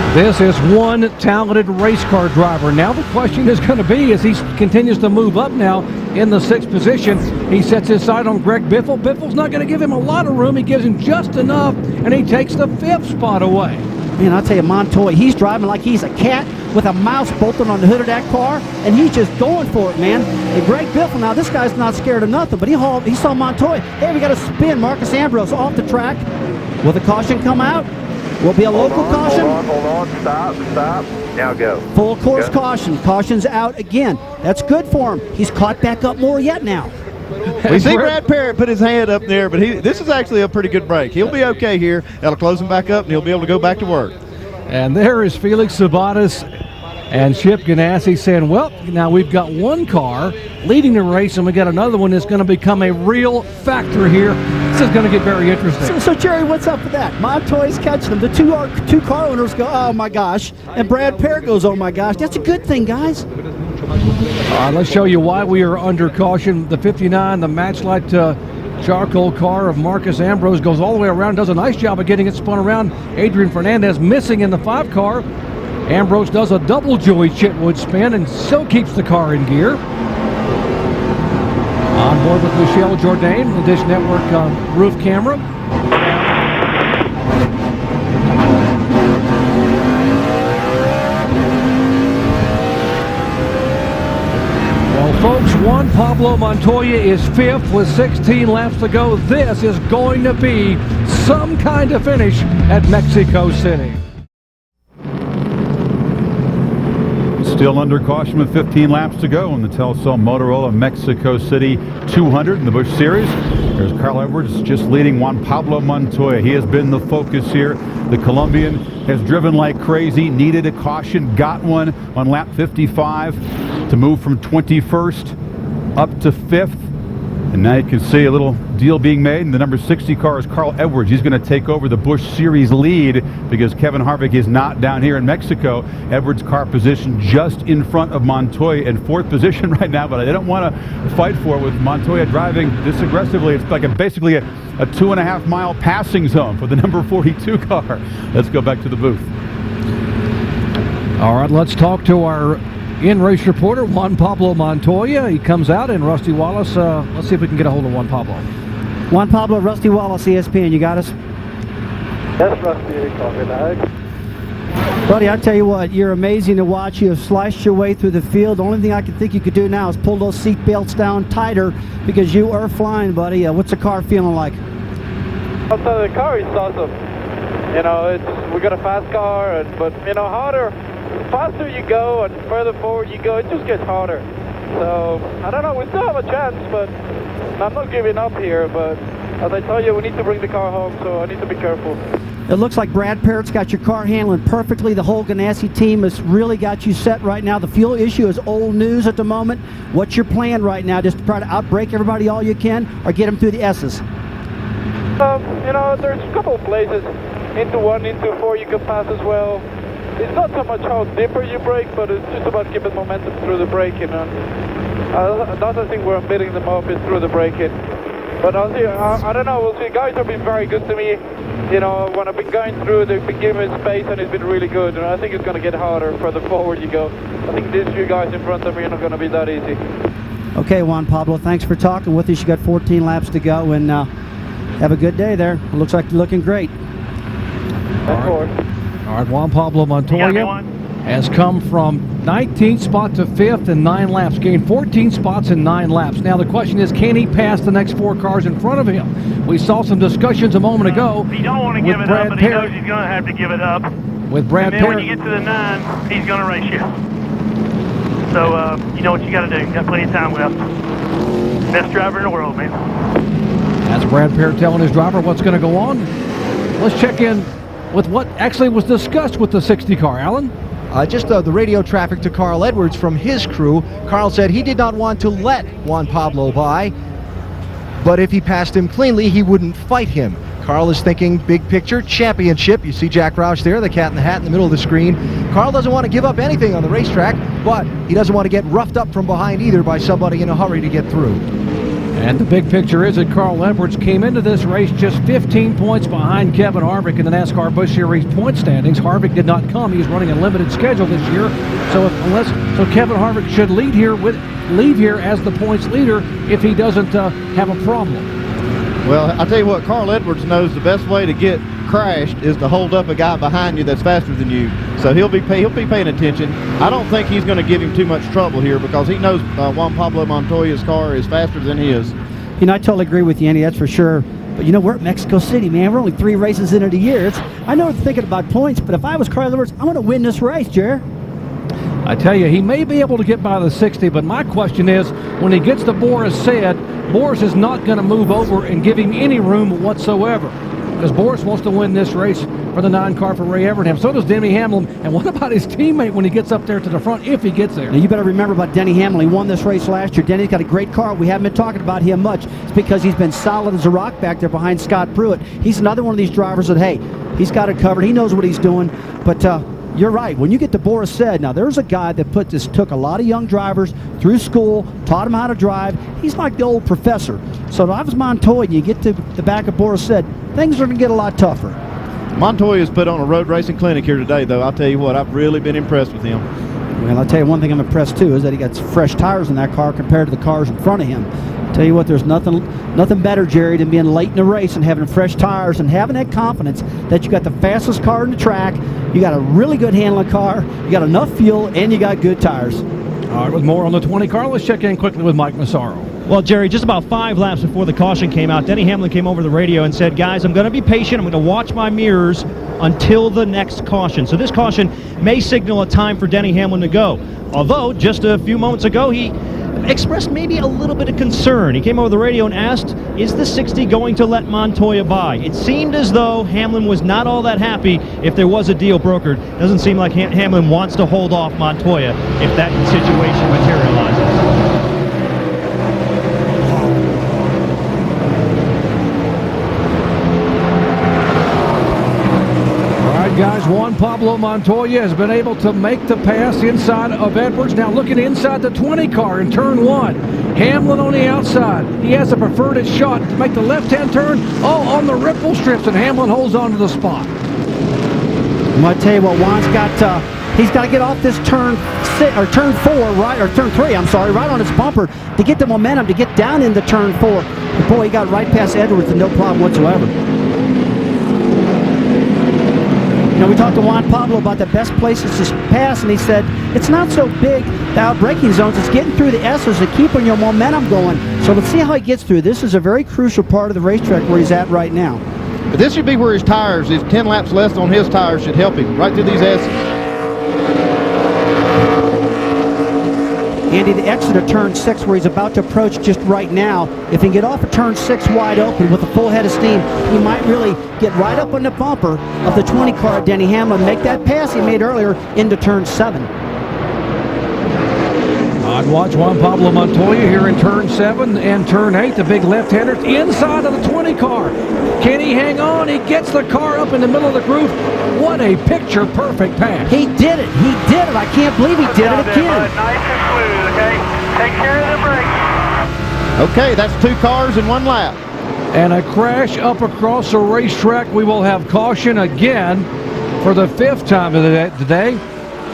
brakes. This is one talented race car driver. Now the question is going to be, as he continues to move up now in the 6th position, he sets his sight on Greg Biffle. Biffle's not going to give him a lot of room. He gives him just enough, and he takes the 5th spot away. Man, I'll tell you, Montoya, he's driving like he's a cat with a mouse bolted on the hood of that car, and he's just going for it, man. And Greg Biffle, now this guy's not scared of nothing, but he saw Montoya. Hey, we got to spin Marcus Ambrose off the track. Will the caution come out? Will be a local caution? Hold on, stop. Now go. Full course caution. Caution's out again. That's good for him. He's caught back up more yet now. We see Brad Parrott put his hand up there, but this is actually a pretty good break. He'll be okay here. That'll close him back up, and he'll be able to go back to work. And there is Felix Sabates and Chip Ganassi saying, well, now we've got 1 car leading the race, and we got another one that's going to become a real factor here This is going to get very interesting. So, Jerry, what's up with that? Montoya's catching them. The two car owners go, oh my gosh, and Brad Parrott goes, oh my gosh. That's a good thing, guys. Let's show you why we are under caution. The 59, the Matchlight charcoal car of Marcus Ambrose goes all the way around, does a nice job of getting it spun around. Adrian Fernandez missing in the 5 car. Ambrose does a double Joey Chitwood spin and still keeps the car in gear. On board with Michelle Jourdain, the Dish Network roof camera. Well, folks, Juan Pablo Montoya is 5th with 16 laps to go. This is going to be some kind of finish at Mexico City. Still under caution with 15 laps to go in the Telcel-Motorola Mexico City 200 in the Busch Series. There's Carl Edwards just leading Juan Pablo Montoya. He has been the focus here. The Colombian has driven like crazy, needed a caution, got one on lap 55 to move from 21st up to 5th. And now you can see a little deal being made. And the number 60 car is Carl Edwards. He's going to take over the Busch Series lead because Kevin Harvick is not down here in Mexico. Edwards' car position just in front of Montoya in 4th position right now, but they don't want to fight for it with Montoya driving this aggressively. It's like basically a 2.5 mile passing zone for the number 42 car. Let's go back to the booth. All right, let's talk to our in-race reporter, Juan Pablo Montoya. He comes out, and Rusty Wallace, let's see if we can get a hold of Juan Pablo. Juan Pablo, Rusty Wallace, ESPN, you got us? Yes, Rusty, copy that. Buddy, I tell you what, you're amazing to watch. You have sliced your way through the field. The only thing I can think you could do now is pull those seat belts down tighter because you are flying, buddy. What's the car feeling like? So the car is awesome. You know, we got a fast car, but you know, faster you go and further forward you go, it just gets harder. So, I don't know, we still have a chance, but I'm not giving up here. But as I tell you, we need to bring the car home, so I need to be careful. It looks like Brad Parrott's got your car handling perfectly. The whole Ganassi team has really got you set right now. The fuel issue is old news at the moment. What's your plan right now? Just to try to outbrake everybody all you can, or get them through the S's? You know, there's a couple of places, into 1, into 4 you can pass as well. It's not so much how deeper you brake, but it's just about keeping momentum through the braking. Another thing where I'm beating them up is through the braking. But I'll see, I don't know, we'll see. Guys have been very good to me. You know, when I've been going through, they've been giving me space, and it's been really good. And I think it's going to get harder further forward you go. I think these few guys in front of me are not going to be that easy. Okay, Juan Pablo, thanks for talking with us. You got 14 laps to go, and have a good day there. It looks like you're looking great. All right, Juan Pablo Montoya has come from 19th spot to 5th in 9 laps, gained 14 spots in 9 laps. Now the question is, can he pass the next 4 cars in front of him? We saw some discussions a moment ago. He don't want to give it up, but he knows he's going to have to give it up. With Brad Parrott. When you get to the 9, he's going to race you. So, you know what you got to do. You got plenty of time left. Best driver in the world, man. That's Brad Parrott telling his driver what's going to go on. Let's check in with what actually was discussed with the 60 car, Alan. Just the radio traffic to Carl Edwards from his crew. Carl said he did not want to let Juan Pablo by, but if he passed him cleanly, he wouldn't fight him. Carl is thinking big picture championship. You see Jack Roush there, the cat in the hat in the middle of the screen. Carl doesn't want to give up anything on the racetrack, but he doesn't want to get roughed up from behind either by somebody in a hurry to get through. And the big picture is that Carl Edwards came into this race just 15 points behind Kevin Harvick in the NASCAR Busch Series point standings. Harvick did not come. He's running a limited schedule this year. So Kevin Harvick should leave here as the points leader if he doesn't have a problem. Well, I'll tell you what, Carl Edwards knows the best way to get crashed is to hold up a guy behind you that's faster than you. So he'll be paying attention. I don't think he's going to give him too much trouble here because he knows Juan Pablo Montoya's car is faster than his. You know, I totally agree with you, Andy, that's for sure. But you know, we're at Mexico City, man. We're only 3 races into the year. I know it's thinking about points, but if I was Carl Edwards, I'm going to win this race, Jared. I tell you, he may be able to get by the 60, but my question is, when he gets to Boris Said, Boris is not going to move over and give him any room whatsoever, because Boris wants to win this race for the 9 car for Ray Evernham. So does Denny Hamlin. And what about his teammate when he gets up there to the front, if he gets there? Now, you better remember about Denny Hamlin. He won this race last year. Denny's got a great car. We haven't been talking about him much. It's because he's been solid as a rock back there behind Scott Pruitt. He's another one of these drivers that, hey, he's got it covered. He knows what he's doing. But you're right. When you get to Boris Said, now there's a guy that took a lot of young drivers through school, taught them how to drive. He's like the old professor. So if I was Montoya and you get to the back of Boris Said, things are going to get a lot tougher. Montoya's put on a road racing clinic here today, though. I'll tell you what, I've really been impressed with him. Well, I'll tell you one thing I'm impressed, too, is that he got fresh tires in that car compared to the cars in front of him. Tell you what, there's nothing better, Jerry, than being late in the race and having fresh tires and having that confidence that you got the fastest car in the track, you got a really good handling car, you got enough fuel, and you got good tires. All right, with more on the 20 car, let's check in quickly with Mike Massaro. Well, Jerry, just about 5 laps before the caution came out, Denny Hamlin came over the radio and said, guys, I'm going to be patient. I'm going to watch my mirrors until the next caution. So this caution may signal a time for Denny Hamlin to go. Although, just a few moments ago, he expressed maybe a little bit of concern. He came over the radio and asked, is the 60 going to let Montoya by? It seemed as though Hamlin was not all that happy if there was a deal brokered. Doesn't seem like Hamlin wants to hold off Montoya if that situation materializes. Guys, Juan Pablo Montoya has been able to make the pass inside of Edwards. Now looking inside the 20 car in turn 1. Hamlin on the outside. He has a preferred shot to make the left-hand turn. Oh, on the ripple strips, and Hamlin holds on to the spot. I'm going to tell you what, Juan's he's got to get off this turn 4, right, or turn 3, I'm sorry, right on his bumper to get the momentum to get down into turn 4. But boy, he got right past Edwards and no problem whatsoever. You know, we talked to Juan Pablo about the best places to pass, and he said it's not so big, the out-braking zones. It's getting through the S's and keeping your momentum going. So let's see how he gets through. This is a very crucial part of the racetrack where he's at right now. But this should be where his tires, his 10 laps less on his tires should help him right through these S's. Andy, the exit of turn 6 where he's about to approach just right now, if he can get off of turn 6 wide open with a full head of steam, he might really get right up on the bumper of the 20 car at Denny Hamlin, make that pass he made earlier into turn 7. I'd watch Juan Pablo Montoya here in turn 7 and turn 8, the big left-hander inside of the 20 car. Can he hang on? He gets the car up in the middle of the groove. What a picture-perfect pass. He did it. He did it. I can't believe he did it again. Nice and smooth, okay? Take care of the brakes. Okay, that's 2 cars in 1 lap. And a crash up across the racetrack. We will have caution again for the 5th time of the day.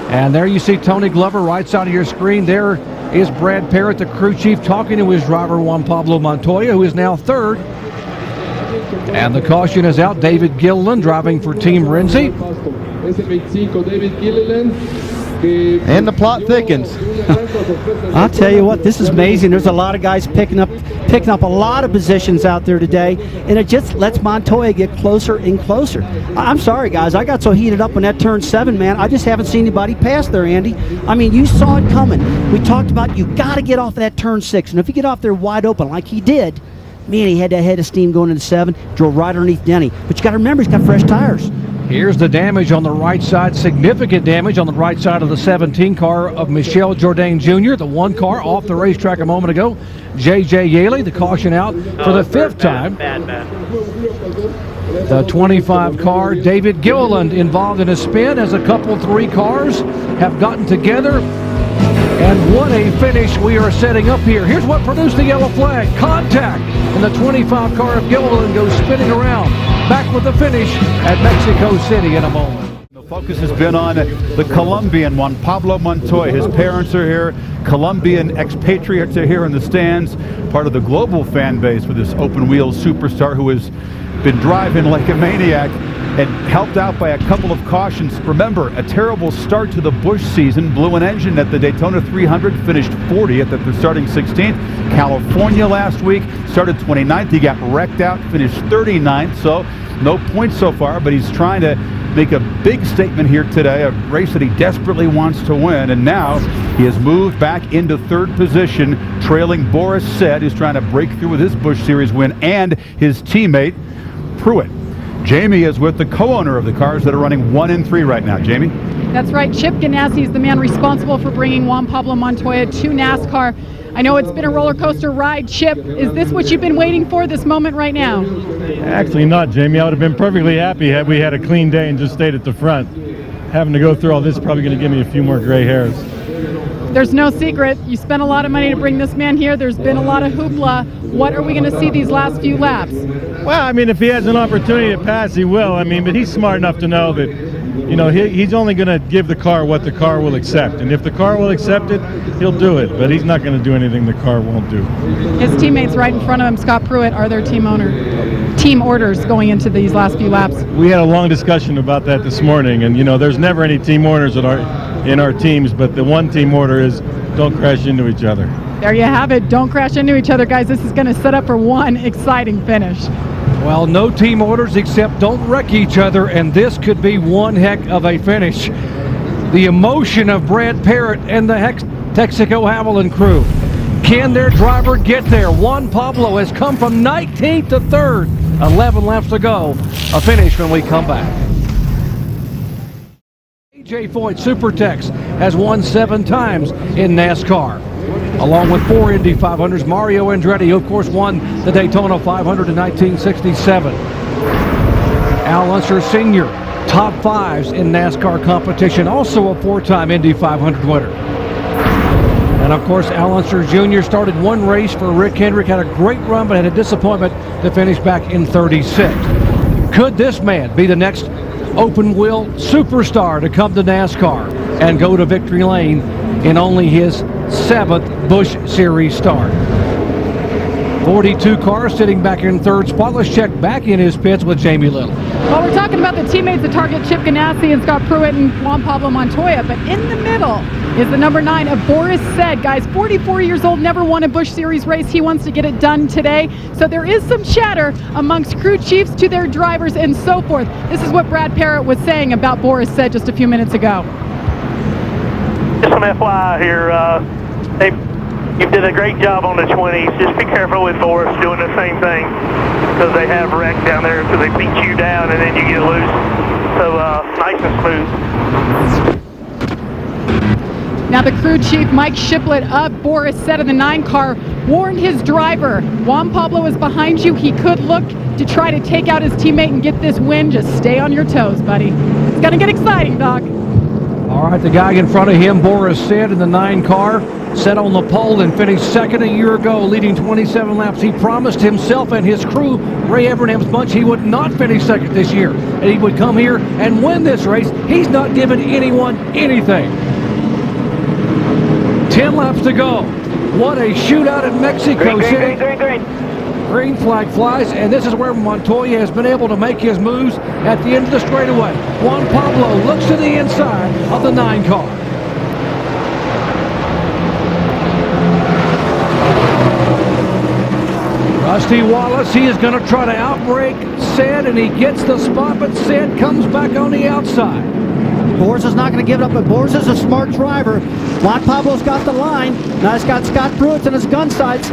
And there you see Tony Glover, right side of your screen. There is Brad Parrott, the crew chief, talking to his driver, Juan Pablo Montoya, who is now 3rd. And the caution is out. David Gilliland driving for Team Renzi. And the plot thickens. I'll tell you what, this is amazing. There's a lot of guys picking up a lot of positions out there today, and it just lets Montoya get closer and closer. I'm sorry, guys. I got so heated up on that turn 7, man. I just haven't seen anybody pass there, Andy. I mean, you saw it coming. We talked about you got to get off of that turn 6, and if you get off there wide open like he did, man, he had that head of steam going into 7, drove right underneath Denny. But you got to remember, he's got fresh tires. Here's the damage on the right side, significant damage on the right side of the 17 car of Michel Jourdain Jr., the 1 car off the racetrack a moment ago. J.J. Yaley, the caution out for the 5th time. The 25 car, David Gilliland, involved in a spin as a couple 3 cars have gotten together. And what a finish we are setting up here. Here's what produced the yellow flag. Contact. And the 25 car of Gilliland goes spinning around. Back with the finish at Mexico City in a moment. The focus has been on the Colombian Juan Pablo Montoya. His parents are here. Colombian expatriates are here in the stands. Part of the global fan base with this open-wheel superstar who has been driving like a maniac and helped out by a couple of cautions. Remember, a terrible start to the Busch season. Blew an engine at the Daytona 300, finished 40th at the starting 16th. California last week, started 29th. He got wrecked out, finished 39th, so no points so far, but he's trying to make a big statement here today, a race that he desperately wants to win, and now he has moved back into 3rd position, trailing Boris Said, who's trying to break through with his Busch Series win, and his teammate, Pruitt. Jamie is with the co-owner of the cars that are running 1 and 3 right now. Jamie? That's right. Chip Ganassi is the man responsible for bringing Juan Pablo Montoya to NASCAR. I know it's been a roller coaster ride, Chip. Is this what you've been waiting for, this moment right now? Actually not, Jamie. I would have been perfectly happy had we had a clean day and just stayed at the front. Having to go through all this is probably going to give me a few more gray hairs. There's no secret. You spent a lot of money to bring this man here. There's been a lot of hoopla. What are we going to see these last few laps? Well, I mean, if he has an opportunity to pass, he will. I mean, but he's smart enough to know that, you know, he's only going to give the car what the car will accept. And if the car will accept it, he'll do it. But he's not going to do anything the car won't do. His teammates right in front of him, Scott Pruitt, are their team orders going into these last few laps. We had a long discussion about that this morning. And, you know, there's never any team orders in our teams. But the one team order is don't crash into each other. There you have it. Don't crash into each other, guys. This is going to set up for one exciting finish. Well, no team orders except don't wreck each other, and this could be one heck of a finish. The emotion of Brad Parrott and the Texaco Havoline crew. Can their driver get there? Juan Pablo has come from 19th to 3rd. 11 laps to go. A finish when we come back. AJ Foyt Supertex has won 7 times in NASCAR. Along with 4 Indy 500s, Mario Andretti, who of course won the Daytona 500 in 1967. Al Unser Sr., top 5s in NASCAR competition, also a 4-time Indy 500 winner. And of course, Al Unser Jr. started 1 race for Rick Hendrick, had a great run, but had a disappointment to finish back in 36. Could this man be the next open-wheel superstar to come to NASCAR and go to victory lane in only his 7th Busch Series start? 42 cars sitting back in 3rd spot. Let's check back in his pits with Jamie Little. Well, we're talking about the teammates that target Chip Ganassi and Scott Pruitt and Juan Pablo Montoya, but in the middle is the number 9 of Boris Said. Guys, 44 years old, never won a Busch Series race. He wants to get it done today. So there is some chatter amongst crew chiefs to their drivers and so forth. This is what Brad Parrott was saying about Boris Said just a few minutes ago. Just some FYI here, you did a great job on the 20s. Just be careful with Boris doing the same thing, because they have wrecked down there because they beat you down and then you get loose. So nice and smooth. Now the crew chief, Mike Shiplett of Boris Said in the 9 car, warned his driver, Juan Pablo is behind you. He could look to try to take out his teammate and get this win. Just stay on your toes, buddy. It's going to get exciting, Doc. All right, the guy in front of him, Boris Said in the 9 car, set on the pole and finished 2nd a year ago, leading 27 laps. He promised himself and his crew, Ray Evernham's bunch, he would not finish 2nd this year, and he would come here and win this race. He's not giving anyone anything. 10 laps to go. What a shootout in Mexico City. Green flag flies, and this is where Montoya has been able to make his moves at the end of the straightaway. Juan Pablo looks to the inside of the 9 car. Rusty Wallace, he is going to try to outbrake Said, and he gets the spot, but Said comes back on the outside. Boris is not going to give it up, but Boris is a smart driver. Juan Pablo's got the line. Now he's got Scott Pruitt in his gun sights.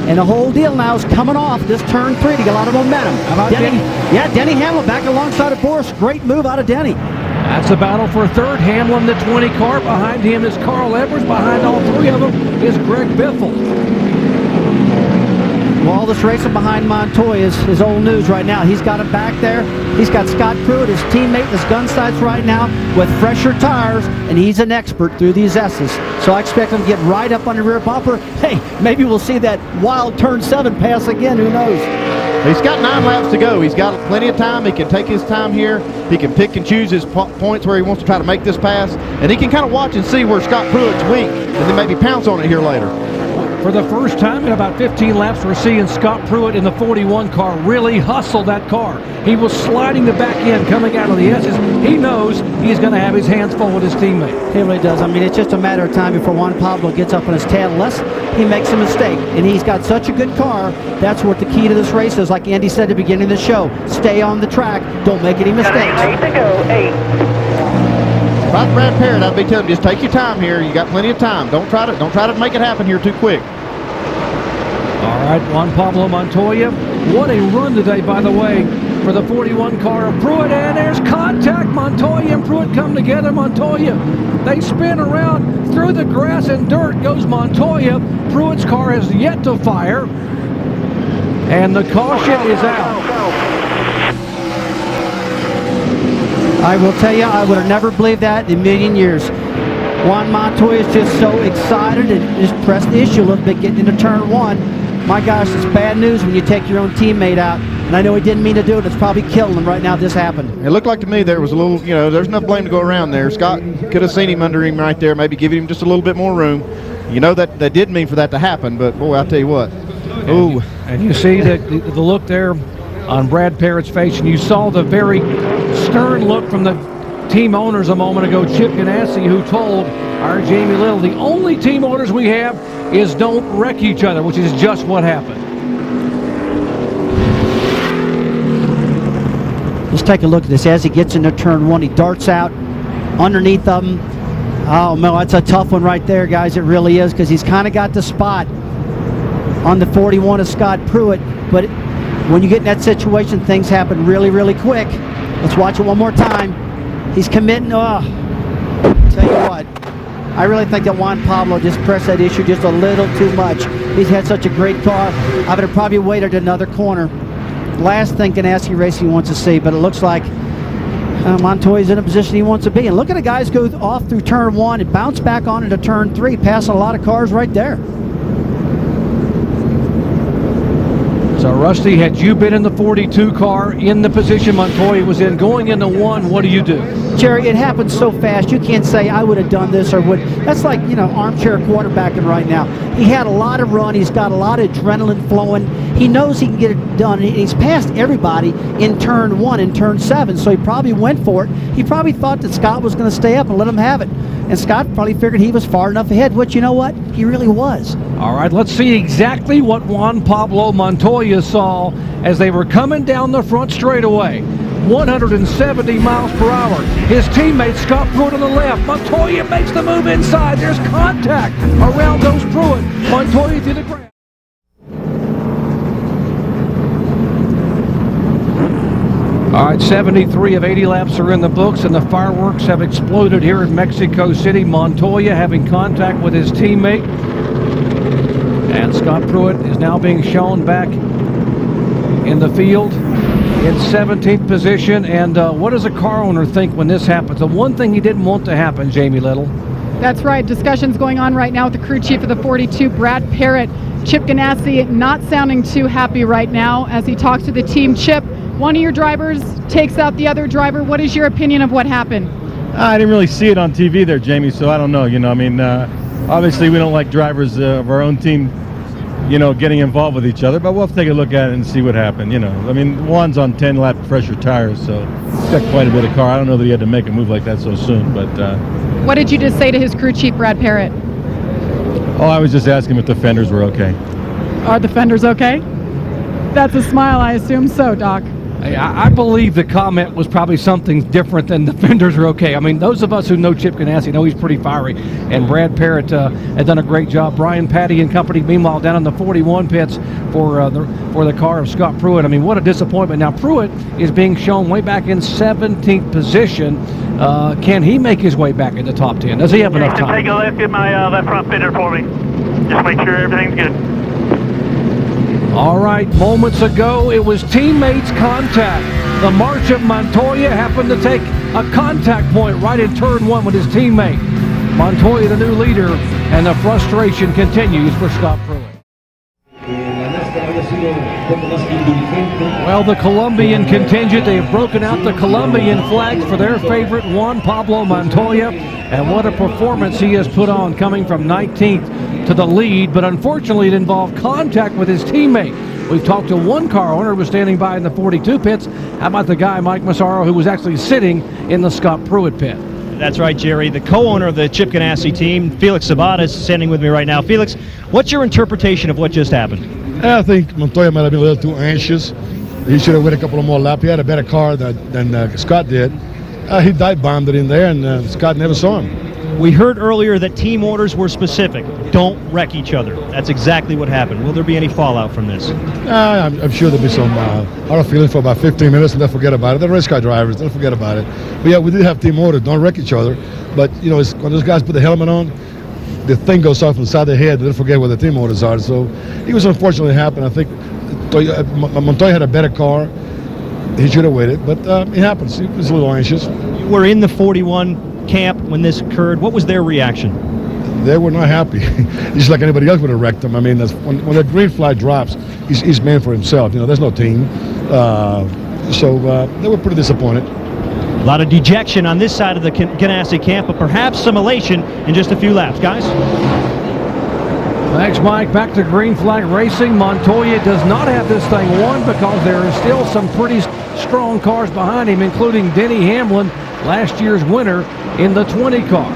And the whole deal now is coming off this turn 3 to get a lot of momentum. How about Denny? Yeah, Denny Hamlin back alongside of Boris. Great move out of Denny. That's the battle for 3rd. Hamlin, the 20 car. Behind him is Carl Edwards. Behind all 3 of them is Greg Biffle. Well, all this racing behind Montoya is old news right now. He's got him back there. He's got Scott Pruitt, his teammate, in his gun sights right now with fresher tires, and he's an expert through these S's. So I expect him to get right up on the rear bumper. Hey, maybe we'll see that wild turn 7 pass again. Who knows? He's got 9 laps to go. He's got plenty of time. He can take his time here. He can pick and choose his points where he wants to try to make this pass, and he can kind of watch and see where Scott Pruitt's weak, and then maybe pounce on it here later. For the first time in about 15 laps, we're seeing Scott Pruitt in the 41 car really hustle that car. He was sliding the back end coming out of the S's. He knows he's going to have his hands full with his teammate. He really does. I mean, it's just a matter of time before Juan Pablo gets up on his tail, unless he makes a mistake. And he's got such a good car. That's what the key to this race is. Like Andy said at the beginning of the show, stay on the track. Don't make any mistakes. 8 to go. 8. Right, Brad Parrott, I'd be telling him, just take your time here. You got plenty of time. Don't try to make it happen here too quick. All right, Juan Pablo Montoya, what a run today, by the way. for the 41 car of Pruitt, and there's contact. Montoya and Pruitt come together. Montoya, they spin around through the grass and dirt goes Montoya. Pruitt's car has yet to fire, and the caution is out. I will tell you, I would have never believed that in a million years. Juan Montoya is just so excited and just pressed the issue a little bit getting into turn one. My gosh, it's bad news when you take your own teammate out. And I know he didn't mean to do it. It's probably killing him right now. This happened. It looked like to me there was a little, there's enough blame to go around there. Scott could have seen him under him right there, maybe giving him just a little bit more room. That did mean for that to happen, but boy, I'll tell you what. Ooh. And you see the look there on Brad Parrott's face, and you saw the very stern look from the team owners a moment ago, Chip Ganassi, who told our Jamie Little, the only team orders we have is don't wreck each other, which is just what happened. Let's take a look at this. As he gets into turn one, he darts out underneath them. Oh, no, that's a tough one right there, guys. It really is, because he's kind of got the spot on the 41 of Scott Pruitt. But when you get in that situation, things happen really, really quick. Let's watch it one more time. He's committing. Oh, tell you what, I really think that Juan Pablo just pressed that issue just a little too much. He's had such a great car. I would have probably waited another corner. Last thing Ganassi Racing wants to see, but it looks like Montoya's in a position he wants to be. And look at the guys go off through turn one and bounce back on into turn three, passing a lot of cars right there. So, Rusty, had you been in the 42 car in the position Montoya was in, going into one, what do you do? Jerry, it happens so fast. You can't say I would have done this or would. That's like, armchair quarterbacking right now. He had a lot of run. He's got a lot of adrenaline flowing. He knows he can get it done. He's passed everybody in turn one and turn seven, so he probably went for it. He probably thought that Scott was going to stay up and let him have it. And Scott probably figured he was far enough ahead, which, you know what? He really was. All right, let's see exactly what Juan Pablo Montoya saw as they were coming down the front straightaway. 170 miles per hour. His teammate Scott Pruitt on the left. Montoya makes the move inside. There's contact around those Pruitt. Montoya to the ground. All right, 73 of 80 laps are in the books, and the fireworks have exploded here in Mexico City. Montoya having contact with his teammate. And Scott Pruitt is now being shown back in the field in 17th position. And what does a car owner think when this happens? The one thing he didn't want to happen, Jamie Little. That's right. Discussions going on right now with the crew chief of the 42, Brad Parrott. Chip Ganassi not sounding too happy right now as he talks to the team. Chip, one of your drivers takes out the other driver. What is your opinion of what happened? I didn't really see it on TV there, Jamie, so I don't know. Obviously we don't like drivers of our own team, getting involved with each other, but we'll have to take a look at it and see what happened. Juan's on 10-lap fresher tires, so he's got quite a bit of car. I don't know that he had to make a move like that so soon, but... What did you just say to his crew chief, Brad Parrott? Oh, I was just asking if the fenders were okay. Are the fenders okay? That's a smile, I assume so, Doc. I believe the comment was probably something different than the fenders are okay. I mean, those of us who know Chip Ganassi know he's pretty fiery, and Brad Parrott had done a great job. Brian Patty and company, meanwhile, down in the 41 pits for the car of Scott Pruitt. I mean, what a disappointment. Now, Pruitt is being shown way back in 17th position. Can he make his way back in the top 10? Does he have enough time? Take a look at my that front fender for me. Just make sure everything's good. All right, moments ago, it was teammates contact. The March of Montoya happened to take a contact point right in turn one with his teammate. Montoya, the new leader, and the frustration continues for Scott Pruitt. Well, the Colombian contingent, they have broken out the Colombian flags for their favorite Juan Pablo Montoya. And what a performance he has put on, coming from 19th to the lead. But unfortunately, it involved contact with his teammate. We've talked to one car owner who was standing by in the 42 pits. How about the guy, Mike Massaro, who was actually sitting in the Scott Pruitt pit? That's right, Jerry. The co-owner of the Chip Ganassi team, Felix Sabat, is standing with me right now. Felix, what's your interpretation of what just happened? I think Montoya might have been a little too anxious. He should have went a couple of more laps. He had a better car than Scott did. He dive bombed it in there, and Scott never saw him. We heard earlier that team orders were specific. Don't wreck each other. That's exactly what happened. Will there be any fallout from this? I'm sure there'll be some hard feelings for about 15 minutes and they'll forget about it. The race car drivers, they'll forget about it. But yeah, we did have team orders. Don't wreck each other. But, you know, it's, when those guys put the helmet on, the thing goes off on the side of their head, they'll forget what the team orders are. So it was unfortunately happened. I think Montoya had a better car. He should have waited, but it happens. He was a little anxious. You were in the 41 camp when this occurred. What was their reaction? They were not happy. Just like anybody else would have wrecked him. I mean, when the green flag drops, he's man for himself. You know, there's no team. So they were pretty disappointed. A lot of dejection on this side of the Ganassi camp, but perhaps some elation in just a few laps. Guys? Thanks, Mike. Back to green flag racing. Montoya does not have this thing won because there are still some pretty strong cars behind him, including Denny Hamlin, last year's winner in the 20 car.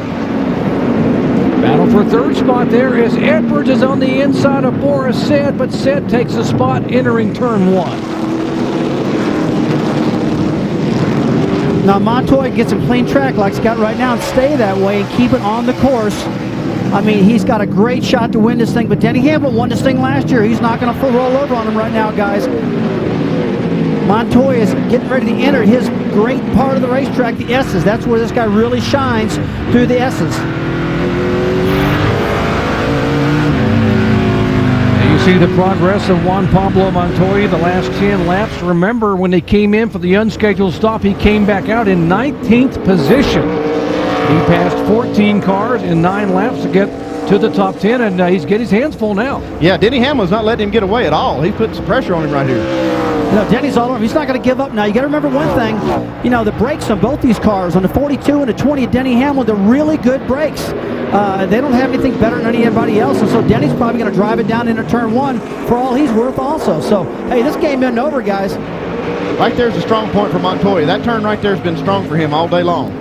Battle for third spot there as Edwards is on the inside of Boris Said, but Said takes a spot entering turn 1. Now Montoya gets some clean track like he's got right now and stay that way and keep it on the course. I mean, he's got a great shot to win this thing, but Denny Hamlin won this thing last year. He's not going to roll over on him right now, guys. Montoya is getting ready to enter his great part of the racetrack, the S's. That's where this guy really shines, through the S's. You see the progress of Juan Pablo Montoya the last 10 laps. Remember, when he came in for the unscheduled stop, he came back out in 19th position. He passed 14 cars in 9 laps to get to the top 10, and he's getting his hands full now. Yeah, Denny Hamlin's not letting him get away at all. He's putting some pressure on him right here. You know, Denny's all over. He's not going to give up now. You got to remember one thing. You know, the brakes on both these cars, on the 42 and the 20 of Denny Hamlin, they're really good brakes. They don't have anything better than anybody else, and so Denny's probably going to drive it down into turn 1 for all he's worth also. So, hey, this game isn't over, guys. Right there's a strong point for Montoya. That turn right there has been strong for him all day long.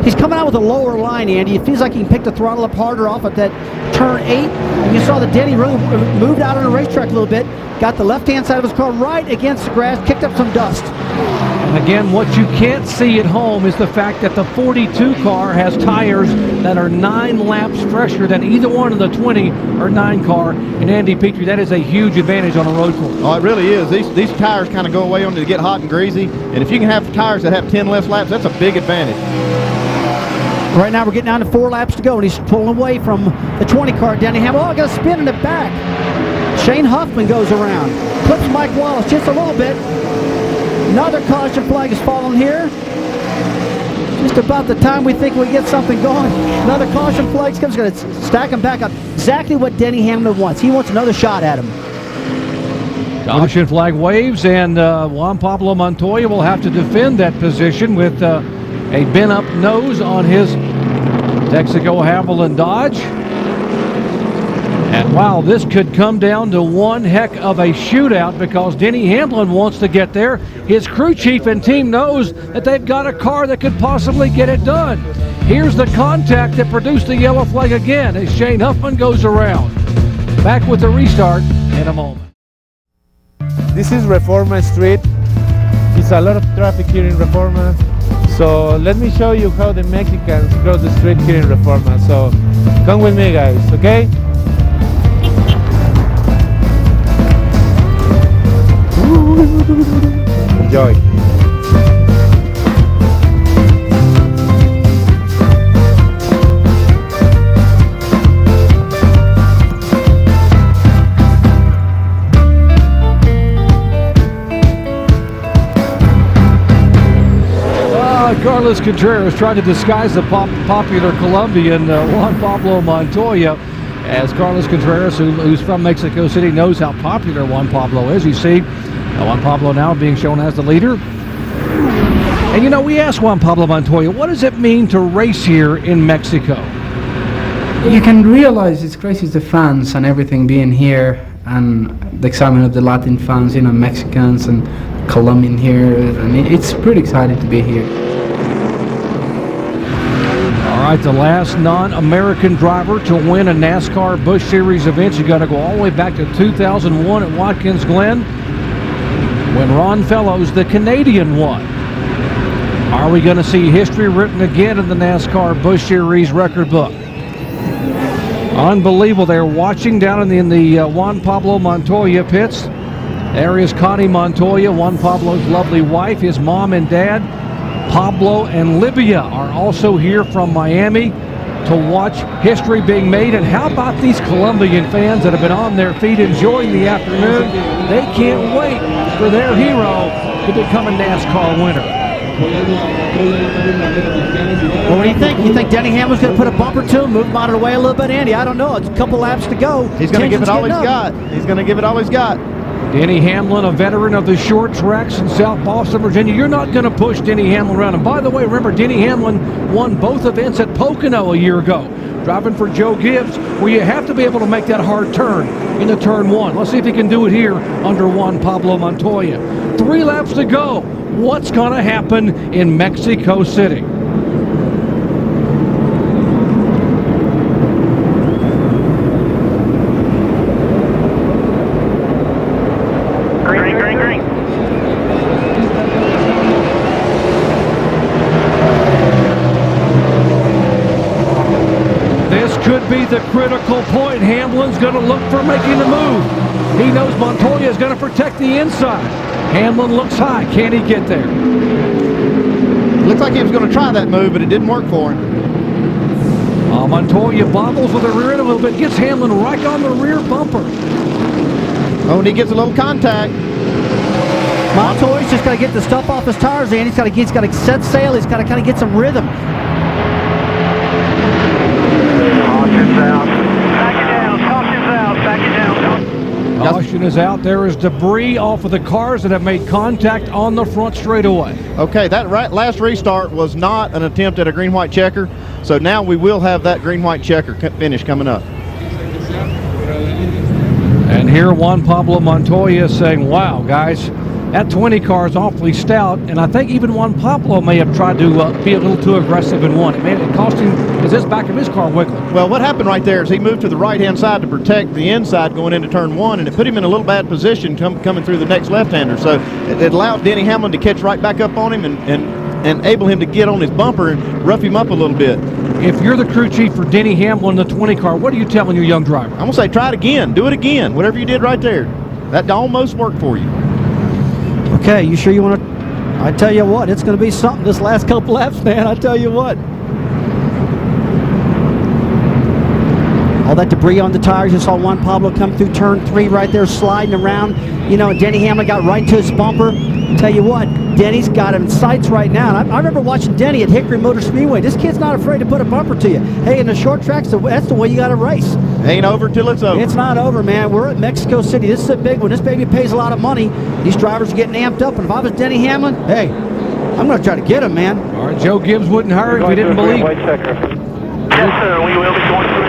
He's coming out with a lower line, Andy. It feels like he can pick the throttle up harder off at that turn 8. And you saw that Denny really moved out on the racetrack a little bit, got the left-hand side of his car right against the grass, kicked up some dust. And again, what you can't see at home is the fact that the 42 car has tires that are 9 laps fresher than either one of the 20 or 9 car. And Andy Petrie, that is a huge advantage on a road course. Oh, it really is. These tires kind of go away on to get hot and greasy. And if you can have tires that have 10 less laps, that's a big advantage. Right now we're getting down to 4 laps to go, and he's pulling away from the 20 car. Denny Hamlin, oh, got a spin in the back. Shane Huffman goes around, clips Mike Wallace just a little bit. Another caution flag is falling here. Just about the time we think we get something going, another caution flag comes, going to stack him back up. Exactly what Denny Hamlin wants. He wants another shot at him. Caution flag waves, and Juan Pablo Montoya will have to defend that position with a bent-up nose on his Texaco Havoline Dodge. And wow, this could come down to one heck of a shootout because Denny Hamlin wants to get there. His crew chief and team knows that they've got a car that could possibly get it done. Here's the contact that produced the yellow flag again as Shane Huffman goes around. Back with the restart in a moment. This is Reforma Street. It's a lot of traffic here in Reforma. So let me show you how the Mexicans cross the street here in Reforma. So come with me, guys, okay? Enjoy. Carlos Contreras tried to disguise the popular Colombian Juan Pablo Montoya, as Carlos Contreras, who's from Mexico City, knows how popular Juan Pablo is. You see Juan Pablo now being shown as the leader. And you know, we asked Juan Pablo Montoya, what does it mean to race here in Mexico? You can realize it's crazy, the fans and everything being here, and the excitement of the Latin fans, you know, Mexicans and Colombian here, and it's pretty exciting to be here. All right, the last non-American driver to win a NASCAR Busch Series event. You got to go all the way back to 2001 at Watkins Glen when Ron Fellows, the Canadian, won. Are we going to see history written again in the NASCAR Busch Series record book? Unbelievable. They're watching down in the Juan Pablo Montoya pits. There is Connie Montoya, Juan Pablo's lovely wife, his mom and dad. Pablo and Libya are also here from Miami to watch history being made. And how about these Colombian fans that have been on their feet enjoying the afternoon? They can't wait for their hero to become a NASCAR winner. Well, what do you think? You think Denny Hamlin's going to put a bumper to him, move him out of the way a little bit, Andy? I don't know. It's a couple laps to go. He's going to give it all he's got. He's going to give it all he's got. Denny Hamlin, a veteran of the short tracks in South Boston, Virginia. You're not going to push Denny Hamlin around. And by the way, remember, Denny Hamlin won both events at Pocono a year ago, driving for Joe Gibbs, where you have to be able to make that hard turn into turn one. Let's see if he can do it here under Juan Pablo Montoya. 3 laps to go. What's going to happen in Mexico City? Green. This could be the critical point. Hamlin's going to look for making the move. He knows Montoya is going to protect the inside. Hamlin looks high. Can he get there? Looks like he was going to try that move, but it didn't work for him. Montoya bobbles with the rear end a little bit. Gets Hamlin right on the rear bumper. Oh, and he gets a little contact. Montoya's just got to get the stuff off his tires, and he's got to set sail. He's got to kind of get some rhythm. Caution's out. Back it down. Caution's out. Back it down. Caution is out. There is debris off of the cars that have made contact on the front straightaway. Okay, that last restart was not an attempt at a green-white checker, so now we will have that green-white checker finish coming up. And here Juan Pablo Montoya is saying, wow, guys, that 20 car is awfully stout, and I think even Juan Pablo may have tried to be a little too aggressive and won. It cost him his back of his car wiggling. Well, what happened right there is he moved to the right-hand side to protect the inside going into turn one, and it put him in a little bad position coming through the next left-hander. So it allowed Denny Hamlin to catch right back up on him and enable him to get on his bumper and rough him up a little bit. If you're the crew chief for Denny Hamlin, the 20 car, what are you telling your young driver? I'm going to say try it again. Do it again. Whatever you did right there. That almost worked for you. Okay, you sure you want to? I tell you what, it's going to be something this last couple laps, man. I tell you what. All that debris on the tires. You saw Juan Pablo come through turn 3 right there, sliding around. You know, Denny Hamlin got right to his bumper. Tell you what, Denny's got him in sights right now. And I remember watching Denny at Hickory Motor Speedway. This kid's not afraid to put a bumper to you. Hey, in the short tracks, that's the way you got to race. Ain't over till it's over. It's not over, man. We're at Mexico City. This is a big one. This baby pays a lot of money. These drivers are getting amped up. And if I was Denny Hamlin, hey, I'm going to try to get him, man. All right, Joe Gibbs wouldn't hire if he didn't believe. Yes, sir. We will be going through.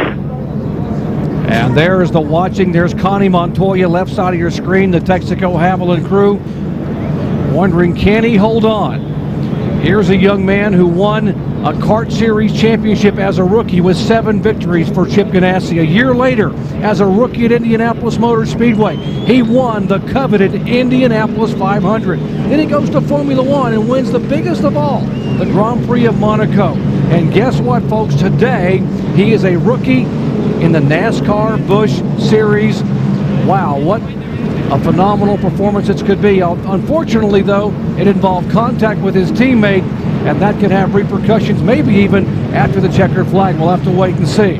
And there's the watching. There's Connie Montoya, left side of your screen, the Texaco Haviland crew. Wondering, can he hold on? Here's a young man who won a Kart Series championship as a rookie with 7 victories for Chip Ganassi. A year later, as a rookie at Indianapolis Motor Speedway, he won the coveted Indianapolis 500. Then he goes to Formula One and wins the biggest of all, the Grand Prix of Monaco. And guess what, folks? Today, he is a rookie in the NASCAR Busch Series. Wow, what a phenomenal performance it could be. Unfortunately, though, it involved contact with his teammate, and that could have repercussions, maybe even after the checkered flag. We'll have to wait and see.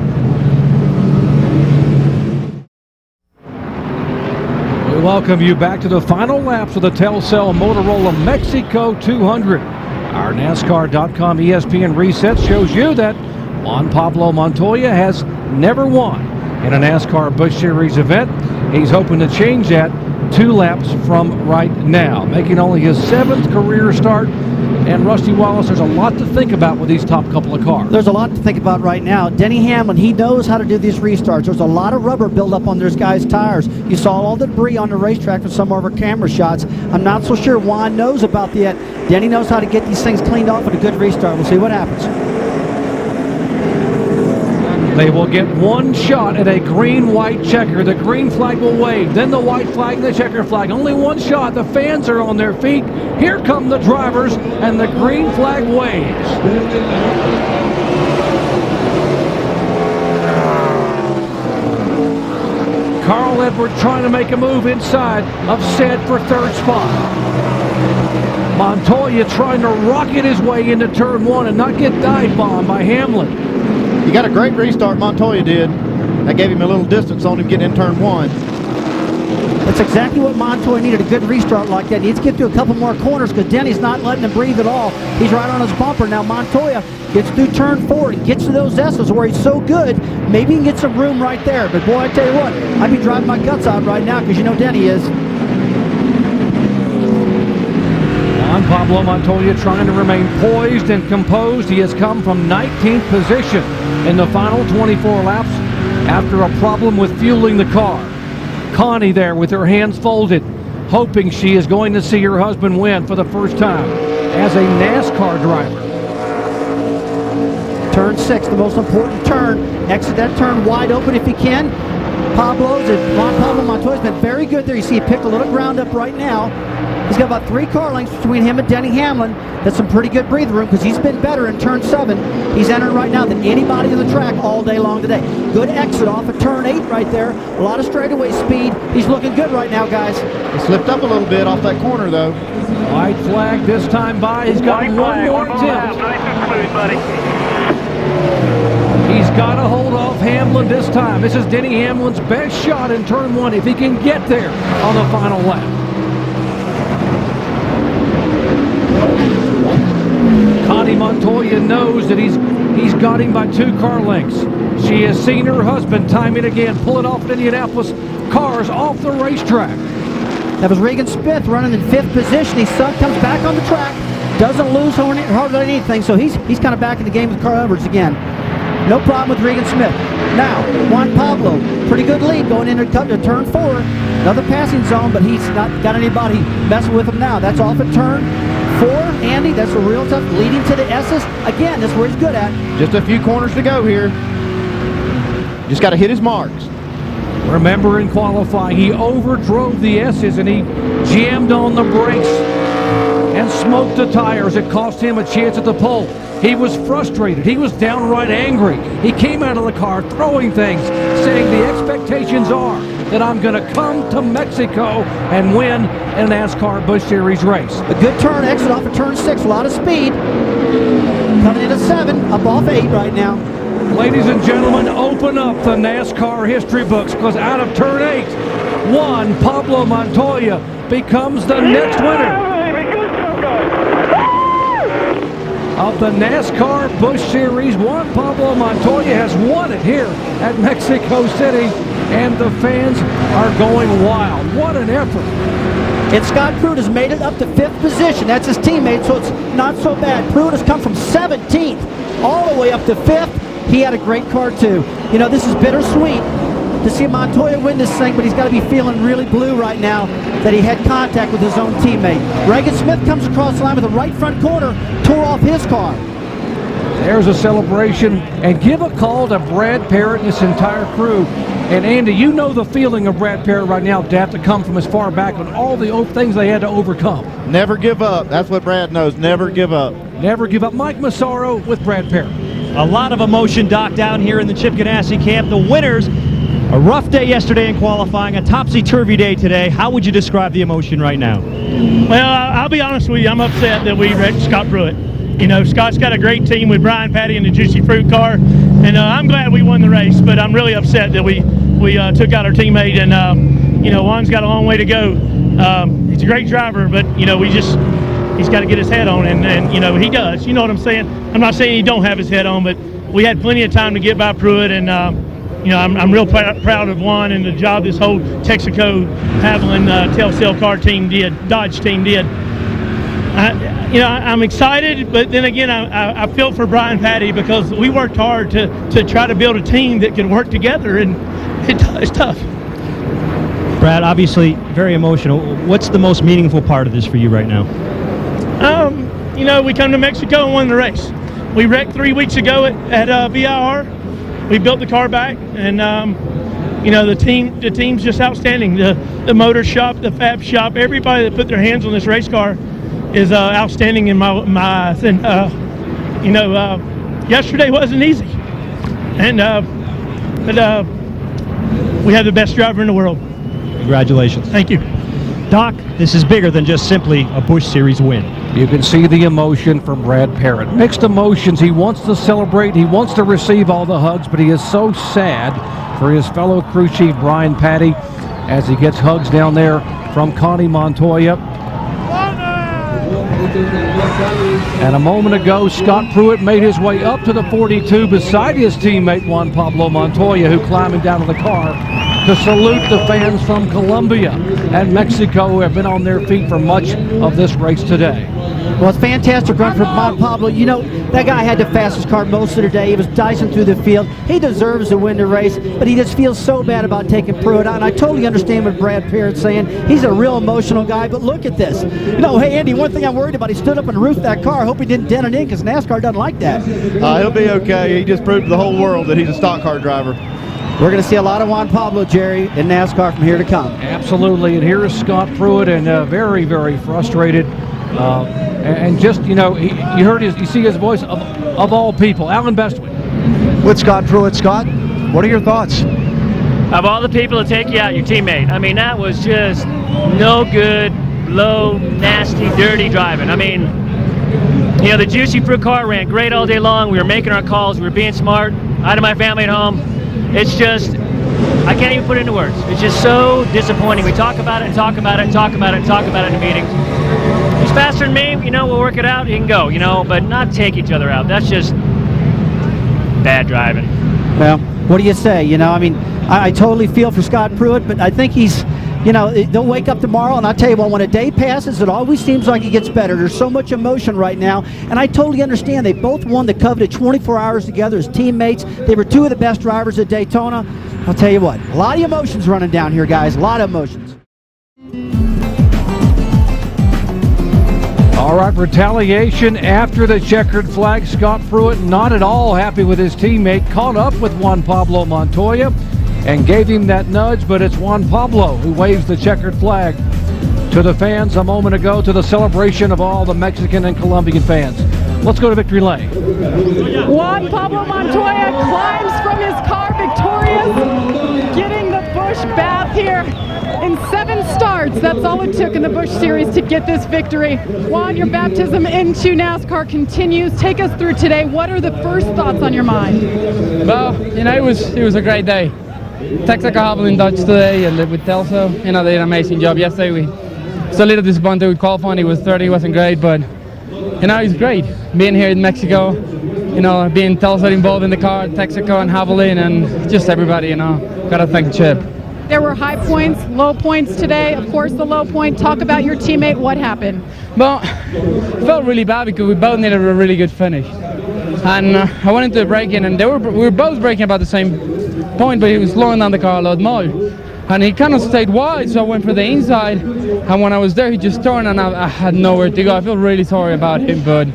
We welcome you back to the final laps of the Telcel-Motorola Mexico 200. Our NASCAR.com ESPN reset shows you that Juan Pablo Montoya has never won in a NASCAR Busch Series event. He's hoping to change that 2 laps from right now, making only his 7th career start. And Rusty Wallace, there's a lot to think about with these top couple of cars. There's a lot to think about right now. Denny Hamlin, he knows how to do these restarts. There's a lot of rubber buildup on those guys' tires. You saw all the debris on the racetrack from some of our camera shots. I'm not so sure Juan knows about that. Denny knows how to get these things cleaned off with a good restart. We'll see what happens. They will get one shot at a green-white checker. The green flag will wave, then the white flag, the checker flag. Only one shot. The fans are on their feet. Here come the drivers, and the green flag waves. Carl Edward trying to make a move inside of Said for third spot. Montoya trying to rocket his way into turn one and not get dive bombed by Hamlin. He got a great restart, Montoya did. That gave him a little distance on him getting in turn one. That's exactly what Montoya needed, a good restart like that. He needs to get through a couple more corners because Denny's not letting him breathe at all. He's right on his bumper. Now Montoya gets through turn four and gets to those S's where he's so good, maybe he can get some room right there. But boy, I tell you what, I'd be driving my guts out right now because you know Denny is. Juan Pablo Montoya trying to remain poised and composed. He has come from 19th position in the final 24 laps after a problem with fueling the car. Connie there with her hands folded, hoping she is going to see her husband win for the first time as a NASCAR driver. Turn 6, the most important turn. Exit that turn wide open if you can. Juan Pablo Montoya's been very good there. You see he picked a little ground up right now. He's got about 3 car lengths between him and Denny Hamlin. That's some pretty good breathing room because he's been better in turn 7. He's entering right now than anybody on the track all day long today. Good exit off of turn 8 right there. A lot of straightaway speed. He's looking good right now, guys. He slipped up a little bit off that corner, though. White flag this time by. He's got one more attempt. Nice and smooth, buddy. He's got to hold off Hamlin this time. This is Denny Hamlin's best shot in turn 1 if he can get there on the final lap. Connie Montoya knows that he's got him by 2 car lengths. She has seen her husband time and again pull it off at Indianapolis. Cars off the racetrack. That was Regan Smith running in 5th position. He comes back on the track, doesn't lose hardly anything, so he's kind of back in the game with Carl Edwards again. No problem with Regan Smith. Now, Juan Pablo, pretty good lead going into turn 4. Another passing zone, but he's not got anybody messing with him now. That's off at turn 4. Andy, that's a real tough, leading to the S's. Again, that's where he's good at. Just a few corners to go here. Just got to hit his marks. Remember in qualifying, he overdrove the S's and he jammed on the brakes and smoked the tires. It cost him a chance at the pole. He was frustrated. He was downright angry. He came out of the car throwing things, saying the expectations are that I'm going to come to Mexico and win a NASCAR Busch Series race. A good turn, exit off of turn 6, a lot of speed. Coming into 7, up off 8 right now. Ladies and gentlemen, open up the NASCAR history books because out of turn 8, Juan Pablo Montoya becomes the next winner of the NASCAR Busch Series. Juan Pablo Montoya has won it here at Mexico City, and the fans are going wild. What an effort. And Scott Pruitt has made it up to 5th position. That's his teammate, so it's not so bad. Pruitt has come from 17th all the way up to 5th. He had a great car, too. You know, this is bittersweet to see Montoya win this thing, but he's got to be feeling really blue right now that he had contact with his own teammate. Regan Smith comes across the line with the right front corner, tore off his car. There's a celebration, and give a call to Brad Parrott and this entire crew. And Andy, you know the feeling of Brad Parrott right now to have to come from as far back on all the things they had to overcome. Never give up. That's what Brad knows. Never give up. Never give up. Mike Massaro with Brad Parrott. A lot of emotion, Doc, down here in the Chip Ganassi camp. The winners, a rough day yesterday in qualifying, a topsy-turvy day today. How would you describe the emotion right now? Well, I'll be honest with you. I'm upset that we wrecked Scott Pruitt. You know, Scott's got a great team with Brian Patty and the Juicy Fruit car, and I'm glad we won the race, but I'm really upset that we took out our teammate, and, you know, Juan's got a long way to go. He's a great driver, but, you know, he's got to get his head on, and, you know, he does. You know what I'm saying? I'm not saying he don't have his head on, but we had plenty of time to get by Pruitt, and, you know, I'm real proud of Juan and the job this whole Texaco Haviland Telcel car team did, Dodge team did. You know, I'm excited, but then again, I feel for Brian Patty because we worked hard to try to build a team that could work together, and it's tough. Brad, obviously very emotional. What's the most meaningful part of this for you right now? You know, we come to Mexico and won the race. We wrecked 3 weeks ago at VIR. we built the car back, and you know, the team's just outstanding. The motor shop, the fab shop, everybody that put their hands on this race car is outstanding in my eyes. And you know, yesterday wasn't easy, and but we have the best driver in the world. Congratulations. Thank you. Doc, this is bigger than just simply a Busch Series win. You can see the emotion from Brad Parrott. Mixed emotions. He wants to celebrate. He wants to receive all the hugs, but he is so sad for his fellow crew chief, Brian Patty, as he gets hugs down there from Connie Montoya. And a moment ago, Scott Pruitt made his way up to the 42 beside his teammate, Juan Pablo Montoya, who climbed down to the car to salute the fans from Colombia and Mexico who have been on their feet for much of this race today. Well, it's a fantastic run from Juan Pablo. You know, that guy had the fastest car most of the day. He was dicing through the field. He deserves to win the race, but he just feels so bad about taking Pruitt out. And I totally understand what Brad Parrott's saying. He's a real emotional guy, but look at this. You know, hey, Andy, one thing I'm worried about, he stood up and roofed that car. I hope he didn't dent it in because NASCAR doesn't like that. He'll be okay. He just proved to the whole world that he's a stock car driver. We're going to see a lot of Juan Pablo, Jerry, in NASCAR from here to come. Absolutely, and here is Scott Pruitt, and very, very frustrated. And just, you know, you heard you see his voice of all people, Alan Bestwick. With Scott Pruitt. Scott, what are your thoughts? Of all the people to take you out, your teammate. I mean, that was just no good, low, nasty, dirty driving. I mean, you know, the Juicy Fruit car ran great all day long. We were making our calls. We were being smart. I had my family at home. It's just, I can't even put it into words. It's just so disappointing. We talk about it and talk about it and talk about it and talk about it in the meetings. He's faster than me, you know, we'll work it out, he can go, you know, but not take each other out. That's just bad driving. Well, what do you say? You know, I mean, I totally feel for Scott Pruitt, but I think he's, you know, they'll wake up tomorrow, and I tell you what, when a day passes, it always seems like it gets better. There's so much emotion right now, and I totally understand. They both won the coveted 24 hours together as teammates. They were two of the best drivers at Daytona. I'll tell you what, a lot of emotions running down here, guys, a lot of emotions. All right, retaliation after the checkered flag. Scott Pruitt not at all happy with his teammate, caught up with Juan Pablo Montoya and gave him that nudge, but it's Juan Pablo who waves the checkered flag to the fans a moment ago, to the celebration of all the Mexican and Colombian fans. Let's go to victory lane. Juan Pablo Montoya climbs from his car victorious, getting the Busch bath here. In 7 starts, that's all it took in the Busch Series to get this victory. Juan, your baptism into NASCAR continues. Take us through today. What are the first thoughts on your mind? Well, you know, it was a great day. Texaco Havoline in Dodge today, and with Telcel, you know, they did an amazing job yesterday. We was a little disappointed with qualifying. He was 30, wasn't great, but you know, he's great. Being here in Mexico, you know, being Telcel involved in the car, Texaco and Havoline, and just everybody, you know, gotta thank Chip. There were high points, low points today. Of course, the low point. Talk about your teammate. What happened? Well, it felt really bad because we both needed a really good finish. And I went into the braking, and we were both braking about the same point, but he was slowing down the car a lot more. And he kind of stayed wide, so I went for the inside. And when I was there, he just turned, and I had nowhere to go. I feel really sorry about him, but,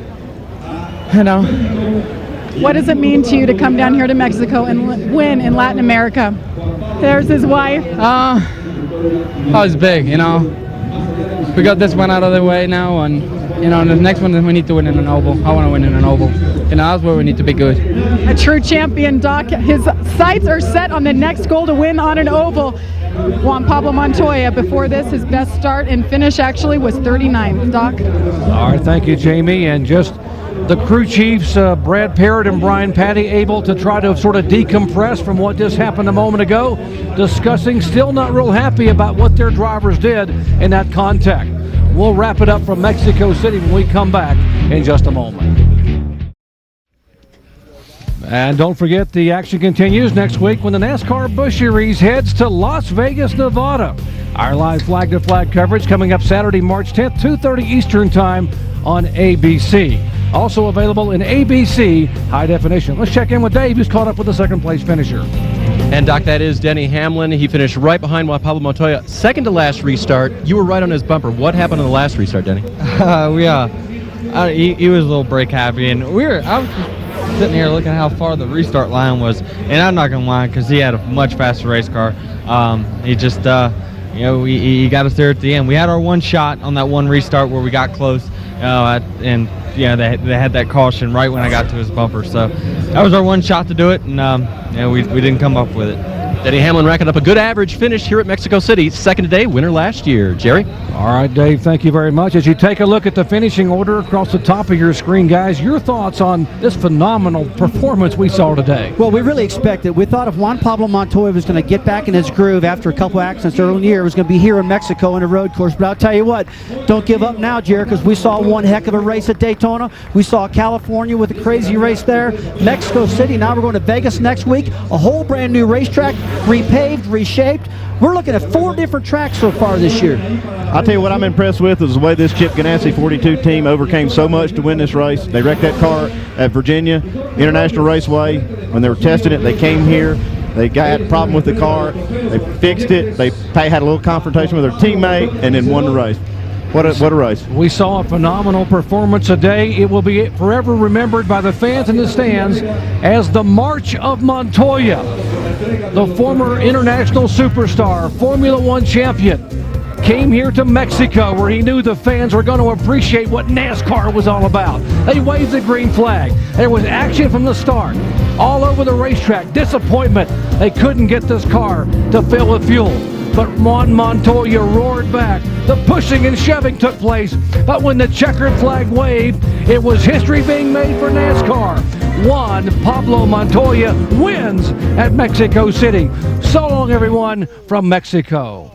you know. What does it mean to you to come down here to Mexico and win in Latin America? There's his wife. Oh, it's big, you know. We got this one out of the way now, and, you know, the next one we need to win in an oval. I want to win in an oval. You know, that's where we need to be good. A true champion, Doc. His sights are set on the next goal to win on an oval. Juan Pablo Montoya, before this, his best start and finish actually was 39th. Doc? All right, thank you, Jamie. And just the crew chiefs, Brad Parrott and Brian Patty, able to try to sort of decompress from what just happened a moment ago, discussing, still not real happy about what their drivers did in that contact. We'll wrap it up from Mexico City when we come back in just a moment. And don't forget, the action continues next week when the NASCAR Busch Series heads to Las Vegas, Nevada. Our live flag-to-flag coverage coming up Saturday, March 10th, 2:30 Eastern Time on ABC. Also available in ABC High Definition. Let's check in with Dave, who's caught up with the second-place finisher. And, Doc, that is Denny Hamlin. He finished right behind Juan Pablo Montoya. Second to last restart. You were right on his bumper. What happened on the last restart, Denny? He was a little brake happy, and sitting here looking how far the restart line was, and I'm not gonna lie, because he had a much faster race car. He just, you know, he got us there at the end. We had our one shot on that one restart where we got close, and yeah, they had that caution right when I got to his bumper. So that was our one shot to do it, and yeah, we didn't come up with it. Denny Hamlin racking up a good average finish here at Mexico City. Second today, winner last year. Jerry? All right, Dave, thank you very much. As you take a look at the finishing order across the top of your screen, guys, your thoughts on this phenomenal performance we saw today? Well, we really expected. We thought if Juan Pablo Montoya was going to get back in his groove after a couple accidents early in the year, it was going to be here in Mexico in a road course. But I'll tell you what, don't give up now, Jerry, because we saw one heck of a race at Daytona. We saw California with a crazy race there. Mexico City, now we're going to Vegas next week. A whole brand new racetrack, repaved, reshaped. We're looking at 4 different tracks so far this year. I'll tell you what I'm impressed with is the way this Chip Ganassi 42 team overcame so much to win this race. They wrecked that car at Virginia International Raceway. When they were testing it, they came here. They had a problem with the car. They fixed it. They had a little confrontation with their teammate and then won the race. What a race. We saw a phenomenal performance today. It will be forever remembered by the fans in the stands as the March of Montoya. The former international superstar, Formula One champion, came here to Mexico where he knew the fans were going to appreciate what NASCAR was all about. They waved the green flag. There was action from the start. All over the racetrack, disappointment. They couldn't get this car to fill with fuel. But Juan Montoya roared back. The pushing and shoving took place. But when the checkered flag waved, it was history being made for NASCAR. Juan Pablo Montoya wins at Mexico City. So long, everyone, from Mexico.